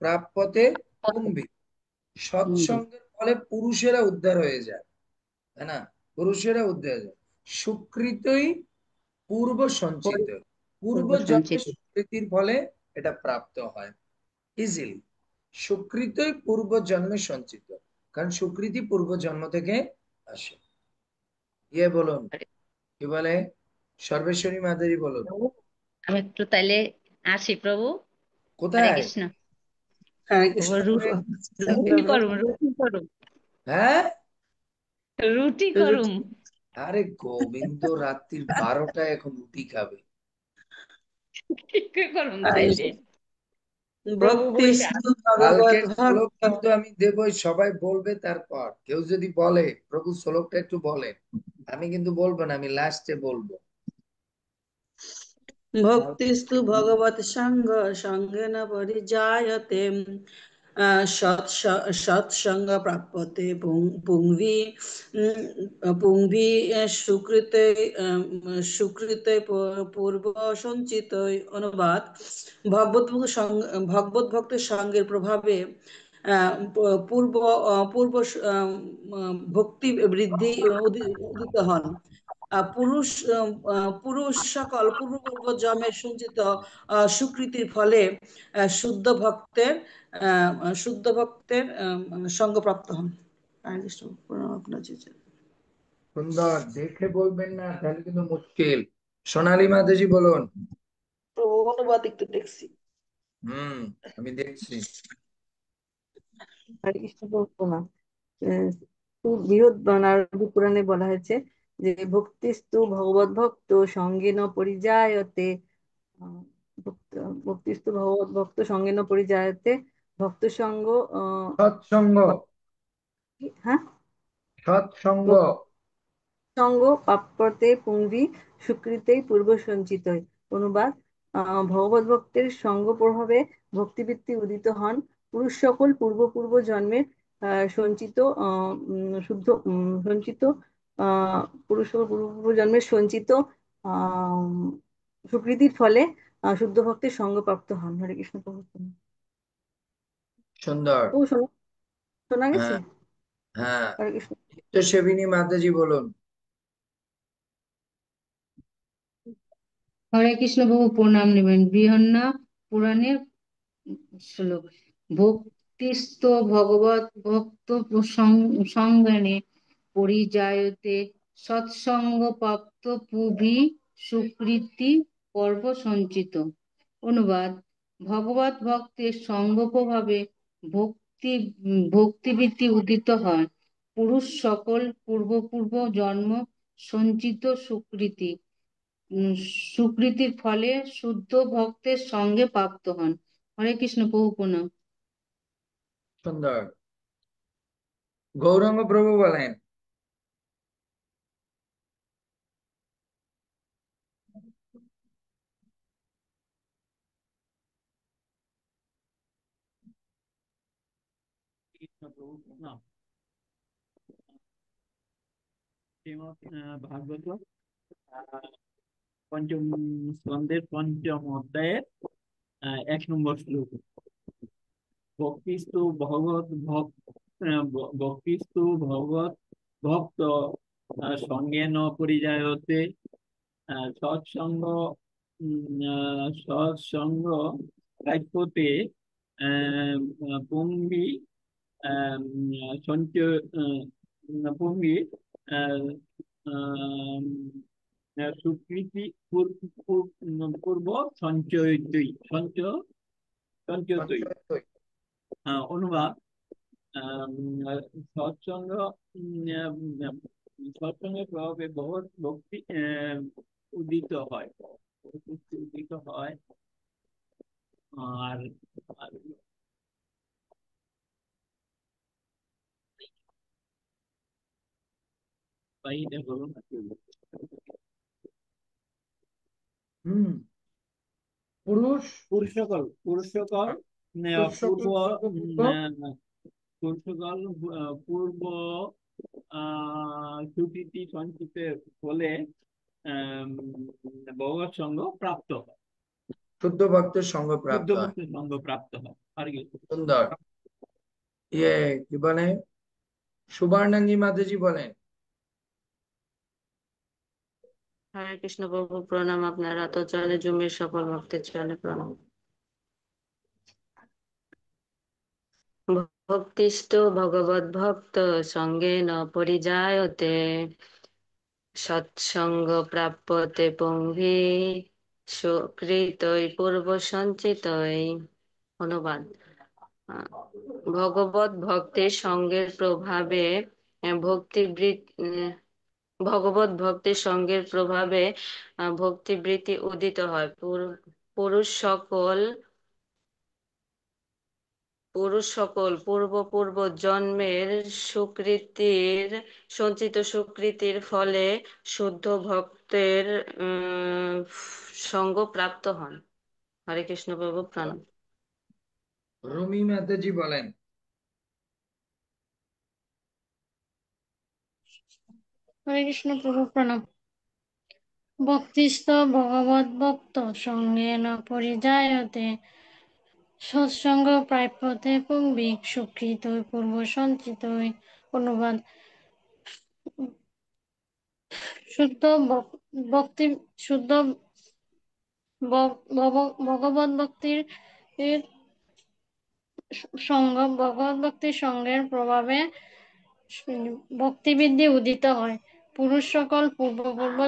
Speaker 1: প্রাপ্যতে পুংভি, সৎসঙ্গের ফলে পুরুষেরা উদ্ধার হয়ে যায়, তাই না? পুরুষেরা উদ্ধার হয়ে যায়। সুকৃতই পূর্ব সঞ্চিত, পূর্ব
Speaker 7: পূর্ব
Speaker 1: জন্মের
Speaker 7: সঞ্চিত।
Speaker 1: সুকৃতির ফলে এটা প্রাপ্ত হয় ইজিলি। সুকৃতই পূর্ব জন্মে সঞ্চিত, কারণ সুকৃতি পূর্ব জন্ম থেকে আসে। ইয়ে বলুন, কি বলে, সর্বেশ্বরী মাতাজি বলুন।
Speaker 7: প্রভু, আমি একটু তাইলে আসি প্রভু। হরে
Speaker 1: কোথায়?
Speaker 7: কৃষ্ণ।
Speaker 2: হরে
Speaker 7: প্রভু,
Speaker 2: কৃষ্ণ
Speaker 7: রুটি করুম, রুটি করুম,
Speaker 1: হ্যাঁ,
Speaker 7: রুটি
Speaker 2: রুটি
Speaker 7: করুম।
Speaker 1: আরে গোবিন্দ রাত্রির 12টায় এখন রুটি খাবে?
Speaker 7: কি করুম তাইলে? প্রভু
Speaker 2: ভক্তি
Speaker 7: বৈশা
Speaker 2: ভগবত
Speaker 1: কালকের শ্লোক
Speaker 2: ভক্ত
Speaker 1: কিন্তু আমি দেবই, সবাই বলবে। তারপর কেউ যদি বলে প্রভু শ্লোকটা একটু বলেন, আমি কিন্তু বলবো না, আমি লাস্টে বলবো।
Speaker 2: ভক্তিস্তু ভগবত সঙ্গ সঙ্গেন পরিজায়তে সৎসঙ্গ প্রাপ্যতে পুংভি পুংভি সুকৃতে সুকৃতে পূর্ব সঞ্চিত। অনুবাদ: ভগবত ভক্তের সঙ্গের প্রভাবে পূর্ব পূর্ব ভক্তি বৃদ্ধি উদিত হন। পুরুষ পুরুষ সকল পূর্ব জন্মের সঞ্চিত সুকৃতির ফলে শুদ্ধ ভক্তের সঙ্গপ্রাপ্ত হন। হরে কৃষ্ণ, প্রণাম আপনার চেয়ে।
Speaker 1: সুন্দর দেখে বলবেন না, তাহলে কিন্তু মুশকিল। সোনালী মাতাজি বলুন।
Speaker 2: প্রভু, অনুবাদ একটু দেখছি।
Speaker 1: হুম, আমি দেখছি।
Speaker 8: হরে কৃষ্ণ প্রভু। বৃহৎ নারদী পুরাণে বলা হয়েছে যে ভক্তিস্তু ভগবত ভক্ত সঙ্গেন পরিজায়তে। আহ, ভক্তিস্তু ভগবত ভক্ত সঙ্গেন পরিজায়তে। ভক্ত সঙ্গ
Speaker 1: সৎসঙ্গ,
Speaker 8: হ্যাঁ,
Speaker 1: সৎসঙ্গ।
Speaker 8: সঙ্গ প্রাপ্যতে পুংভি সুকৃতেই পূর্ব সঞ্চিতই। অনুবাদ: ভগবত ভক্তের সঙ্গ প্রভাবে ভক্তিবৃত্তি উদিত হন। পুরুষ সকল পূর্ব পূর্ব জন্মের সঞ্চিত শুদ্ধ সঞ্চিত পুরুষ সকল পূর্ব পূর্ব জন্মের সঞ্চিত আহ সুকৃতির ফলে শুদ্ধ ভক্তের সঙ্গ প্রাপ্ত হন। হরে কৃষ্ণ প্রভু।
Speaker 1: সুন্দর।
Speaker 8: ও শোনা শোনা গেছে?
Speaker 1: হ্যাঁ, হ্যাঁ।
Speaker 8: হরে কৃষ্ণ।
Speaker 1: নিত্য সেবিনী মাতাজি বলুন।
Speaker 9: হরে কৃষ্ণ প্রভু, প্রণাম নেবেন। বৃহন্না পুরাণের শ্লোক: ভক্তিস্ত ভগবত ভক্ত সঙ্গনে পরিজায়তে সৎসঙ্গ প্রাপ্ত পুভি সুকৃতি পর্ব সঞ্চিত। অনুবাদ: ভগবত ভক্তের সঙ্গ প্রভাবে ভক্তি ভক্তিবৃত্তি উদিত হয়। পুরুষ সকল পূর্ব পূর্ব জন্ম সঞ্চিত সুকৃতি সুকৃতির ফলে শুদ্ধ ভক্তের সঙ্গে প্রাপ্ত হন। হরে কৃষ্ণ প্রভু, প্রণাম।
Speaker 1: সুন্দর। গৌরাঙ্গ প্রভু বলেন।
Speaker 10: কৃষ্ণ প্রভু প্রণাম। শ্রীমদ্ ভাগবত পঞ্চম স্কন্ধের পঞ্চম অধ্যায়ের 1 নম্বর শ্লোক: ভক্তিস্তু ভগবত ভক্তিস্তু ভগবত ভক্ত সঙ্গেন পরিজায়তে সৎসঙ্গ সৎসঙ্গ প্রাপ্যতে পুংভি সঞ্চয় পুংভি সুকৃতি পূর্ব সঞ্চয়িতই সঞ্চয়িতই। অনুবাদ: সৎসঙ্গ সৎসঙ্গের প্রভাবে বহুত ভক্তি উদিত হয়, উদিত হয়। আর এইটা বলুন।
Speaker 1: হুম, পুরুষ
Speaker 10: পুরুষ সকল
Speaker 1: পুরুষ
Speaker 10: পূর্ব
Speaker 1: সকল
Speaker 10: পুরুষ সকল পূর্ব সুকৃতি সঞ্চিতের ফলে ভগবত সঙ্গ প্রাপ্ত হয়,
Speaker 1: শুদ্ধ ভক্তের সঙ্গ
Speaker 10: শুদ্ধ
Speaker 1: প্রাপ্ত হয়।
Speaker 10: ভক্তের সঙ্গ প্রাপ্ত হয়। আর কি?
Speaker 1: সুন্দর। ইয়ে কি বলে, সুবর্ণাঙ্গী মাতাজি বলেন।
Speaker 11: হরে কৃষ্ণ প্রভু, প্রণাম। আপনার তো চলে জুমের সকল ভক্তের চলে প্রণাম। ভক্তিস্তু ভগবদ্ভক্ত সঙ্গেন পরিজায়তে সৎসঙ্গ প্রাপ্যতে পুংভি সুকৃতৈ পূর্ব সঞ্চিতৈ। অনুবাদ। ভগবত ভক্তের সঙ্গের প্রভাবে ভগবত ভক্তের সঙ্গের প্রভাবে ভক্তিবৃত্তি উদিত হয়। পুরুষ সকল পূর্ব পূর্ব জন্মের সঞ্চিত সুকৃতির ফলে শুদ্ধ ভক্তের সঙ্গ প্রাপ্ত হন। হরে কৃষ্ণ প্রভু প্রণাম।
Speaker 1: রুমি মাতাজি বলেন।
Speaker 12: হরে কৃষ্ণ প্রভু প্রণাম। ভক্তিস্থ ভগবত ভক্ত সঙ্গেন পরিজায়তে সৎসঙ্গ প্রাপ্যতে পুংবি সুকৃতৈ পূর্ব সঞ্চিতৈ। অনুবাদ। শুদ্ধ ভক্তি শুদ্ধ ভগবত ভক্তির সঙ্গের প্রভাবে ভক্তিবৃদ্ধি উদিত হয়। পুরুষ সকল পূর্ব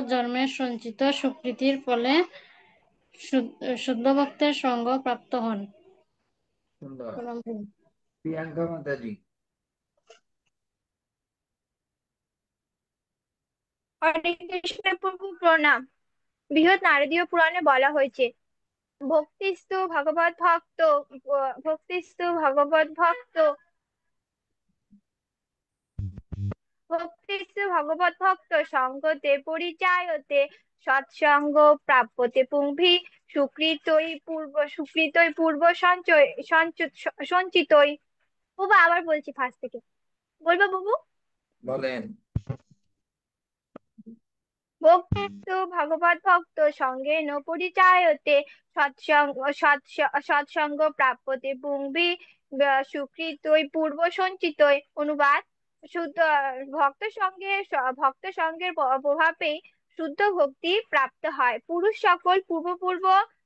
Speaker 12: জন্মের সঞ্চিত সুকৃতির ফলে শুদ্ধ ভক্তের সঙ্গ প্রাপ্ত হন।
Speaker 1: সুন্দর। প্রিয়াঙ্কা মাতাজি।
Speaker 13: হরে কৃষ্ণ প্রভু প্রণাম। বৃহৎ নারদীয় পুরাণে বলা হয়েছে, ভক্তিস্তু ভগবত ভক্ত ভক্তিস্তু ভগবত ভক্ত ভক্তিস্তু ভগবত ভক্ত সঙ্গতে পরিচায়তে সৎসঙ্গ প্রাপ্যতে পুংভি সুকৃতই পূর্ব সঞ্চিতই। বাবু আবার বলছি ফার্স্ট থেকে, বলবো বাবু?
Speaker 1: বলেন।
Speaker 13: ভক্তিস্তু ভগবত ভক্ত সঙ্গেন পরিচায়তে সৎসঙ্গ প্রাপ্যতে পুংভি সুকৃতই পূর্ব সঞ্চিতই। অনুবাদ। শুদ্ধ ভক্ত সঙ্গের প্রভাবে শুদ্ধ ভক্তি প্রাপ্ত হয়। পুরুষ সকল পূর্ব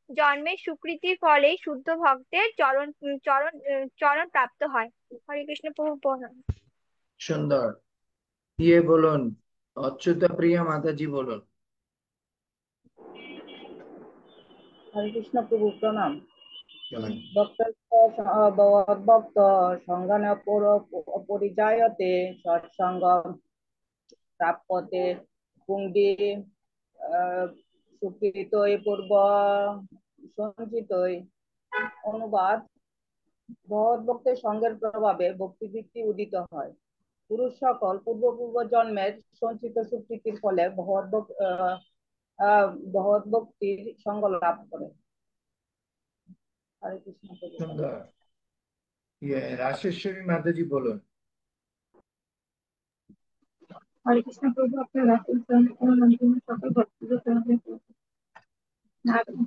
Speaker 13: জন্মের সুকৃতির ফলে শুদ্ধ ভক্তের চরণ চরণ চরণ প্রাপ্ত হয়। হরে কৃষ্ণ প্রভু প্রণাম।
Speaker 1: সুন্দর। বলুন। অচ্যুতা প্রিয়া মাতাজি বলুন।
Speaker 14: হরে কৃষ্ণ প্রভু প্রণাম।
Speaker 1: বলেন।
Speaker 14: ভক্ত সঙ্গন পরিজায়তে সৎসঙ্গ প্রাপ্যতে পুংবি সুকৃতই পূর্ব সঞ্চিতই। অনুবাদ। ভগবদ্ভক্তের সঙ্গের প্রভাবে ভক্তিবৃত্তি উদিত হয়। পুরুষ সকল পূর্ব জন্মের সঞ্চিত সুকৃতির ফলে ভগবদ্ভক্তির সঙ্গ লাভ করে। হরে কৃষ্ণ।
Speaker 1: সুন্দর। রাশেশ্বরী মাতাজি বলুন।
Speaker 15: হরে কৃষ্ণ প্রভু, আপনার সকল ভক্তদের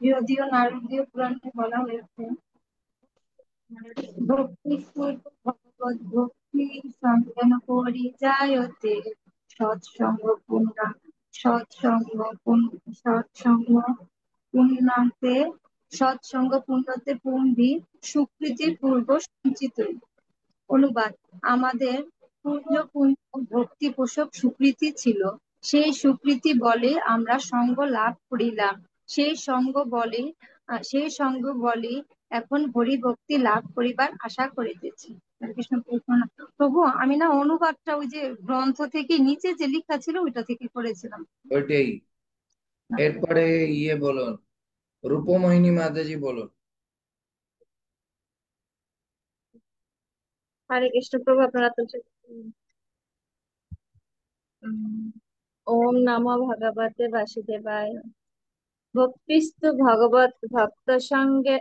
Speaker 15: যদিও নারদীয় পুরাণে বলা হয়েছে, ভক্তি ভগবত ভক্তি সঙ্গেন পরিজায়তে সৎসঙ্গ পুণ্যান্তে সৎসঙ্গ পুণ্যতে পুংভি সুকৃতি পূর্ব সঞ্চিত। অনুবাদ। আমাদের ভক্তি পোষক সুকৃতি ছিল, সেই সুকৃতি বলে আমরা সঙ্গ লাভ করিলাম। সেই সঙ্গ বলে এখন হরি ভক্তি লাভ করিবার আশা করিতেছি। কৃষ্ণ প্রভু, আমি না অনুবাদটা ওই যে গ্রন্থ থেকে নিচে যে লেখা ছিল ওইটা থেকে করেছিলাম।
Speaker 1: ওইটাই। এরপরে বলুন। রূপমোহিনী মাতাজি বলুন।
Speaker 5: হরে কৃষ্ণ প্রভু, আপনারা তো ওম নমো ভগবতে বাসুদেবায়। ভক্তিস্তু ভগবত ভক্ত সঙ্গে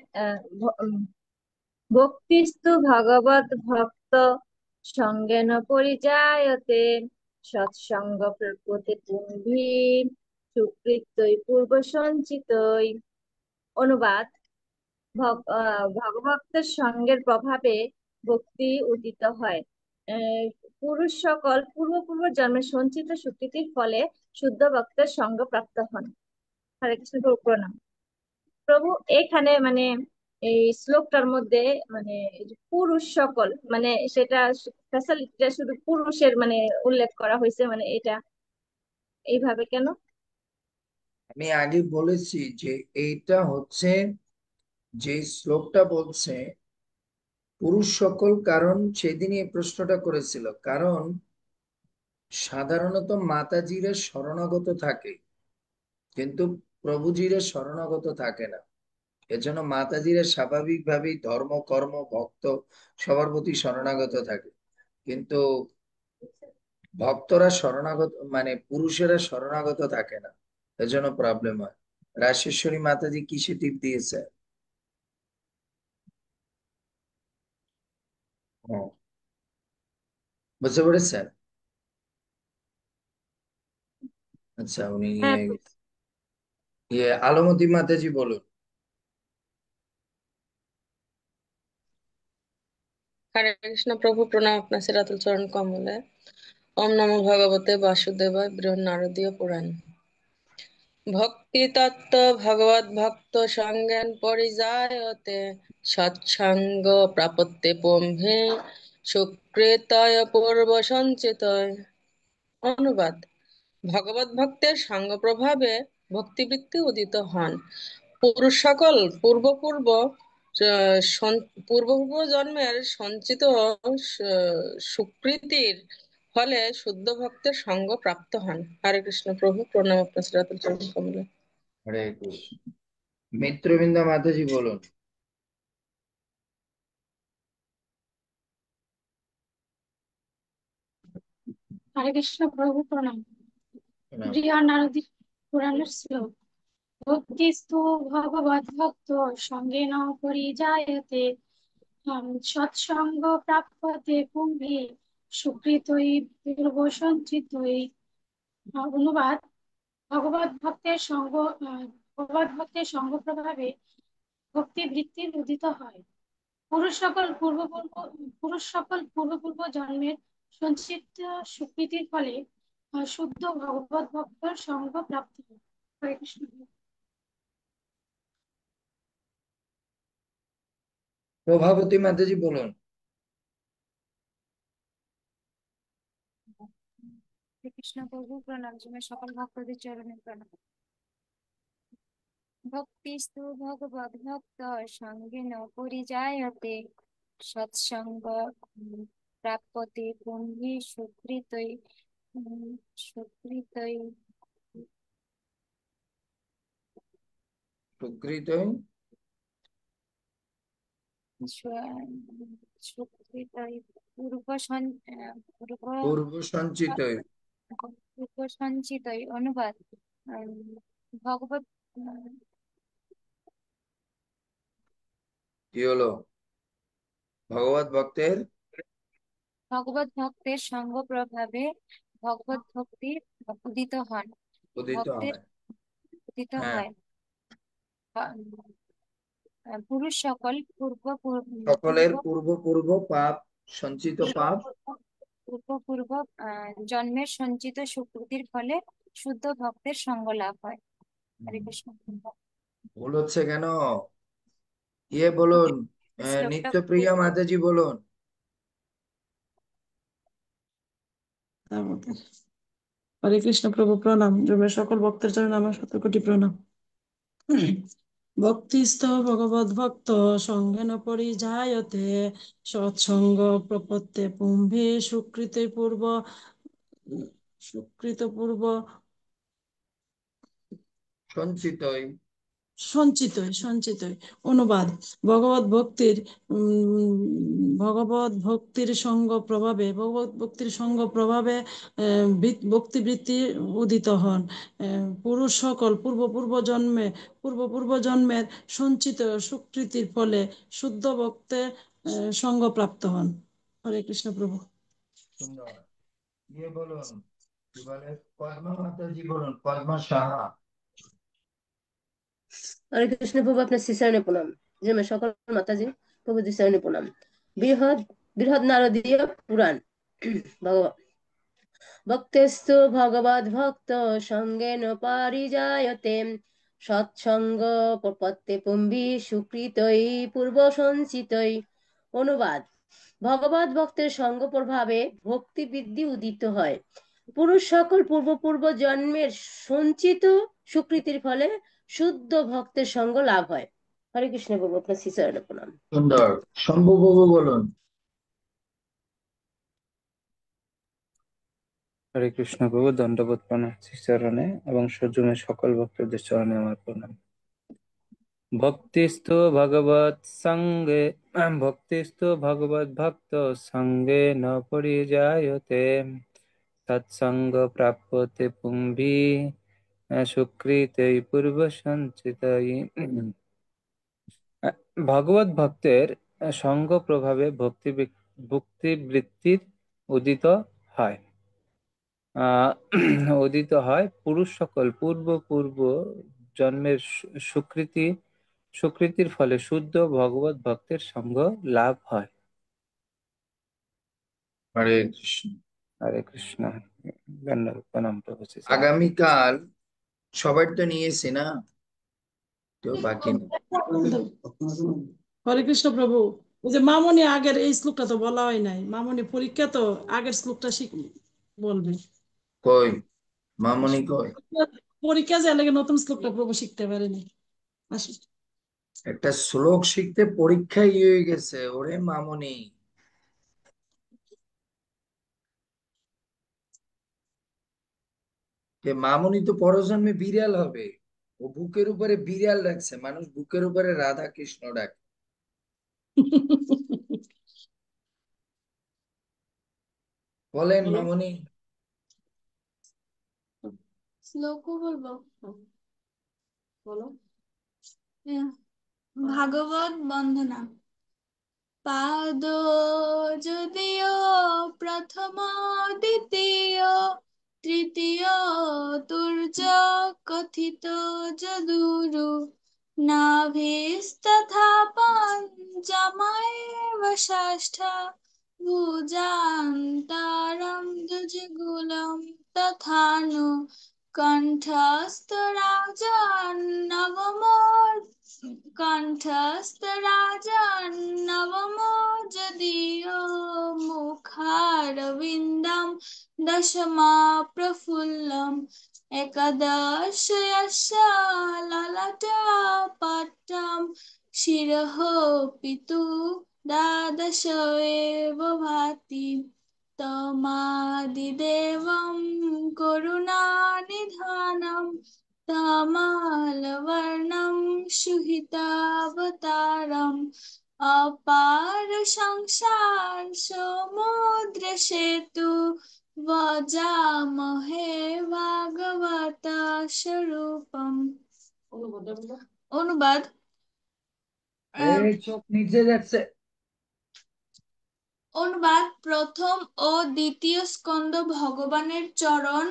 Speaker 5: ভক্তিস্তু ভগবত ভক্ত সঙ্গেন পরিজায়তে সৎসঙ্গ প্রাপ্যতে পুংভি সুকৃতই পূর্ব সঞ্চিতই। অনুবাদ। ভগভক্তের সঙ্গের প্রভাবে ভক্তি উদিত হয়। পুরুষ সকল পূর্ব জন্মের সঞ্চিত সুকৃতির ফলে শুদ্ধ ভক্তের সঙ্গ প্রাপ্ত হন। হরে কৃষ্ণ প্রভু প্রণাম। প্রভু এখানে মানে এই শ্লোকটার মধ্যে মানে এই যে পুরুষ সকল মানে সেটা ফ্যাসিলিটিটা শুধু পুরুষের মানে উল্লেখ করা হয়েছে মানে এটা এইভাবে কেন?
Speaker 1: আমি আগে বলেছি যে এইটা হচ্ছে যে শ্লোকটা বলছে পুরুষ সকল, কারণ সেদিনই এই প্রশ্নটা করেছিল, কারণ সাধারণত মাতাজিরা শরণাগত থাকে কিন্তু প্রভুজিরা শরণাগত থাকে না। এজন্য মাতাজিরা স্বাভাবিকভাবেই ধর্ম কর্ম ভক্ত সবার প্রতি শরণাগত থাকে, কিন্তু ভক্তরা শরণাগত মানে পুরুষেরা শরণাগত থাকে না, এজন্য প্রবলেম হয়। রাজেশ্বরী মাতাজি কিসে টিপ দিয়েছে? ও, বুঝতে পেরেছেন? আচ্ছা, উনি
Speaker 5: হ্যাঁ,
Speaker 1: আলমতি মাতাজি বলুন।
Speaker 4: হরে কৃষ্ণ প্রভু প্রণাম আপনার সিরাতুল চরণ কমলে। ওম নমো ভগবতে বাসুদেবায় বৃহন্নারদীয় পুরাণ। ভক্তি তত্ত্ব ভগবত ভক্ত সঙ্গেন পরিজায়তে সৎসঙ্গ প্রাপত্যে পুম্ভে সুকৃতয় পূর্ব সঞ্চিতয়। অনুবাদ: ভগবত ভক্তের সঙ্গ প্রভাবে ভক্তিবৃত্তি উদিত হন। পুরুষ সকল পূর্ব জন্মের সঞ্চিত সুকৃতির ফলে শুদ্ধ ভক্তের সঙ্গ প্রাপ্ত হন। হরে কৃষ্ণ প্রভু প্রণাম আপনার শ্রীরাতুল চরণ কমলে।
Speaker 1: হরে কৃষ্ণ। মিত্রবৃন্দ মাতাজি বলুন।
Speaker 12: হরে কৃষ্ণ প্রভু প্রণাম।
Speaker 1: প্রণাম।
Speaker 12: বৃহন্নারদী পুরাণের শ্লোক। ভক্তিস্তু ভগবদ ভক্ত সঙ্গেন পরিজায়তে সৎসঙ্গ প্রাপ্যতে পুম্ভে সুকৃতই পূর্ব সঞ্চিতই। অনুবাদ: ভগবত ভক্তের সঙ্গ ভগবত ভক্তের সঙ্গ প্রভাবে ভক্তি বৃত্তির উদিত হয়। পুরুষ সকল পূর্ব জন্মের সঞ্চিত সুকৃতির ফলে শুদ্ধ ভগবত ভক্তের সঙ্গ প্রাপ্ত হয়। হরে কৃষ্ণ।
Speaker 1: প্রভাবতী মাতাজি বলুন।
Speaker 16: কৃষ্ণ প্রভু প্রণাম। সকল ভক্তদের চরণে প্রণাম। ভক্তিস্তু ভগবদ ভক্ত সঙ্গেন পরিজায়তে সৎসঙ্গ প্রাপ্যতে পুম্ভে সুকৃতই সুকৃতই
Speaker 1: সুকৃতই
Speaker 16: সুকৃতই
Speaker 1: পূর্ব সঞ্চিতই।
Speaker 16: পূর্ব সঞ্চিতই। অনুবাদ: ভগবত
Speaker 1: কি হলো? ভগবত ভক্তের
Speaker 16: সঙ্গ প্রভাবে ভগবত ভক্তি উদিত হন।
Speaker 1: উদিত
Speaker 16: ভক্তের
Speaker 1: হয়।
Speaker 16: উদিত
Speaker 1: হ্যাঁ,
Speaker 16: হয়। পুরুষ সকল
Speaker 1: সকলের পূর্ব পূর্ব পাপ সঞ্চিত পাপ
Speaker 16: পূর্ব জন্মের সঞ্চিত সুকৃতির ফলে শুদ্ধ ভক্তের সঙ্গ লাভ হয়। হরে কৃষ্ণ।
Speaker 1: ভুল হচ্ছে কেন? বলুন।
Speaker 16: শ্লোকটা
Speaker 1: নিত্যপ্রিয়া মাতাজি বলুন।
Speaker 2: হরে কৃষ্ণ প্রভু প্রণাম। জন্মের সকল ভক্তের চরণে আমার শত কোটি প্রণাম। ভক্তিস্থ ভগবদ ভক্ত সঙ্গেন পরিজায়তে সৎসঙ্গ প্রপত্তে পুম্ভে সুকৃত পূর্ব
Speaker 1: সঞ্চিতই
Speaker 2: সঞ্চিতই। অনুবাদ: ভগবত ভক্তির সঙ্গ প্রভাবে ভক্তি বৃত্তি উদিত হন। পুরুষ সকল পূর্ব জন্মের সঞ্চিত সুকৃতির ফলে শুদ্ধ ভক্তের সঙ্গ প্রাপ্ত হন। হরে কৃষ্ণ প্রভু।
Speaker 1: সুন্দর। বলুন, কি বলে? পদ্মা মাতাজি বলুন। পদ্মা সাহা।
Speaker 17: হরে কৃষ্ণ প্রভু আপনার শ্রীচরণে প্রণাম। জন্মের সকল মাতাজি প্রভু শ্রীচরণে প্রণাম। বৃহৎ নারদীয় পুরাণ। ভগবান ভক্তেস্তু ভগবদ ভক্ত সঙ্গেন পরিজায়তে সৎসঙ্গ প্রপত্তে পুম্বি সুকৃতই পূর্ব সঞ্চিতই। অনুবাদ: ভগবত ভক্তের সঙ্গ প্রভাবে ভক্তি বৃদ্ধি উদিত হয়। পুরুষ সকল পূর্ব পূর্ব জন্মের সঞ্চিত সুকৃতির ফলে শুদ্ধ ভক্তের সঙ্গ লাভ হয়। হরে কৃষ্ণ প্রভু, আপনার শ্রীচরণে প্রণাম।
Speaker 1: সুন্দর। শম্ভুবাবু বলুন।
Speaker 6: হরে কৃষ্ণ প্রভু, দণ্ডবোধ প্রণাম শ্রীচরণে এবং সজ্জনের সকল ভক্তদের চরণে আমার প্রণাম। ভক্তিস্তু ভগবৎ সঙ্গে ভক্তিস্তু ভগবৎ ভক্ত সঙ্গে ন পরিজায়তে সৎসঙ্গ প্রাপ্যতে পুম্ভি সুকৃতৈ পূর্ব সঞ্চিতৈ। ভগবত ভক্তের সঙ্গ প্রভাবে ভক্তি বৃত্তির উদিত হয়। উদিত হয় পুরুষ সকল পূর্ব পূর্ব জন্মের সুকৃতির ফলে শুদ্ধ ভগবত ভক্তের সঙ্গ লাভ হয়।
Speaker 1: হরে কৃষ্ণ।
Speaker 6: হরে কৃষ্ণ। ধন্যবাদ, প্রণাম প্রভু শ্রী চরণে।
Speaker 1: আগামীকাল সবার তো নিয়েছি না, কেউ বাকি নেই।
Speaker 2: হরে কৃষ্ণ প্রভু। ওই যে মামনি আগের এই শ্লোকটা তো বলা হয় নাই, মামনি পরীক্ষা তো আগের শ্লোকটা বলবে।
Speaker 1: কই মামনি কই?
Speaker 2: পরীক্ষা যে লাগে নতুন শ্লোকটা প্রভু শিখতে পারেনি। আসুন।
Speaker 1: একটা শ্লোক শিখতে পরীক্ষা হয়ে গেছে, ওরে মামনি। মামনি তো পরজন্মে বিড়াল হবে। ও বুকের উপরে বিড়াল রাখছে, মানুষ বুকের উপরে রাধা কৃষ্ণ ডাকে। বলেন মামনি।
Speaker 18: শ্লোক বলবো, বলো। ভাগবত বন্দনা। পাদ যদিও প্রথম দ্বিতীয় তৃতীয় তুর্য কথিত যদুরু নাভিস্তথা পঞ্চমৈব ষষ্ঠ ভুজান্তরম দ্বিজগুলম তথাनु কণ্ঠস্থরাজন্নবমো কণ্ঠস্থরাজন্নবমো যদিও মুখারবিন্দম দশমা প্রফুল্লম একাদশ यस्य ললাটপট্টম শিরঃ পিতু দ্বাদশ এব ভাতি তমাদিদেবং করুণানিধানম তমালবর্ণম সুহিতাবতারম অপার সংসার সমুদ্র সেতু বজামহে ভাগবত স্বরূপম। অনুবাদ।
Speaker 1: চোখ নিচে যাচ্ছে।
Speaker 18: অনুবাদ। প্রথম ও দ্বিতীয় স্কন্দ ভগবানের চরণ,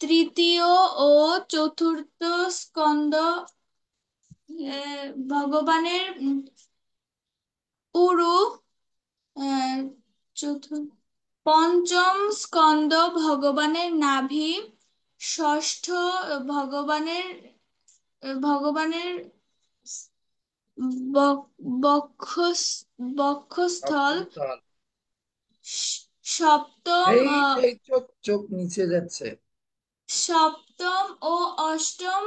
Speaker 18: তৃতীয় ও চতুর্থ স্কন্দ ভগবানের উরু, পঞ্চম স্কন্দ ভগবানের নাভি, ষষ্ঠ ভগবানের বক্ষস্থল, সপ্তম
Speaker 1: চোখ নিচে যাচ্ছে।
Speaker 18: সপ্তম ও অষ্টম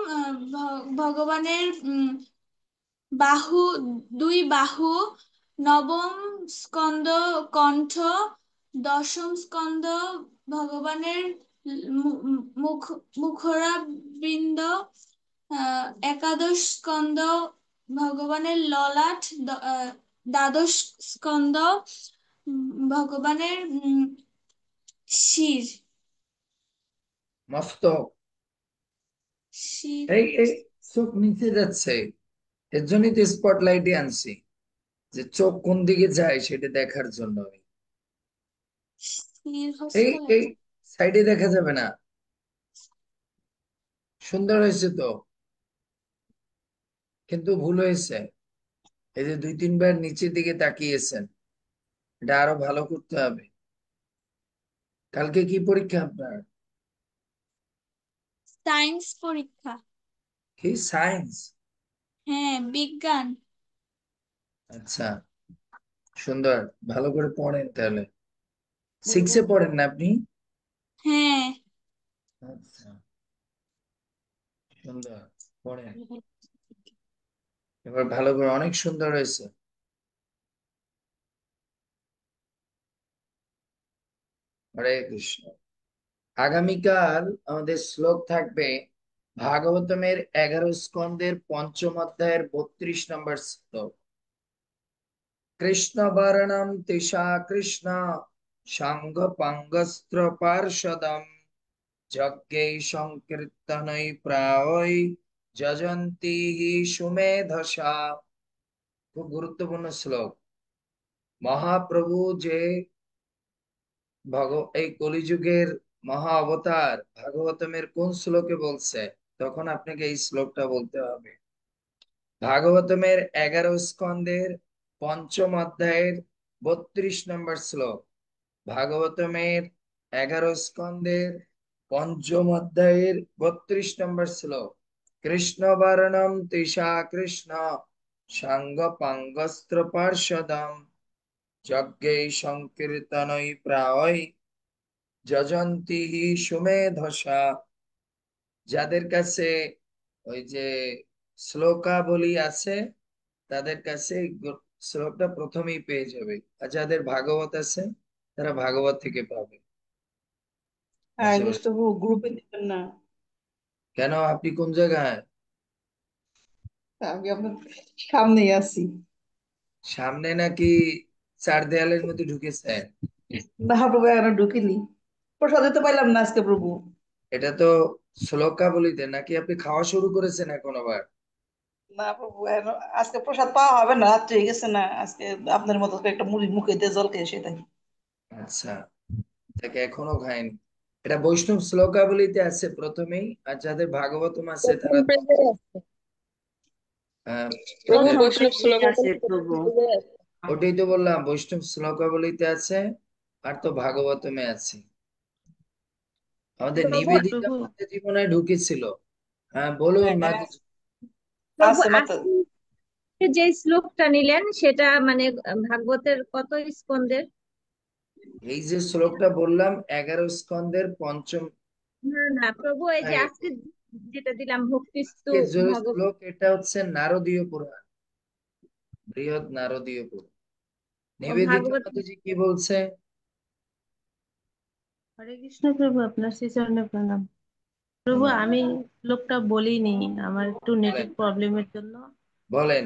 Speaker 18: ভগবানের বাহু, দুই বাহু, নবম স্কন্দ কণ্ঠ, দশম স্কন্দ ভগবানের মুখরাবৃন্দ, একাদশ স্কন্দ ভগবানের ললাট, দ্বাদশ স্কন্দ ভগবানের শির,
Speaker 1: মস্তক।
Speaker 18: শির।
Speaker 1: এই চোখ নিচে যাচ্ছে, এর জন্যই তো স্পটলাইটে আনছি, যে চোখ কোন দিকে যায় সেটা দেখার জন্য। এই সাইডে দেখা যাবে না। সুন্দর হয়েছে তো, কিন্তু ভুল হয়েছে। এই যে 2-3 বার নিচের দিকে তাকিয়েছেন, এটা আরো ভালো করতে হবে। কালকে কি পরীক্ষা আপনার?
Speaker 18: সায়েন্স পরীক্ষা।
Speaker 1: কি সায়েন্স?
Speaker 18: হ্যাঁ, বিজ্ঞান।
Speaker 1: আচ্ছা, সুন্দর, ভালো করে পড়েন তাহলে। 6-এ পড়েন না আপনি?
Speaker 18: হ্যাঁ।
Speaker 1: আচ্ছা, সুন্দর, পড়েন এবার ভালো করে, অনেক সুন্দর হয়েছে। হরে কৃষ্ণ। আগামীকাল আমাদের শ্লোক থাকবে ভাগবতমের 11 স্কন্ধের 5ম অধ্যায়ের 32 নম্বর শ্লোক। কৃষ্ণ বর্ণম তিশা কৃষ্ণ সাঙ্গ পাঙ্গস্ত্র পার্ষদম যজ্ঞৈ সংকীর্তনৈ প্রায় যজন্তি হি সুমেধসা। খুব গুরুত্বপূর্ণ শ্লোক। মহাপ্রভু যে এই কলিযুগের মহা অবতার ভাগবতমের কোন শ্লোকে বলছে, তখন আপনাকে এই শ্লোকটা বলতে হবে। ভাগবতমের 11 স্কন্ধের 5ম অধ্যায়ের 32 নম্বর শ্লোক। ভাগবতমের 11 স্কন্ধের 5ম অধ্যায়ের 32 নম্বর শ্লোক। কৃষ্ণ বর্ণম তৃষা কৃষ্ণ সাঙ্গ পাঙ্গস্ত্র পার্ষদম যজ্ঞৈ সংকীর্তনৈ প্রায় যজন্তি হি সুমেধসা। যাদের কাছে ওই যে শ্লোকাবলী আছে তাদের কাছে এই শ্লোকটা প্রথমেই পেয়ে যাবে, আর যাদের ভাগবত আছে তারা ভাগবত থেকে পাবে।
Speaker 2: হ্যাঁ কৃষ্ণ গ্রুপে দিবেন না?
Speaker 1: কেন, আপনি কোন জায়গায়?
Speaker 2: আমি আপনার সামনেই আছি।
Speaker 1: সামনে নাকি চার দেয়ালের মধ্যে ঢুকেছে?
Speaker 2: না প্রভু, এখনো ঢুকিনি। প্রসাদে তো পাইলাম না আজকে প্রভু।
Speaker 1: এটা তো শ্লোকাবলীতে, নাকি আপনি খাওয়া শুরু করেছেন এখন আবার?
Speaker 2: না প্রভু, এখনো আজকে প্রসাদ পাওয়া হবে না, রাত্রে হয়ে গেছে না আজকে। আপনার মতো একটা মুড়ি মুখে দিয়ে জল খেয়ে সেটাই।
Speaker 1: আচ্ছা, তাকে এখনো খায়নি। এটা বৈষ্ণব শ্লোকাবলীতে আছে প্রথমেই, আর যাদের ভাগবতম আছে তারা তো
Speaker 4: প্রভু,
Speaker 1: তাদের
Speaker 4: বৈষ্ণব শ্লোক
Speaker 11: আছে প্রভু।
Speaker 1: ওটাই তো বললাম, বৈষ্ণব শ্লোকাবলীতে আছে আর তো ভাগবতমে আছে। আমাদের
Speaker 2: প্রভু
Speaker 1: নিবেদিতা মাতা জীবনে ঢুকেছিল। হ্যাঁ বলুন
Speaker 2: হ্যাঁ
Speaker 1: মাতাজি।
Speaker 5: প্রভু
Speaker 2: আছে মাত্র।
Speaker 5: আজকে যে শ্লোকটা নিলেন সেটা মানে ভাগবতের কত স্কন্ধের?
Speaker 1: এই যে শ্লোকটা বললাম 11 স্কন্ধের 5ম
Speaker 5: না না প্রভু, এই যে
Speaker 1: অধ্যায়ের
Speaker 5: আজকে যেটা দিলাম ভক্তিস্তু
Speaker 1: আজকের যে
Speaker 5: ভাগবত।
Speaker 1: শ্লোক, এটা হচ্ছে নারদীয় পুরাণ, বৃহৎ নারদীয় পুরাণ।
Speaker 5: ও
Speaker 1: নিবেদিতা
Speaker 5: ভাগবত।
Speaker 1: মাতাজি কি বলছে?
Speaker 19: হরে কৃষ্ণ প্রভু, আপনার শ্রী চরণে প্রণাম। প্রভু আমি লোকটা বলিনি, আমার একটু নেটের
Speaker 1: বলেন
Speaker 19: প্রবলেমের জন্য।
Speaker 1: বলেন।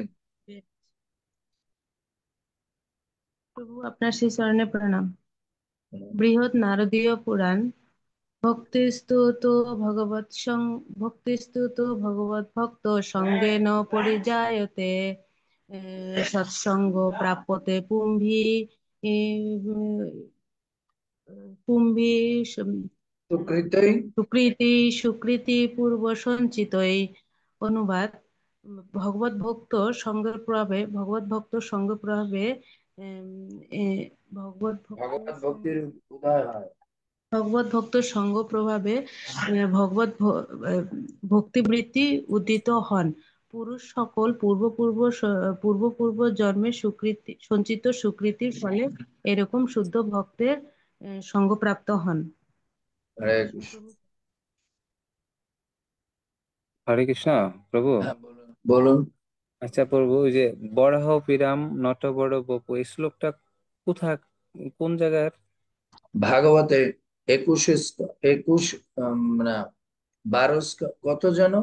Speaker 19: প্রভু আপনার শ্রী চরণে প্রণাম। বৃহৎ নারদীয় পুরাণ। ভক্তিস্তুত ভক্তিস্তুত ভগবত ভক্ত সঙ্গেন পরিজায়তে সৎসঙ্গ প্রাপ্যতে পুম্ভি পুম্ভি
Speaker 1: সুকৃতই
Speaker 19: সুকৃতি সুকৃতি পূর্ব সঞ্চিতই। অনুবাদ: ভগবত ভক্ত সঙ্গের প্রভাবে ভগবত
Speaker 1: ভগবত ভক্তির উদয় হয়।
Speaker 19: ভগবত ভক্ত সঙ্গ প্রভাবে ভক্তিবৃত্তি উদিত হন। পুরুষ সকল পূর্ব জন্মের সঞ্চিত সুকৃতির ফলে এরকম শুদ্ধ ভক্তের সঙ্গপ্রাপ্ত হন।
Speaker 1: হরে কৃষ্ণ।
Speaker 6: হরে কৃষ্ণ প্রভু।
Speaker 1: হ্যাঁ বলুন বলুন।
Speaker 6: আচ্ছা প্রভু, ওই যে বরাহ পিরাম নট বড় বপু, এই শ্লোকটা কোথায়, কোন জায়গার?
Speaker 1: ভাগবতে 21 না 12 কত যেন?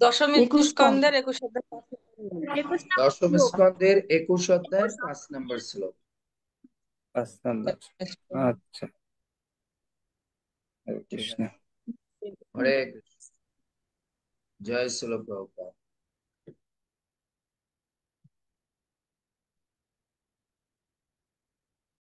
Speaker 4: দশম
Speaker 19: 21
Speaker 4: স্কন্ধের 21 অধ্যায়।
Speaker 5: 21 নম্বর
Speaker 1: 10ম
Speaker 5: শ্লোক।
Speaker 1: স্কন্ধের 21 অধ্যায়ের 5 নম্বর শ্লোক।
Speaker 6: 5 নম্বর। আচ্ছা, হরে
Speaker 1: ঠিক
Speaker 6: কৃষ্ণ।
Speaker 1: আছে। হরে কৃষ্ণ। জয় শ্রীল প্রভুপাদ।